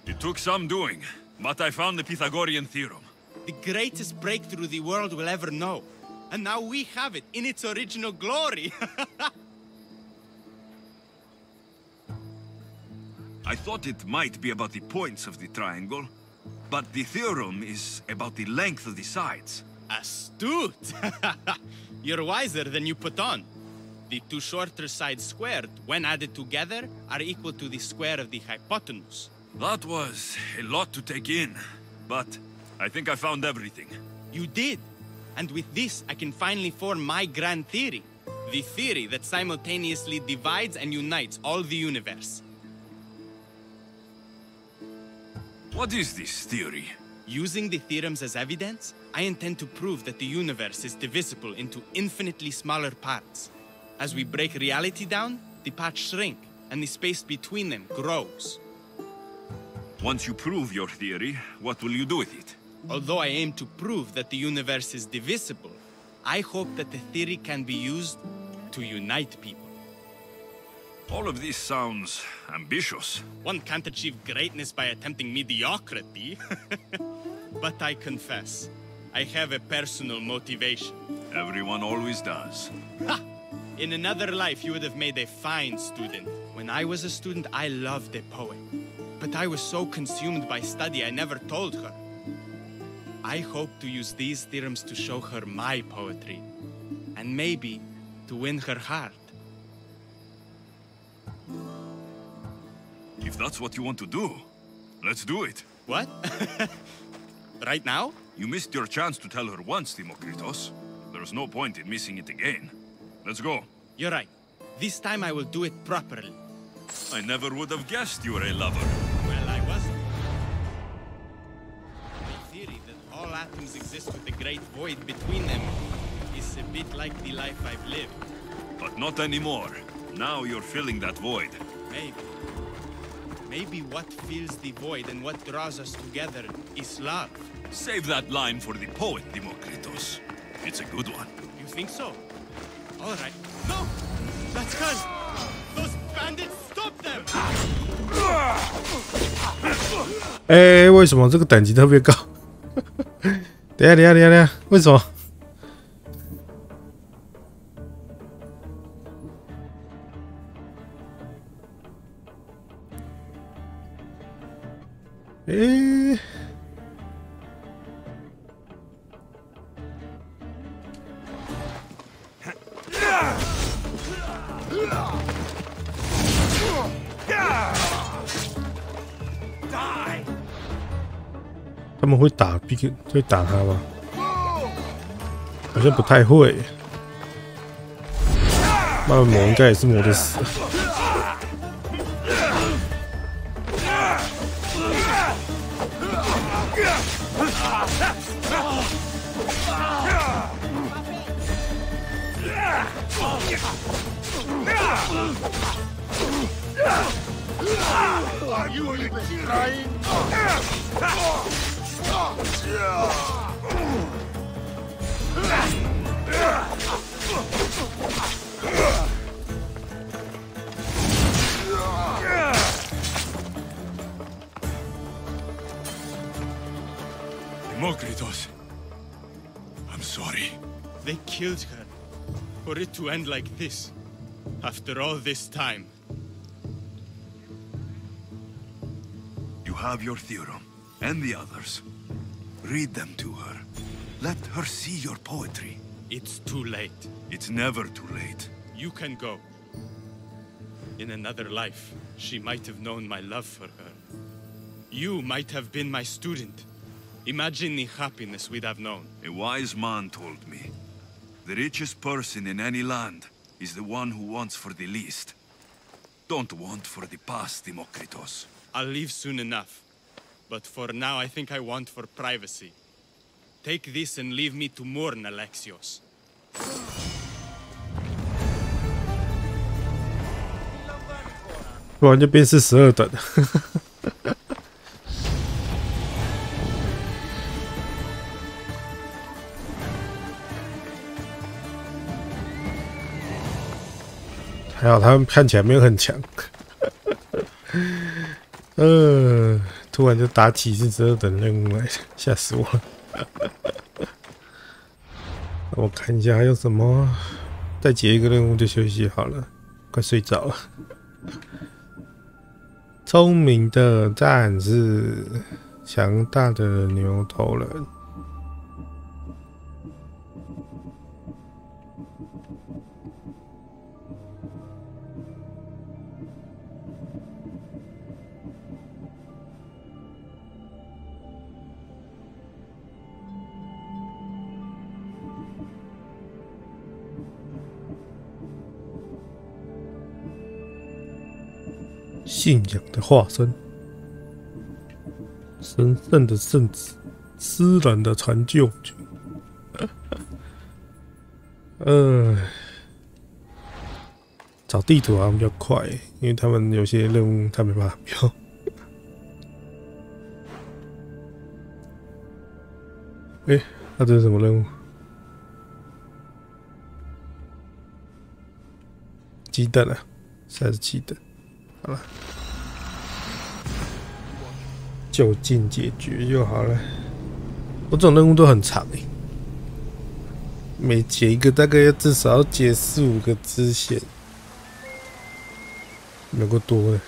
It took some doing, but I found the Pythagorean theorem. The greatest breakthrough the world will ever know. And now we have it in its original glory. I thought it might be about the points of the triangle, but the theorem is about the length of the sides. Astute! You're wiser than you put on. The two shorter sides squared, when added together, are equal to the square of the hypotenuse. That was a lot to take in, but I think I found everything. You did. And with this, I can finally form my grand theory. The theory that simultaneously divides and unites all the universe. What is this theory? Using the theorems as evidence, I intend to prove that the universe is divisible into infinitely smaller parts. As we break reality down, the parts shrink, and the space between them grows. Once you prove your theory, what will you do with it? Although I aim to prove that the universe is divisible, I hope that the theory can be used to unite people. All of this sounds ambitious. One can't achieve greatness by attempting mediocrity. But I confess, I have a personal motivation. Everyone always does. Ha! In another life, you would have made a fine student. When I was a student, I loved a poet. But I was so consumed by study, I never told her. I hope to use these theorems to show her my poetry. And maybe to win her heart. If that's what you want to do, let's do it. What? Right now? You missed your chance to tell her once, Demokritos. There's no point in missing it again. Let's go. You're right. This time I will do it properly. I never would have guessed you were a lover. Well, I wasn't. The theory that all atoms exist with a great void between them is a bit like the life I've lived. But not anymore. Now you're filling that void. Maybe. Maybe what fills the void and what draws us together is love. Save that line for the poet, Demokritos. It's a good one. You think so? All right. No! That's her! Those bandits, stop them! 为什么这个等级特别高？等一下，为什么？他们会打他吗？好像不太会。慢慢磨应该也是磨得死。Demokritos, I'm sorry. They killed her. For it to end like this. After all this time. You have your theorem, and the others. Read them to her. Let her see your poetry. It's too late. It's never too late. You can go. In another life, she might have known my love for her. You might have been my student. Imagine the happiness we'd have known. A wise man told me. The richest person in any land is the one who wants for the least. Don't want for the past, Demokritos. I'll leave soon enough. But for now, I think I want for privacy. Take this and leave me to mourn, Alexios. 不然就变42等。还好他们看起来没有很强。突然就打起42等任务来，吓死我了。我看一下还有什么，再结一个任务就休息好了，快睡着了。聪明的战士，强大的牛头人。信仰的化身，神圣的圣子，私人的传救军。找地图好像比较快，因为他们有些任务他没办法标。那这是什么任务？鸡蛋啊，37等。好了，就近解决就好了。我这种任务都很长每解一个大概要至少要解4、5个支线，有够多的。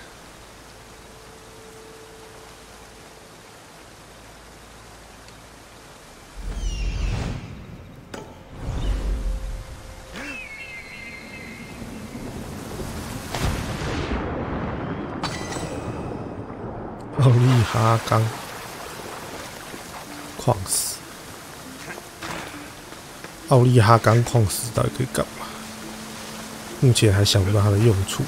奥利哈冈矿石，奥利哈冈矿石到底可以干嘛？目前还想不到它的用处。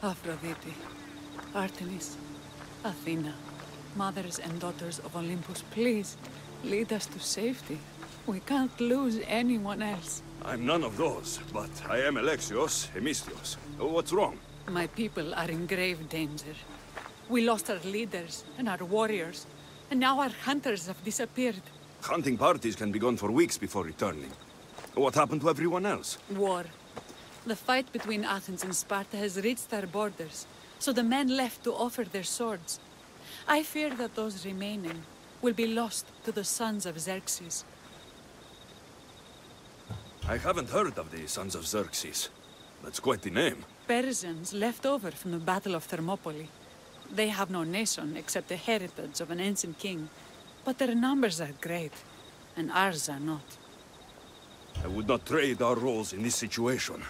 Aphrodite, Artemis, Athena, mothers and daughters of Olympus, please lead us to safety. We can't lose anyone else. I'm none of those, but I am Alexios, Hemistios. What's wrong? My people are in grave danger. We lost our leaders and our warriors, and now our hunters have disappeared. Hunting parties can be gone for weeks before returning. What happened to everyone else? War. The fight between Athens and Sparta has reached our borders, so the men left to offer their swords. I fear that those remaining will be lost to the sons of Xerxes. I haven't heard of the Sons of Xerxes. That's quite the name. Persians left over from the Battle of Thermopylae. They have no nation except the heritage of an ancient king. But their numbers are great, and ours are not. I would not trade our roles in this situation.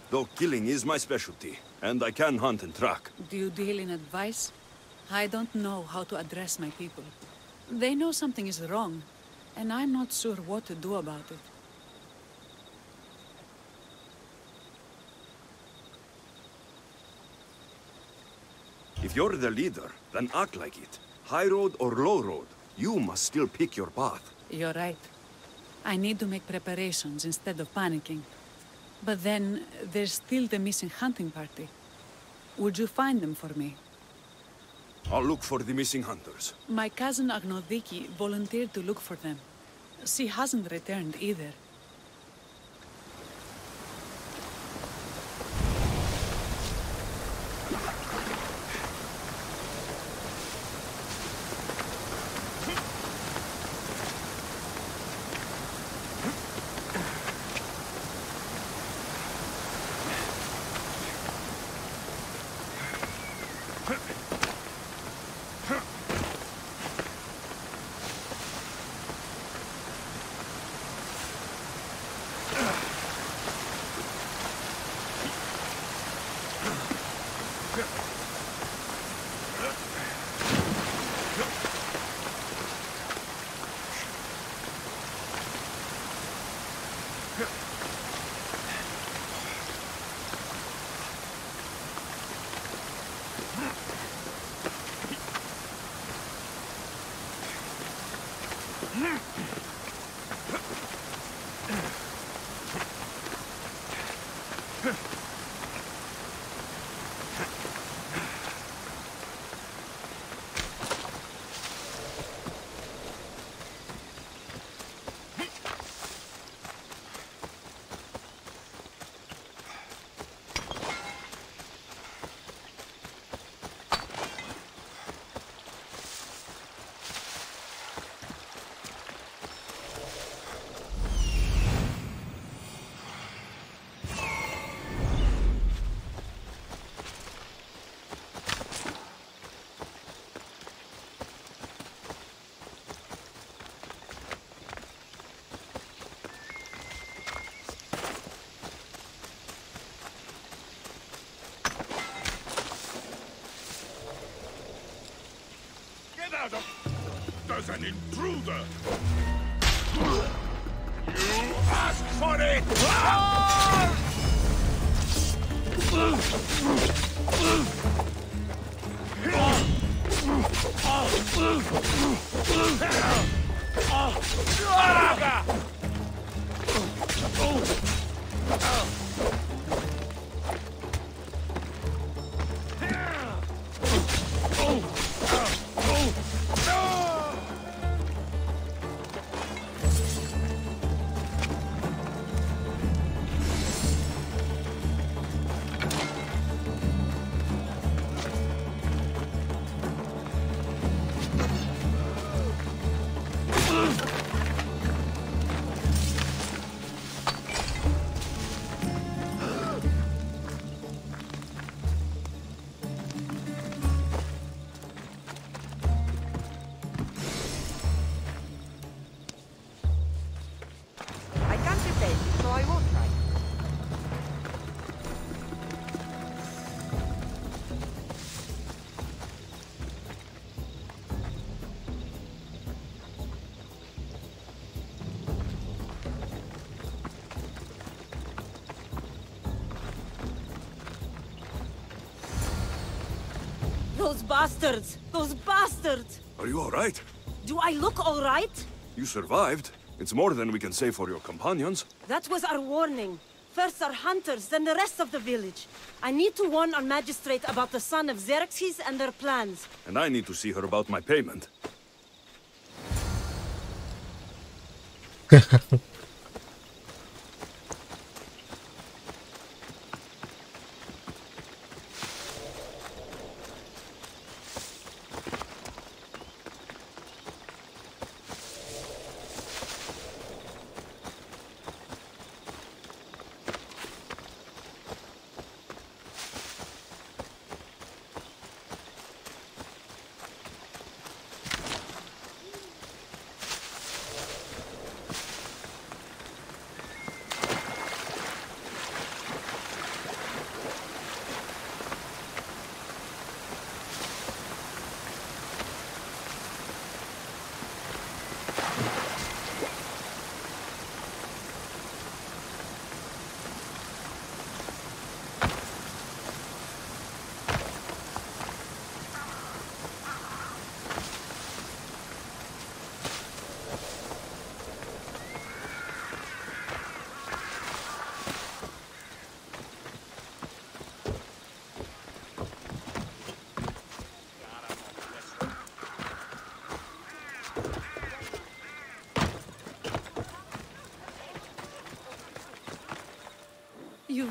Though killing is my specialty, and I can hunt and track. Do you deal in advice? I don't know how to address my people. They know something is wrong, and I'm not sure what to do about it. If you're the leader, then act like it. High road or low road, you must still pick your path. You're right. I need to make preparations instead of panicking. But then, there's still the missing hunting party. Would you find them for me? I'll look for the missing hunters. My cousin Agnodiki volunteered to look for them. She hasn't returned either. There's an intruder! You asked for it! Those bastards! Those bastards! Are you alright? Do I look all right? You survived. It's more than we can say for your companions. That was our warning. First our hunters, then the rest of the village. I need to warn our magistrate about the son of Xerxes and their plans. And I need to see her about my payment.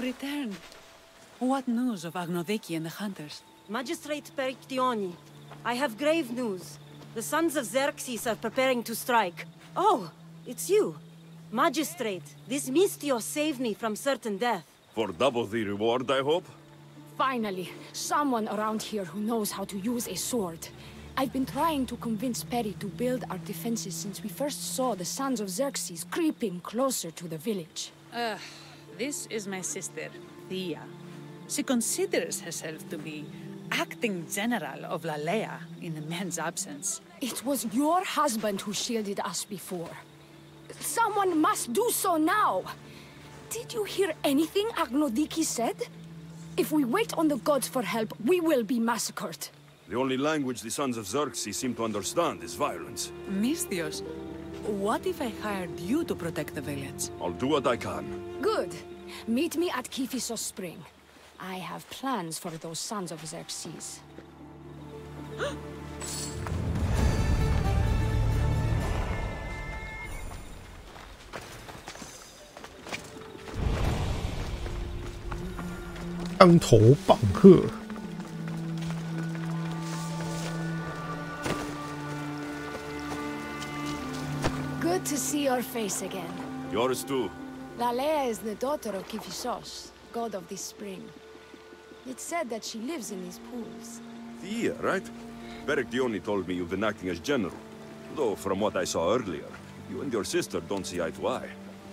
you've returned. What news of Agnodeki and the hunters? Magistrate Perictioni, I have grave news. The sons of Xerxes are preparing to strike. Oh, it's you. Magistrate, this Mistio saved me from certain death. For double the reward, I hope? Finally, someone around here who knows how to use a sword. I've been trying to convince Peri to build our defenses since we first saw the sons of Xerxes creeping closer to the village. This is my sister, Thea. She considers herself to be acting general of Lalea in the man's absence. It was your husband who shielded us before. Someone must do so now! Did you hear anything Agnodiki said? If we wait on the gods for help, we will be massacred. The only language the sons of Xerxes seem to understand is violence. Mistios, what if I hired you to protect the village? I'll do what I can. Good. Meet me at Kifisos Spring. I have plans for those sons of Xerxes.当头棒喝。Good to see your face again. Yours too. Lalea is the daughter of Kifisos, god of the spring. It's said that she lives in these pools. Thea, right? Perictioni told me you've been acting as general. Though, from what I saw earlier, you and your sister don't see eye to eye.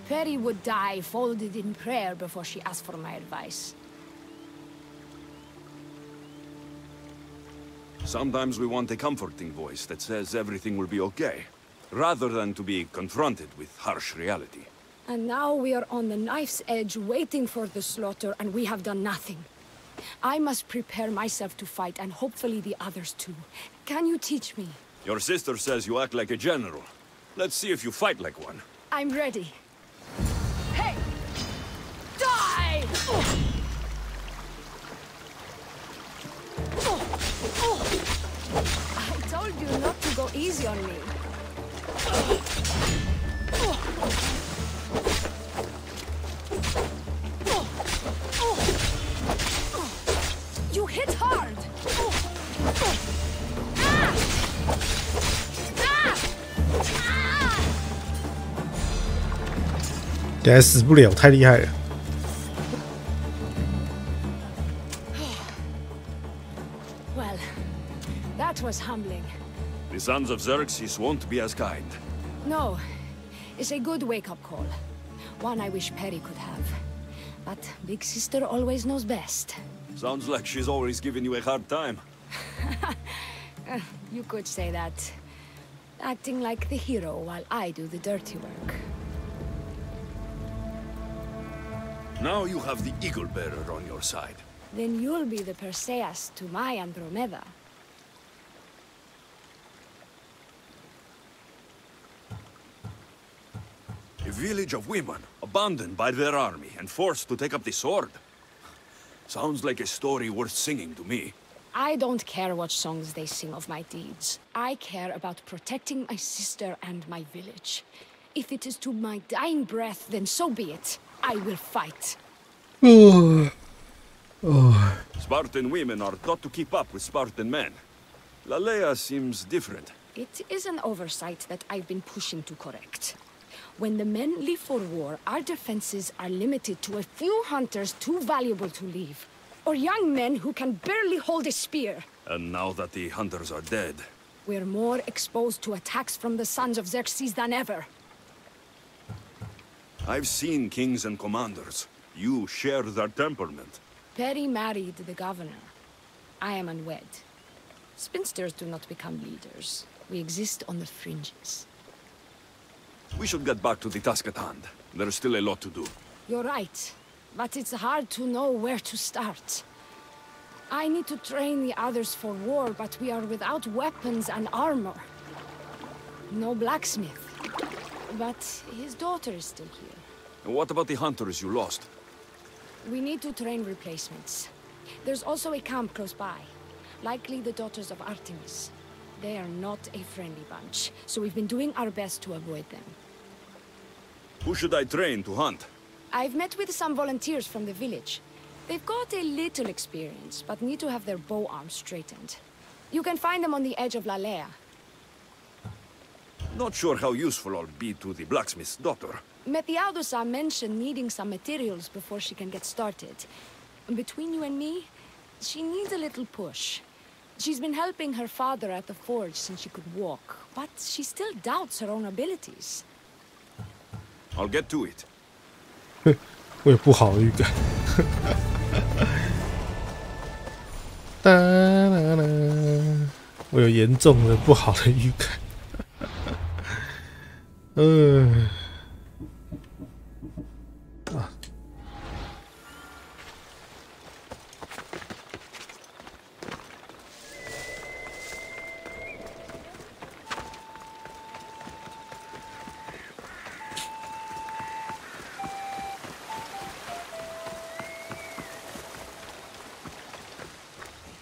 Peri would die folded in prayer before she asked for my advice. Sometimes we want a comforting voice that says everything will be okay, rather than to be confronted with harsh reality. And now we are on the knife's edge waiting for the slaughter, and we have done nothing. I must prepare myself to fight, and hopefully the others too. Can you teach me? Your sister says you act like a general. Let's see if you fight like one. I'm ready. Hey! Die! I told you not to go easy on me. You hit hard! Ah! 现在死不了，太厉害了。 Well, that was humbling. The sons of Xerxes won't be as kind. No, it's a good wake-up call. One I wish Peri could have. But Big Sister always knows best. Sounds like she's always giving you a hard time. You could say that. Acting like the hero while I do the dirty work. Now you have the Eagle Bearer on your side. Then you'll be the Perseus to my Andromeda. A village of women, abandoned by their army and forced to take up the sword. Sounds like a story worth singing to me. I don't care what songs they sing of my deeds. I care about protecting my sister and my village. If it is to my dying breath, then so be it. I will fight. Spartan women are taught to keep up with Spartan men. Lalea seems different. It is an oversight that I've been pushing to correct. When the men leave for war, our defenses are limited to a few hunters too valuable to leave. Or young men who can barely hold a spear. And now that the hunters are dead... We're more exposed to attacks from the sons of Xerxes than ever. I've seen kings and commanders. You share their temperament. Peri married the governor. I am unwed. Spinsters do not become leaders. We exist on the fringes. We should get back to the task at hand. There's still a lot to do. You're right. But it's hard to know where to start. I need to train the others for war, but we are without weapons and armor. No blacksmith. But his daughter is still here. And what about the hunters you lost? We need to train replacements. There's also a camp close by. Likely the daughters of Artemis. They are not a friendly bunch, so we've been doing our best to avoid them. Who should I train to hunt? I've met with some volunteers from the village. They've got a little experience, but need to have their bow arms straightened. You can find them on the edge of La Lea. Not sure how useful I'll be to the blacksmith's daughter. Methiadusa mentioned needing some materials before she can get started. Between you and me, she needs a little push. She's been helping her father at the forge since she could walk, but she still doubts her own abilities. I'll get to it. 我有不好的预感。哒啦啦，我有严重的不好的预感。啊。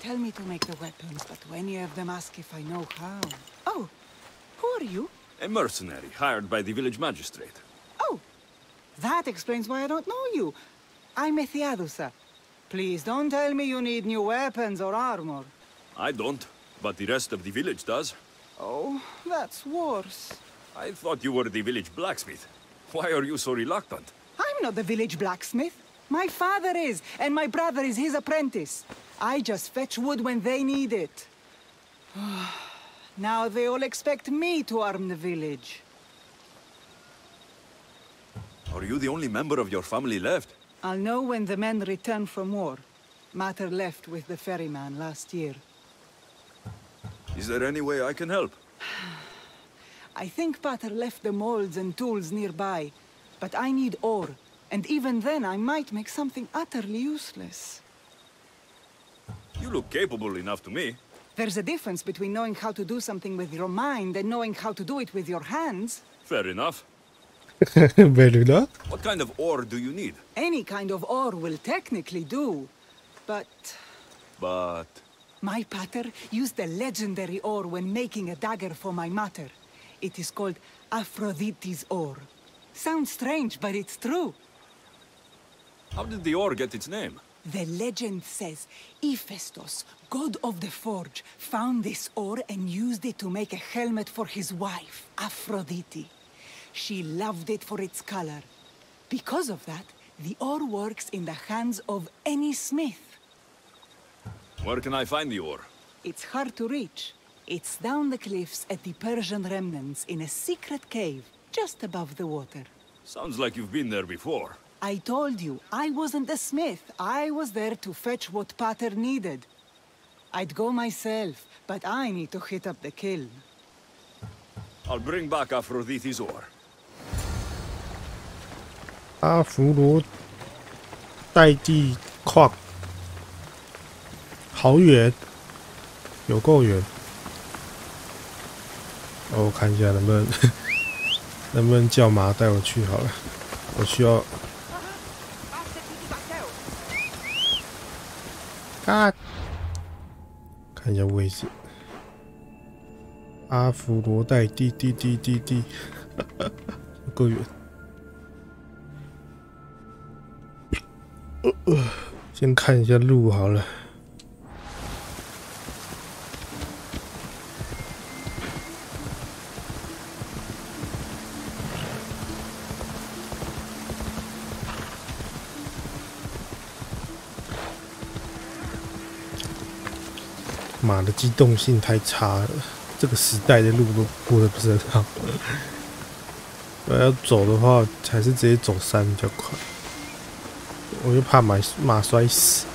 Tell me to make the weapons, but any of them ask if I know how. Oh, who are you? A mercenary hired by the village magistrate. Oh, that explains why I don't know you. I'm Methiadusa. Please don't tell me you need new weapons or armor. I don't, but the rest of the village does. Oh, that's worse. I thought you were the village blacksmith. Why are you so reluctant? I'm not the village blacksmith. My father is, and my brother is his apprentice. I just fetch wood when they need it. Now they all expect me to arm the village. Are you the only member of your family left? I'll know when the men return from war. Mater left with the ferryman last year. Is there any way I can help? I think Pater left the molds and tools nearby, but I need ore, and even then I might make something utterly useless. You look capable enough to me. There's a difference between knowing how to do something with your mind and knowing how to do it with your hands. Fair enough. Fair enough. What kind of ore do you need? Any kind of ore will technically do, but... My pater used a legendary ore when making a dagger for my mater. It is called Aphrodite's ore. Sounds strange, but it's true. How did the ore get its name? The legend says Hephaestus, god of the forge, found this ore and used it to make a helmet for his wife, Aphrodite. She loved it for its color. Because of that, the ore works in the hands of any smith. Where can I find the ore? It's hard to reach. It's down the cliffs at the Persian remnants in a secret cave, just above the water. Sounds like you've been there before. I told you, I wasn't a smith. I was there to fetch what Pater needed. I'd go myself, but I need to hit up the kiln. I'll bring back Aphrodite's ore. 阿弗罗代地矿，好远，有够远。我看一下能不能叫马带我去好了，我需要。啊！看一下位置，阿弗罗代地，有够远。先看一下路好了。马的机动性太差了，这个时代的路都过得不是很好。要走的话，还是直接走山比较快。我就怕马摔死。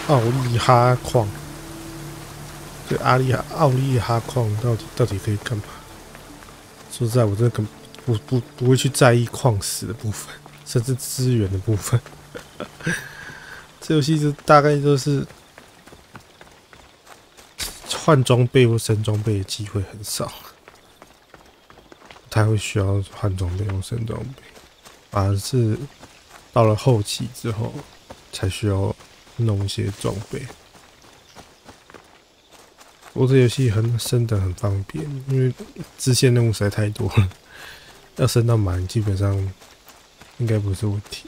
奥利哈矿，这奥利哈矿到底可以干嘛？说实在，我真的不会去在意矿石的部分，甚至资源的部分。这游戏就大概都是换装备或升装备的机会很少，不太会需要换装备或升装备，反而是到了后期之后才需要弄一些装备。不过这游戏升得很方便，因为支线任务实在太多了，要升到满基本上应该不是问题。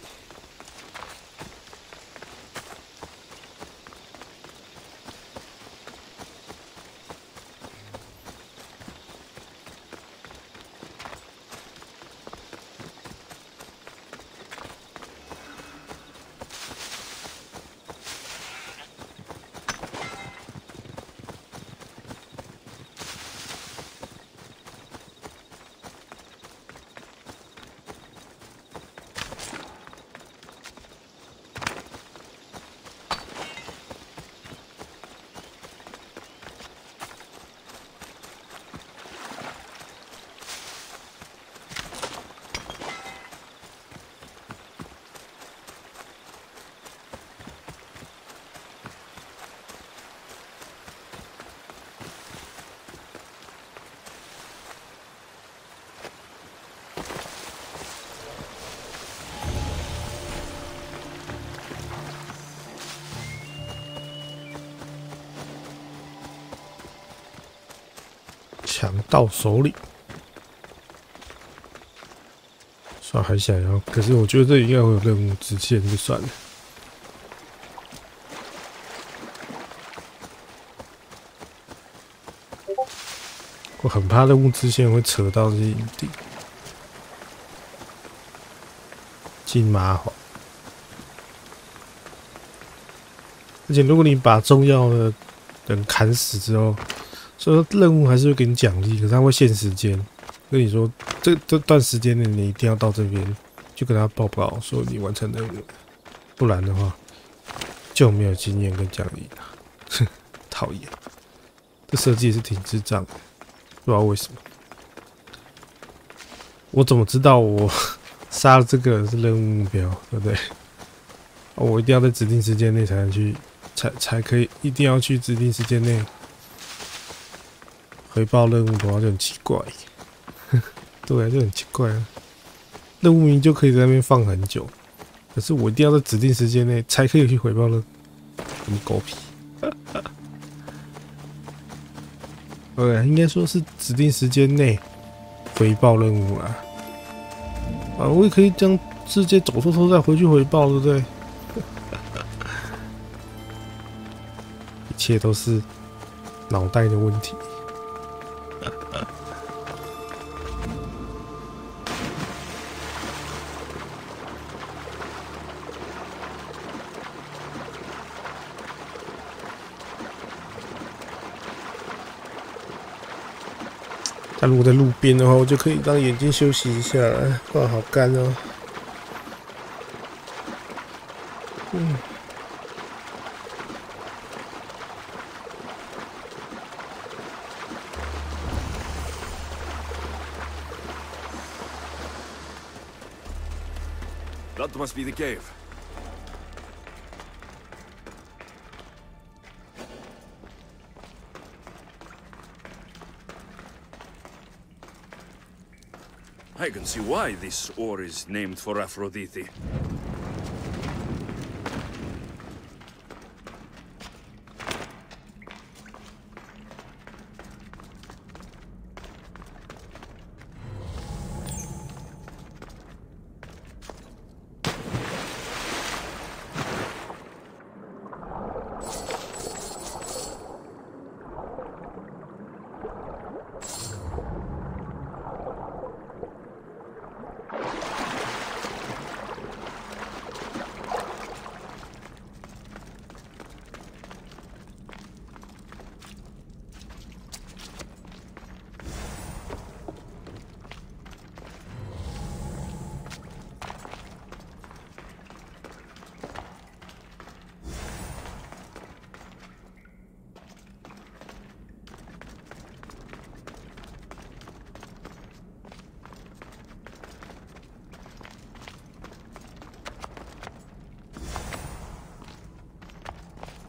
强盗首领，算还想要，可是我觉得这应该会有任务支线，就算了。我很怕任务支线会扯到这些营地，进麻烦。而且如果你把重要的人砍死之后，所以任务还是会给你奖励，可是它会限时间，跟你说这段时间内你一定要到这边，就跟他报告说你完成任务，不然的话就没有经验跟奖励了。哼，讨厌，这设计也是挺智障的，不知道为什么。我怎么知道我杀了这个人是任务目标，对不对？我一定要在指定时间内才能去，才可以，一定要去指定时间内回报任务的话就很奇怪，对啊，就很奇怪啊。任务明明就可以在那边放很久，可是我一定要在指定时间内才可以去回报任务，什么狗屁！对，应该说是指定时间内回报任务啦。啊，我也可以将世界走透透再回去回报，对不对？一切都是脑袋的问题。但如果在路边的话，我就可以让眼睛休息一下了，不然好干哦。That must be the cave. I can see why this ore is named for Aphrodite.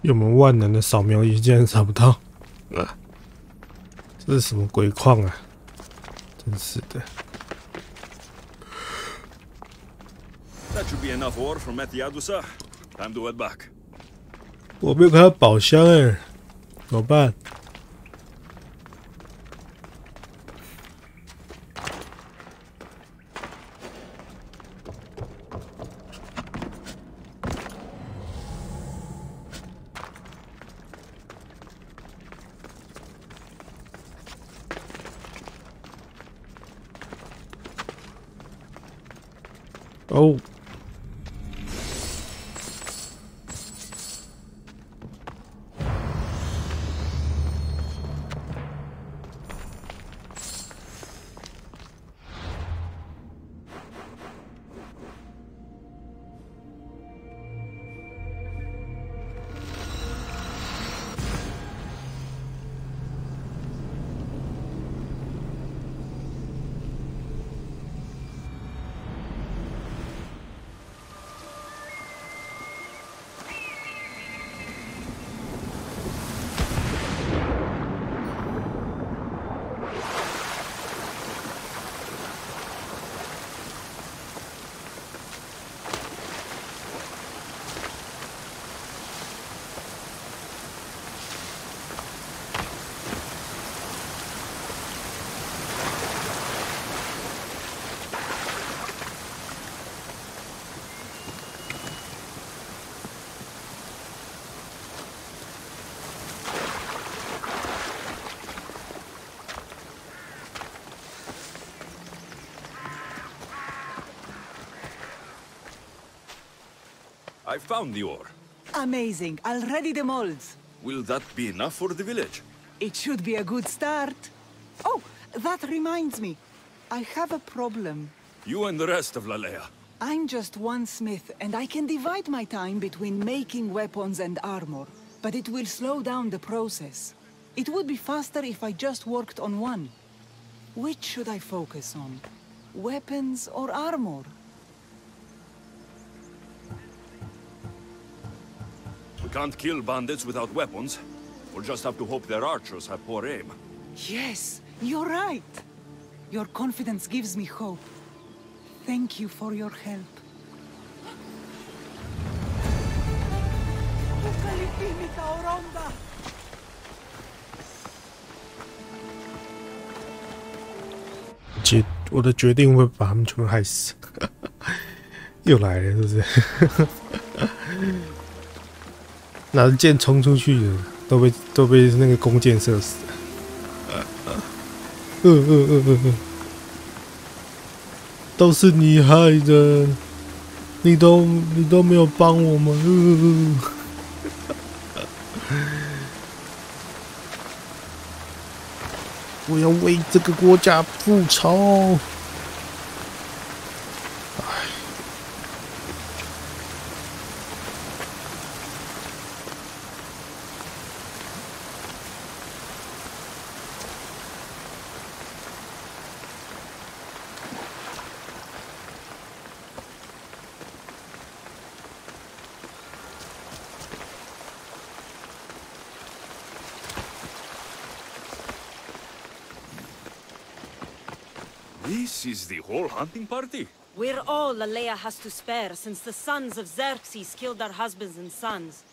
有没有万能的扫描仪竟然找不到？这是什么鬼矿啊！真是的。That should be enough ore from Metiadusa. Time to head back. 我没有看到宝箱哎，怎么办？哦。I found the ore. Amazing. I'll ready the molds. Will that be enough for the village? It should be a good start. Oh, that reminds me. I have a problem. You and the rest of Lalea. I'm just one smith, and I can divide my time between making weapons and armor. But it will slow down the process. It would be faster if I just worked on one. Which should I focus on? Weapons or armor? We can't kill bandits without weapons. We'll just have to hope their archers have poor aim. Yes, you're right. Your confidence gives me hope. Thank you for your help.我的决定会把他们全部害死。又来了，是不是？拿着剑冲出去的，都被那个弓箭射死了。都是你害的，你都没有帮我们。我要为这个国家复仇。This is the whole hunting party? We're all Lalea has to spare since the sons of Xerxes killed our husbands and sons.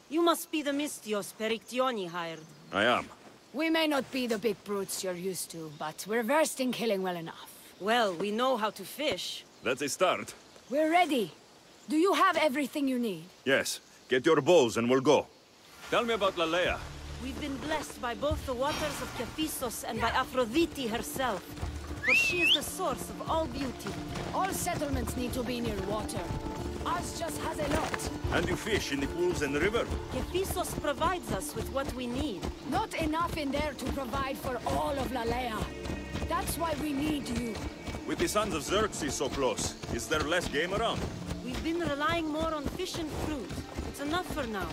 You must be the Mystios Perictioni hired. I am. We may not be the big brutes you're used to, but we're versed in killing well enough. Well, we know how to fish. That's a start. We're ready. Do you have everything you need? Yes. Get your bows and we'll go. Tell me about Lalea. We've been blessed by both the waters of Kephissos and by Aphrodite herself. For she is the source of all beauty. All settlements need to be near water. Ours just has a lot. And you fish in the pools and the river? Kephissos provides us with what we need. Not enough in there to provide for all of Lalea. That's why we need you. With the sons of Xerxes so close, is there less game around? We've been relying more on fish and fruit. It's enough for now.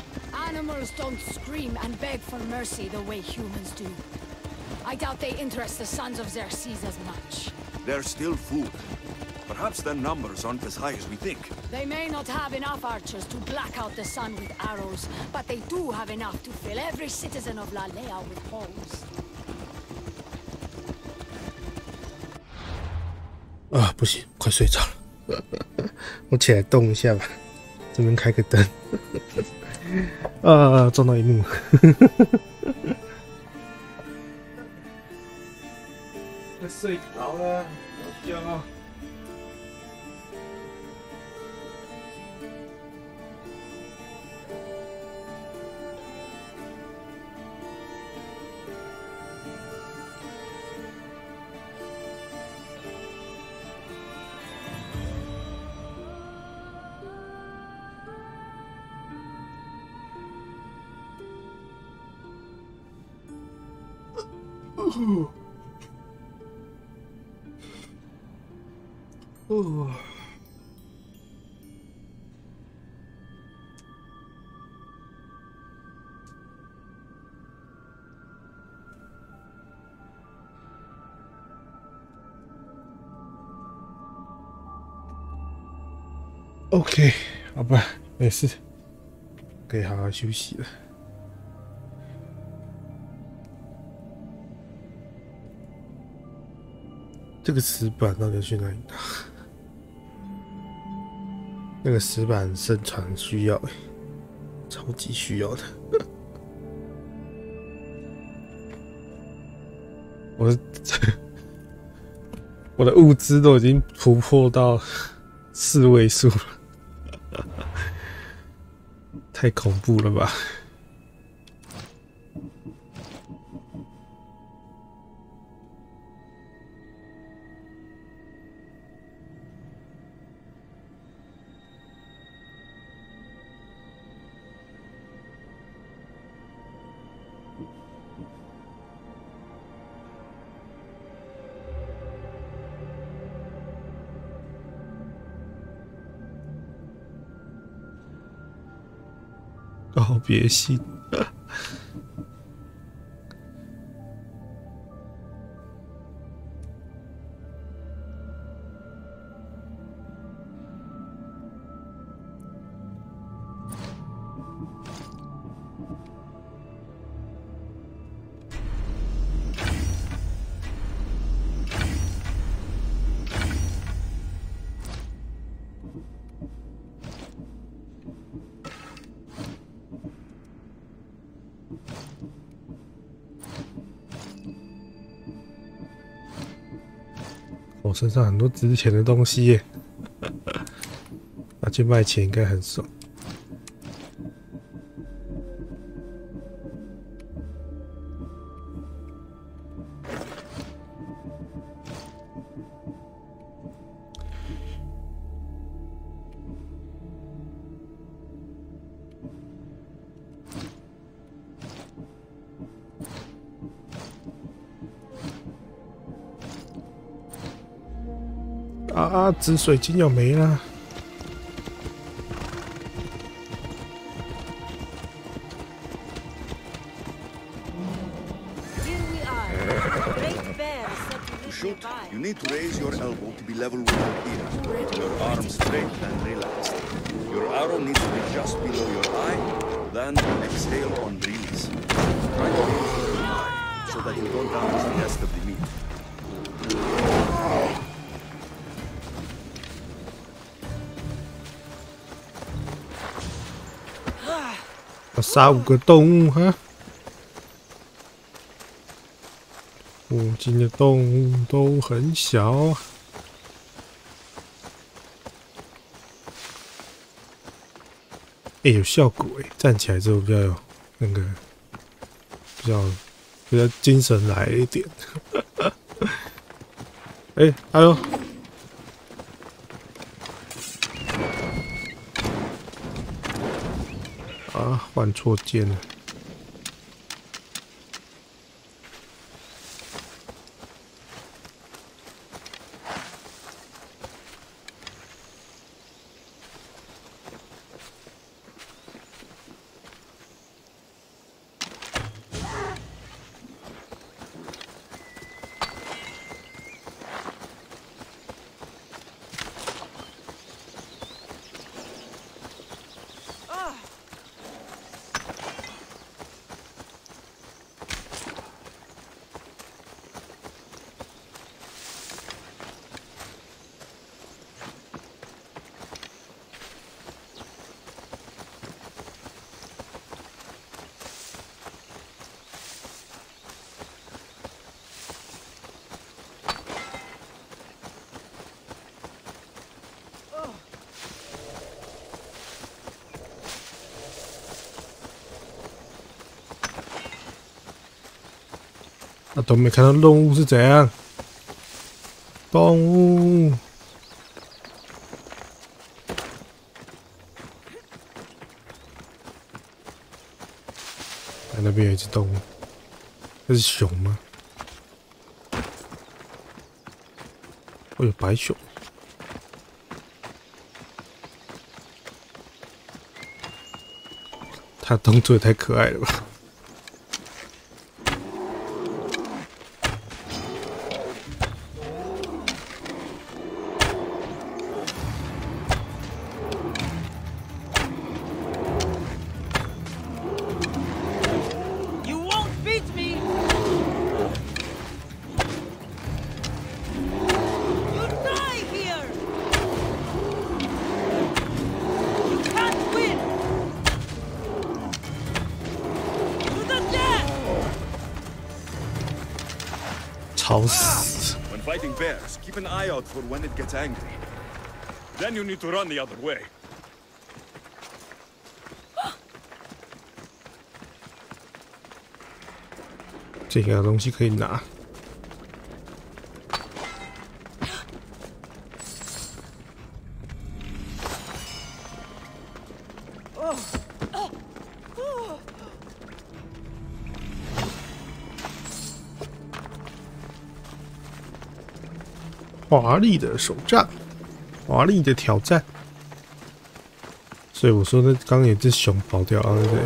Animals don't scream and beg for mercy the way humans do. I doubt they interest the sons of Xerxes as much. There's still food. Perhaps their numbers aren't as high as we think. They may not have enough archers to black out the sun with arrows, but they do have enough to fill every citizen of Lalea with holes. 不行，快睡着了。我起来动一下吧，这边开个灯。啊，撞到一幕。快睡着了，好觉啊。OK， 好吧，没事，可以好好休息了。这个石板到底要去哪里拿？那个石板生产需要，超级需要的。我的物资都已经突破到4位数了。太恐怖了吧！告别信。我身上很多值钱的东西耶，拿去卖钱应该很爽。紫水晶要没了。Shoot, you need to raise your elbow to be level with your ear. Your arm straight and relaxed. Your arrow needs to be just below your eye, then exhale on release. Try to aim for your eye so that you don't damage the rest of the meat. 要杀5个动物哈！附近的动物都很小。有效果站起来之后比较有那个，比较精神来一点。Hello。换错键了。啊，都没看到动物是怎样？动物。那边有一只动物，那是熊吗？哦，有白熊。它动作也太可爱了吧！吵死！ When fighting bears, keep an eye out for when it gets angry. Then you need to run the other way. 这个东西可以拿。华丽的手杖，华丽的挑战。所以我说，那刚刚有只熊跑掉了，对不对？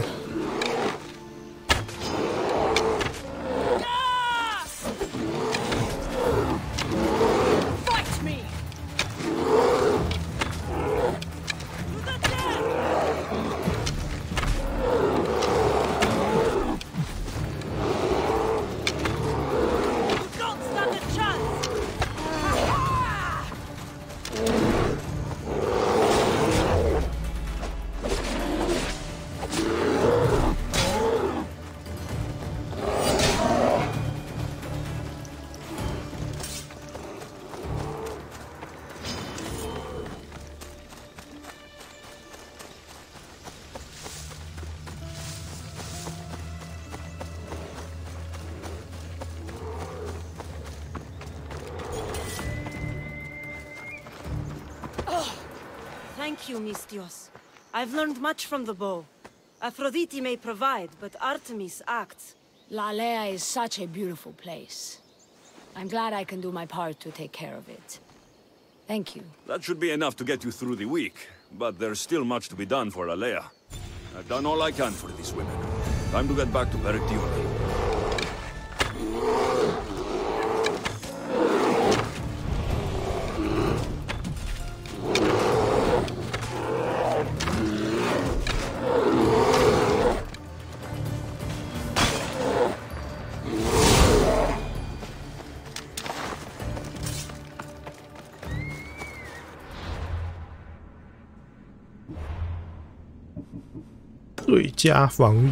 Thank you, Mistios. I've learned much from the bow. Aphrodite may provide, but Artemis acts. Lalea is such a beautiful place. I'm glad I can do my part to take care of it. Thank you. That should be enough to get you through the week, but there's still much to be done for Alea. I've done all I can for these women. Time to get back to Perictione. 最佳防御。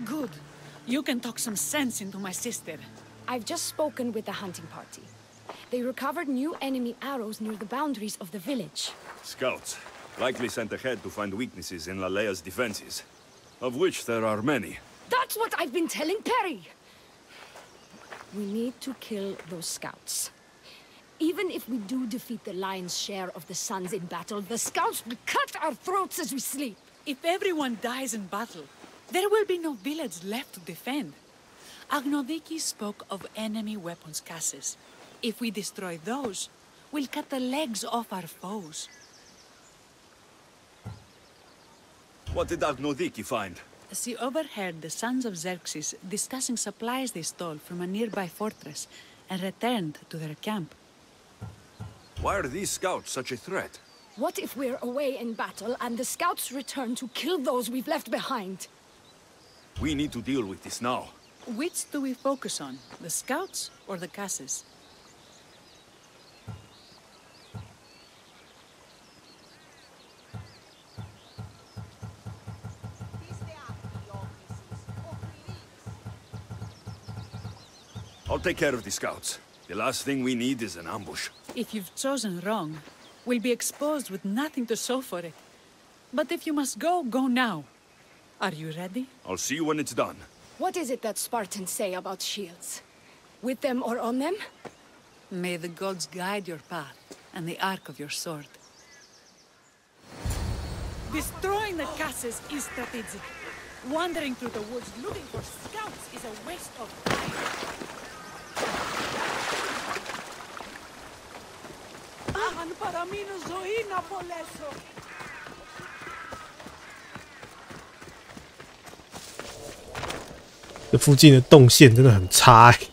Good. You can talk some sense into my sister. I've just spoken with the hunting party. They recovered new enemy arrows near the boundaries of the village. Scouts, likely sent ahead to find weaknesses in Lalea's defenses, of which there are many. That's what I've been telling Perry! We need to kill those scouts. Even if we do defeat the lion's share of the Suns in battle, the scouts will cut our throats as we sleep. If everyone dies in battle, there will be no village left to defend. Agnodiki spoke of enemy weapons caches. If we destroy those, we'll cut the legs off our foes. What did Agnodiki find? She overheard the sons of Xerxes discussing supplies they stole from a nearby fortress and returned to their camp. Why are these scouts such a threat? What if we're away in battle and the scouts return to kill those we've left behind? We need to deal with this now. Which do we focus on, the scouts or the caches? I'll take care of the scouts. The last thing we need is an ambush. If you've chosen wrong, we'll be exposed with nothing to show for it. But if you must go, go now. Are you ready? I'll see you when it's done. What is it that Spartans say about shields? With them or on them? May the gods guide your path and the arc of your sword. Destroying the caches is strategic. Wandering through the woods looking for scouts is a waste of time. Αν παραμείνω ζωή να απολέσω.这附近的动线真的很差欸。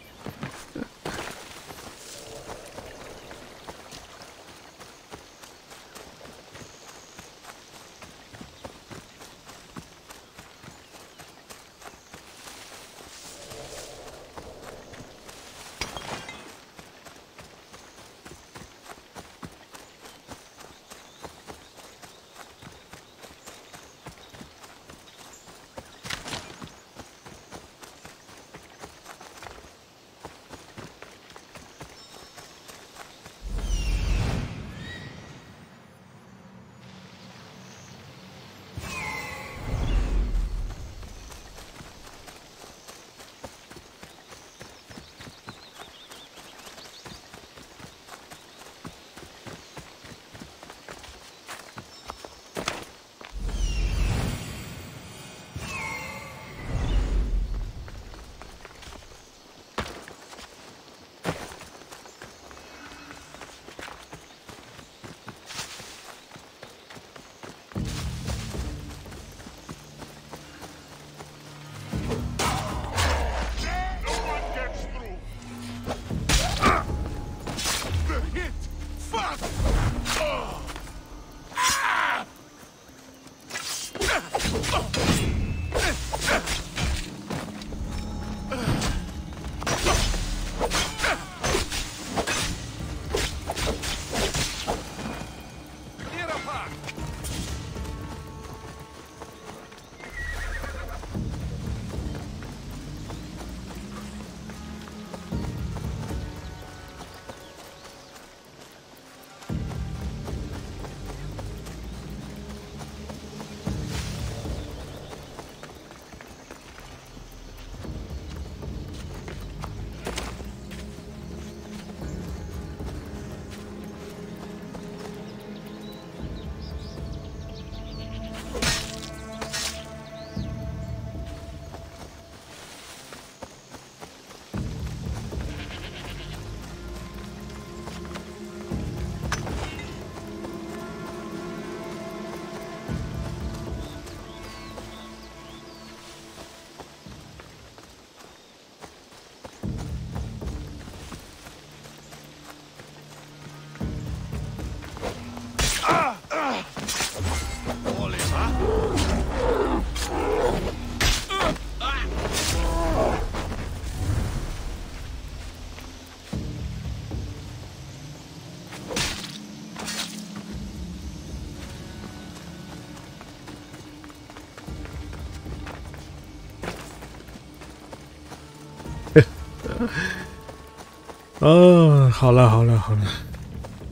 哦，好了，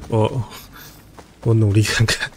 我努力看看。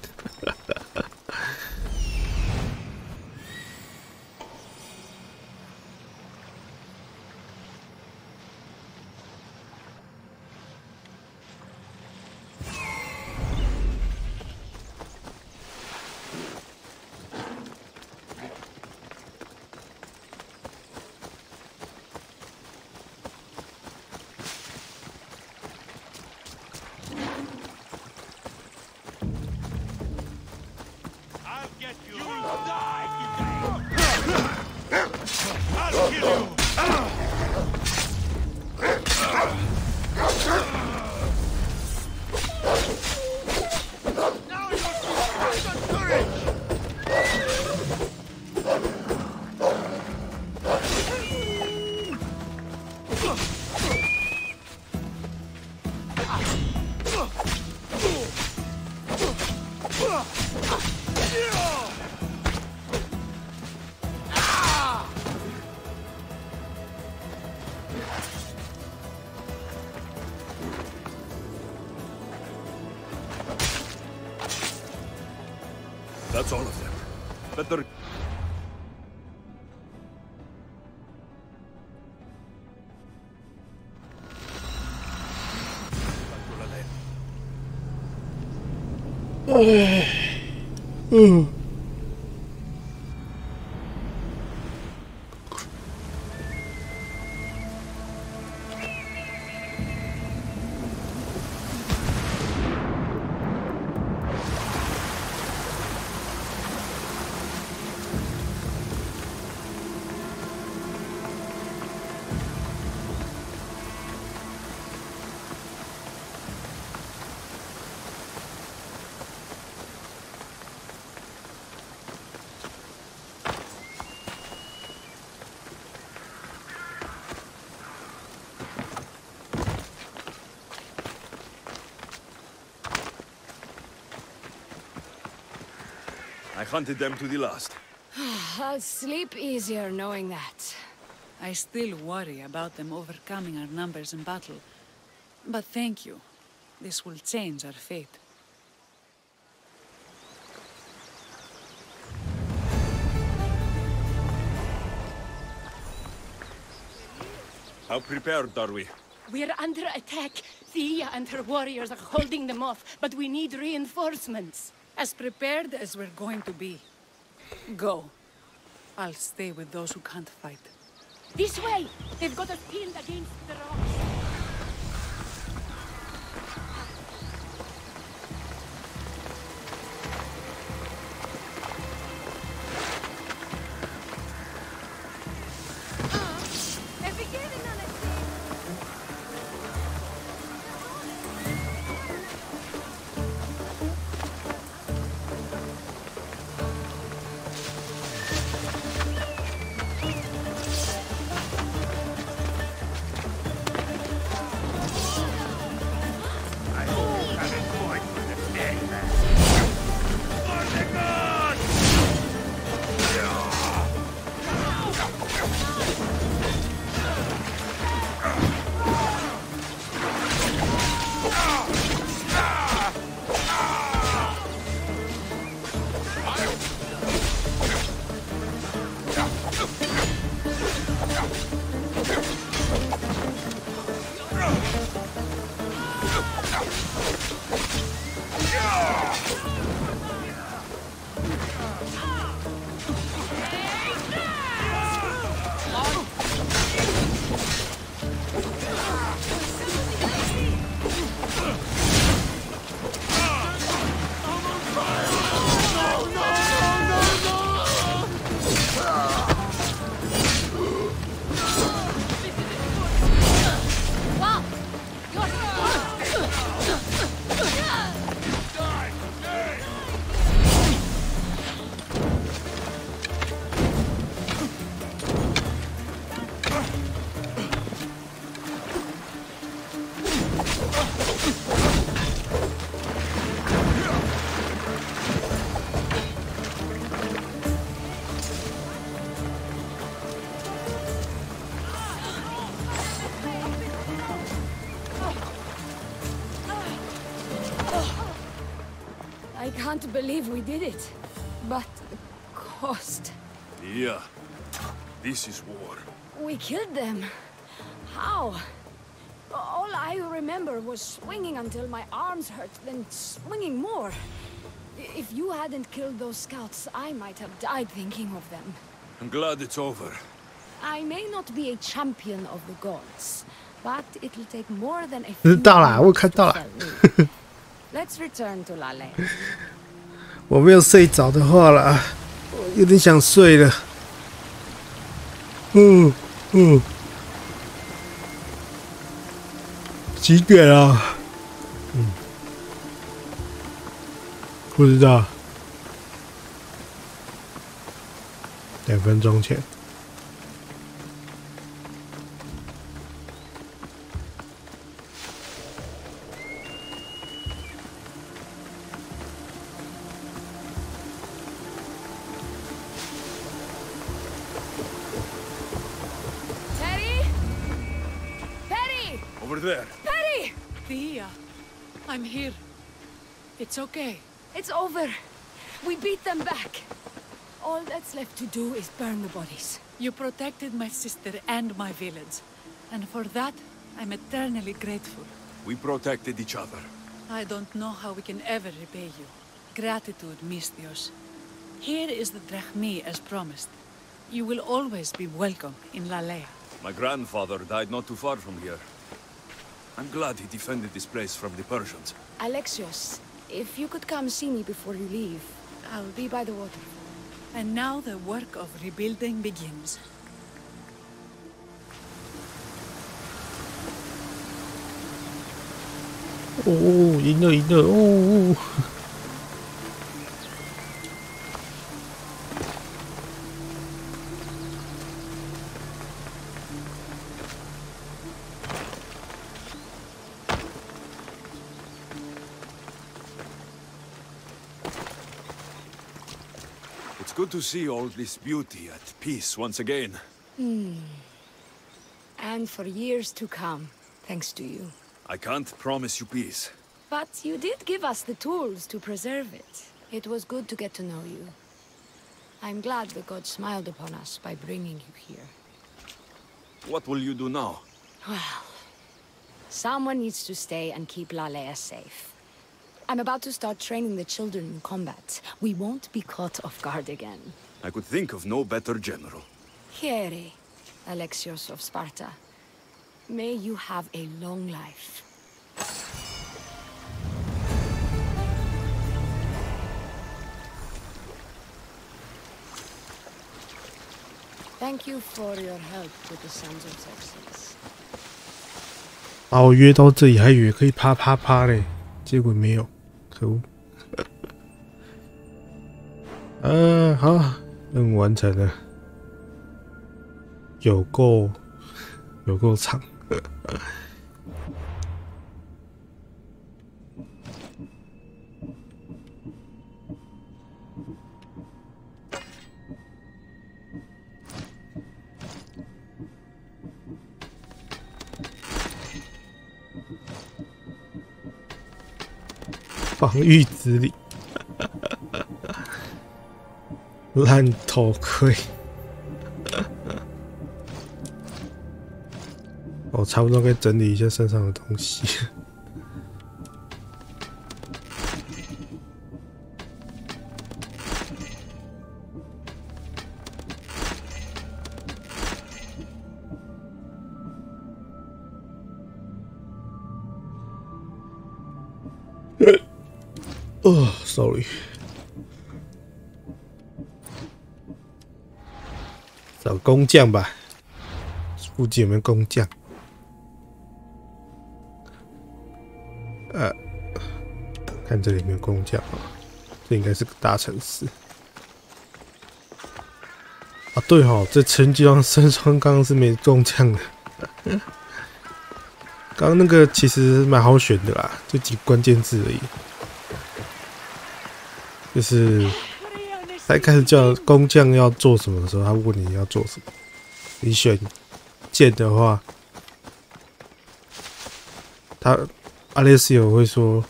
That's all of them. Better... I hunted them to the last. I'll sleep easier knowing that. I still worry about them overcoming our numbers in battle. But thank you. This will change our fate. How prepared are we? We're under attack. Thea and her warriors are holding them off, but we need reinforcements. As prepared as we're going to be. Go. I'll stay with those who can't fight. This way! They've got us pinned against the rocks. can't believe we did it. But the cost. Yeah. This is war. We killed them. How? All I remember was swinging until my arms hurt, then swinging more. If you hadn't killed those scouts, I might have died thinking of them. I'm glad it's over. I may not be a champion of the gods, but it'll take more than a few minutes to fell me. Let's return to Lale. 我没有睡着的话啦，我有点想睡了。几点啊？不知道。2分钟前。Over there. Perry! Thea, I'm here. It's okay. It's over. We beat them back. All that's left to do is burn the bodies. You protected my sister and my village. And for that, I'm eternally grateful. We protected each other. I don't know how we can ever repay you. Gratitude, Misthios. Here is the drachmi as promised. You will always be welcome in Lalea. My grandfather died not too far from here. I'm glad he defended this place from the Persians. Alexios, if you could come see me before you leave, I'll be by the water. And now the work of rebuilding begins. Oh, 赢了赢了哦！It's good to see all this beauty at peace once again. And for years to come, thanks to you. I can't promise you peace. But you did give us the tools to preserve it. It was good to get to know you. I'm glad the gods smiled upon us by bringing you here. What will you do now? Well, someone needs to stay and keep Lalea safe. I'm about to start training the children in combat. We won't be caught off guard again. I could think of no better general. Here, Alexios of Sparta. May you have a long life. Thank you for your help with the Sons of Xerxes. 把我约到这里，还以为可以啪啪啪嘞，结果没有，可恶！好，任务完成了，有够长。防御之力，烂头盔。我差不多该整理一下身上的东西。sorry。找工匠吧，附近有没有工匠？看这里有没有工匠啊？这应该是个大城市。啊，对哦，这陈吉王山庄刚刚是没工匠的。刚刚那个其实蛮好选的啦，就几个关键字而已。就是他一开始叫工匠要做什么的时候，他问你要做什么，你选剑的话，他阿列西欧会说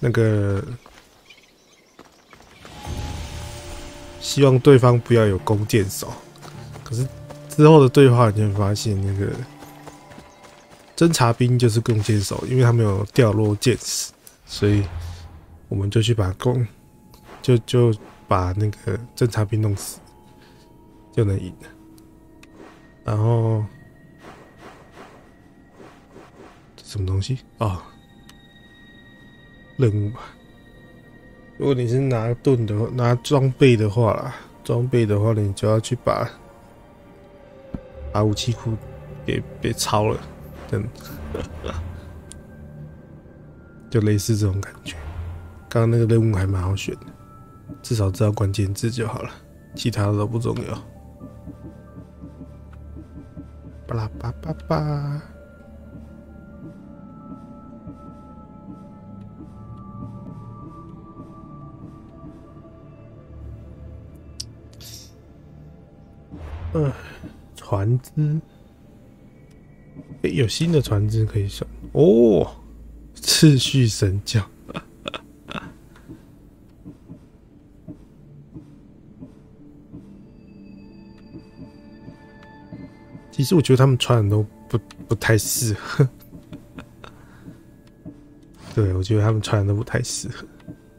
那个希望对方不要有弓箭手。可是之后的对话，你就会发现那个侦察兵就是弓箭手，因为他们有掉落箭矢，所以我们就去把就把那个侦察兵弄死，就能赢了。然后什么东西哦？任务吧。如果你是拿盾的话，拿装备的话啦，你就要去把武器库给抄了，真的，就类似这种感觉。刚刚那个任务还蛮好选的，至少知道关键字就好了，其他的都不重要。巴拉巴巴巴。船只，有新的船只可以选哦。秩序神教，其实我觉得他们穿的都不太适合。对，我觉得他们穿的都不太适合，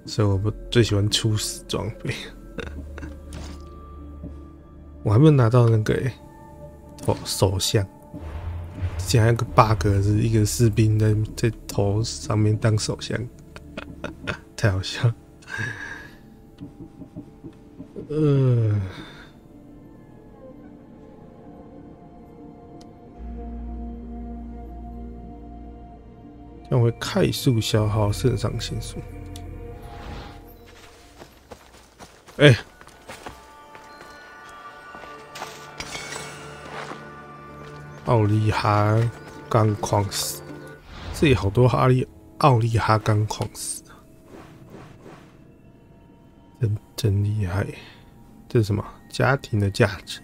所以我最喜欢初始装备。我还没有拿到那个手相，之前还有个 bug 是一个士兵在头上面当手相，太好笑。这样会快速消耗肾上腺素。奥利哈钢矿石，这里好多奥利哈钢矿石，真厉害！这是什么？家庭的价值，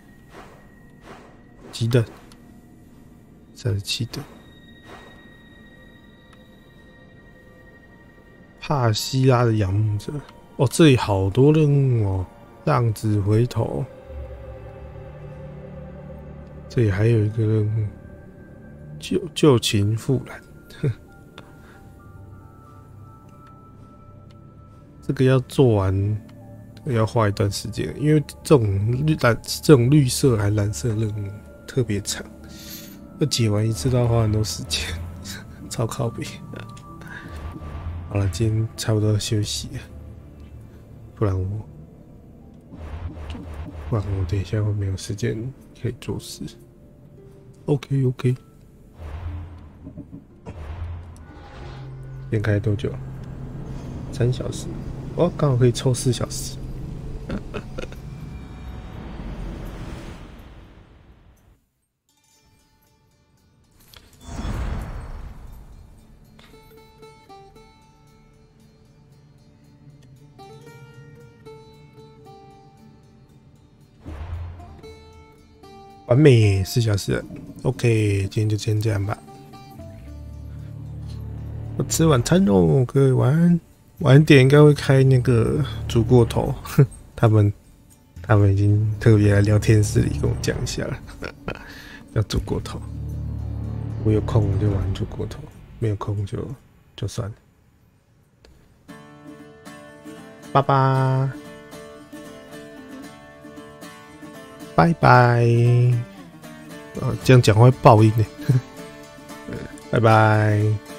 鸡蛋，37等。帕西拉的仰慕者，哦，这里好多任务哦，浪子回头。这里还有一个任务，旧情复燃。这个要做完，要花一段时间，因为这种绿色还蓝色任务特别长，要解完一次都要花很多时间，超靠北。好了，今天差不多休息了，不然我等一下会没有时间可以做事。OK， 先开多久？3小时，哦，刚好可以抽4小时。完美，4小时了。OK， 今天就先这样吧。我吃晚餐喽，各位晚安。晚点应该会开那个煮过头，他们已经特别来聊天室里跟我讲一下了，要煮过头。我有空我就玩煮过头，没有空就算了。拜拜。拜拜。这样讲话会爆音呢。拜拜。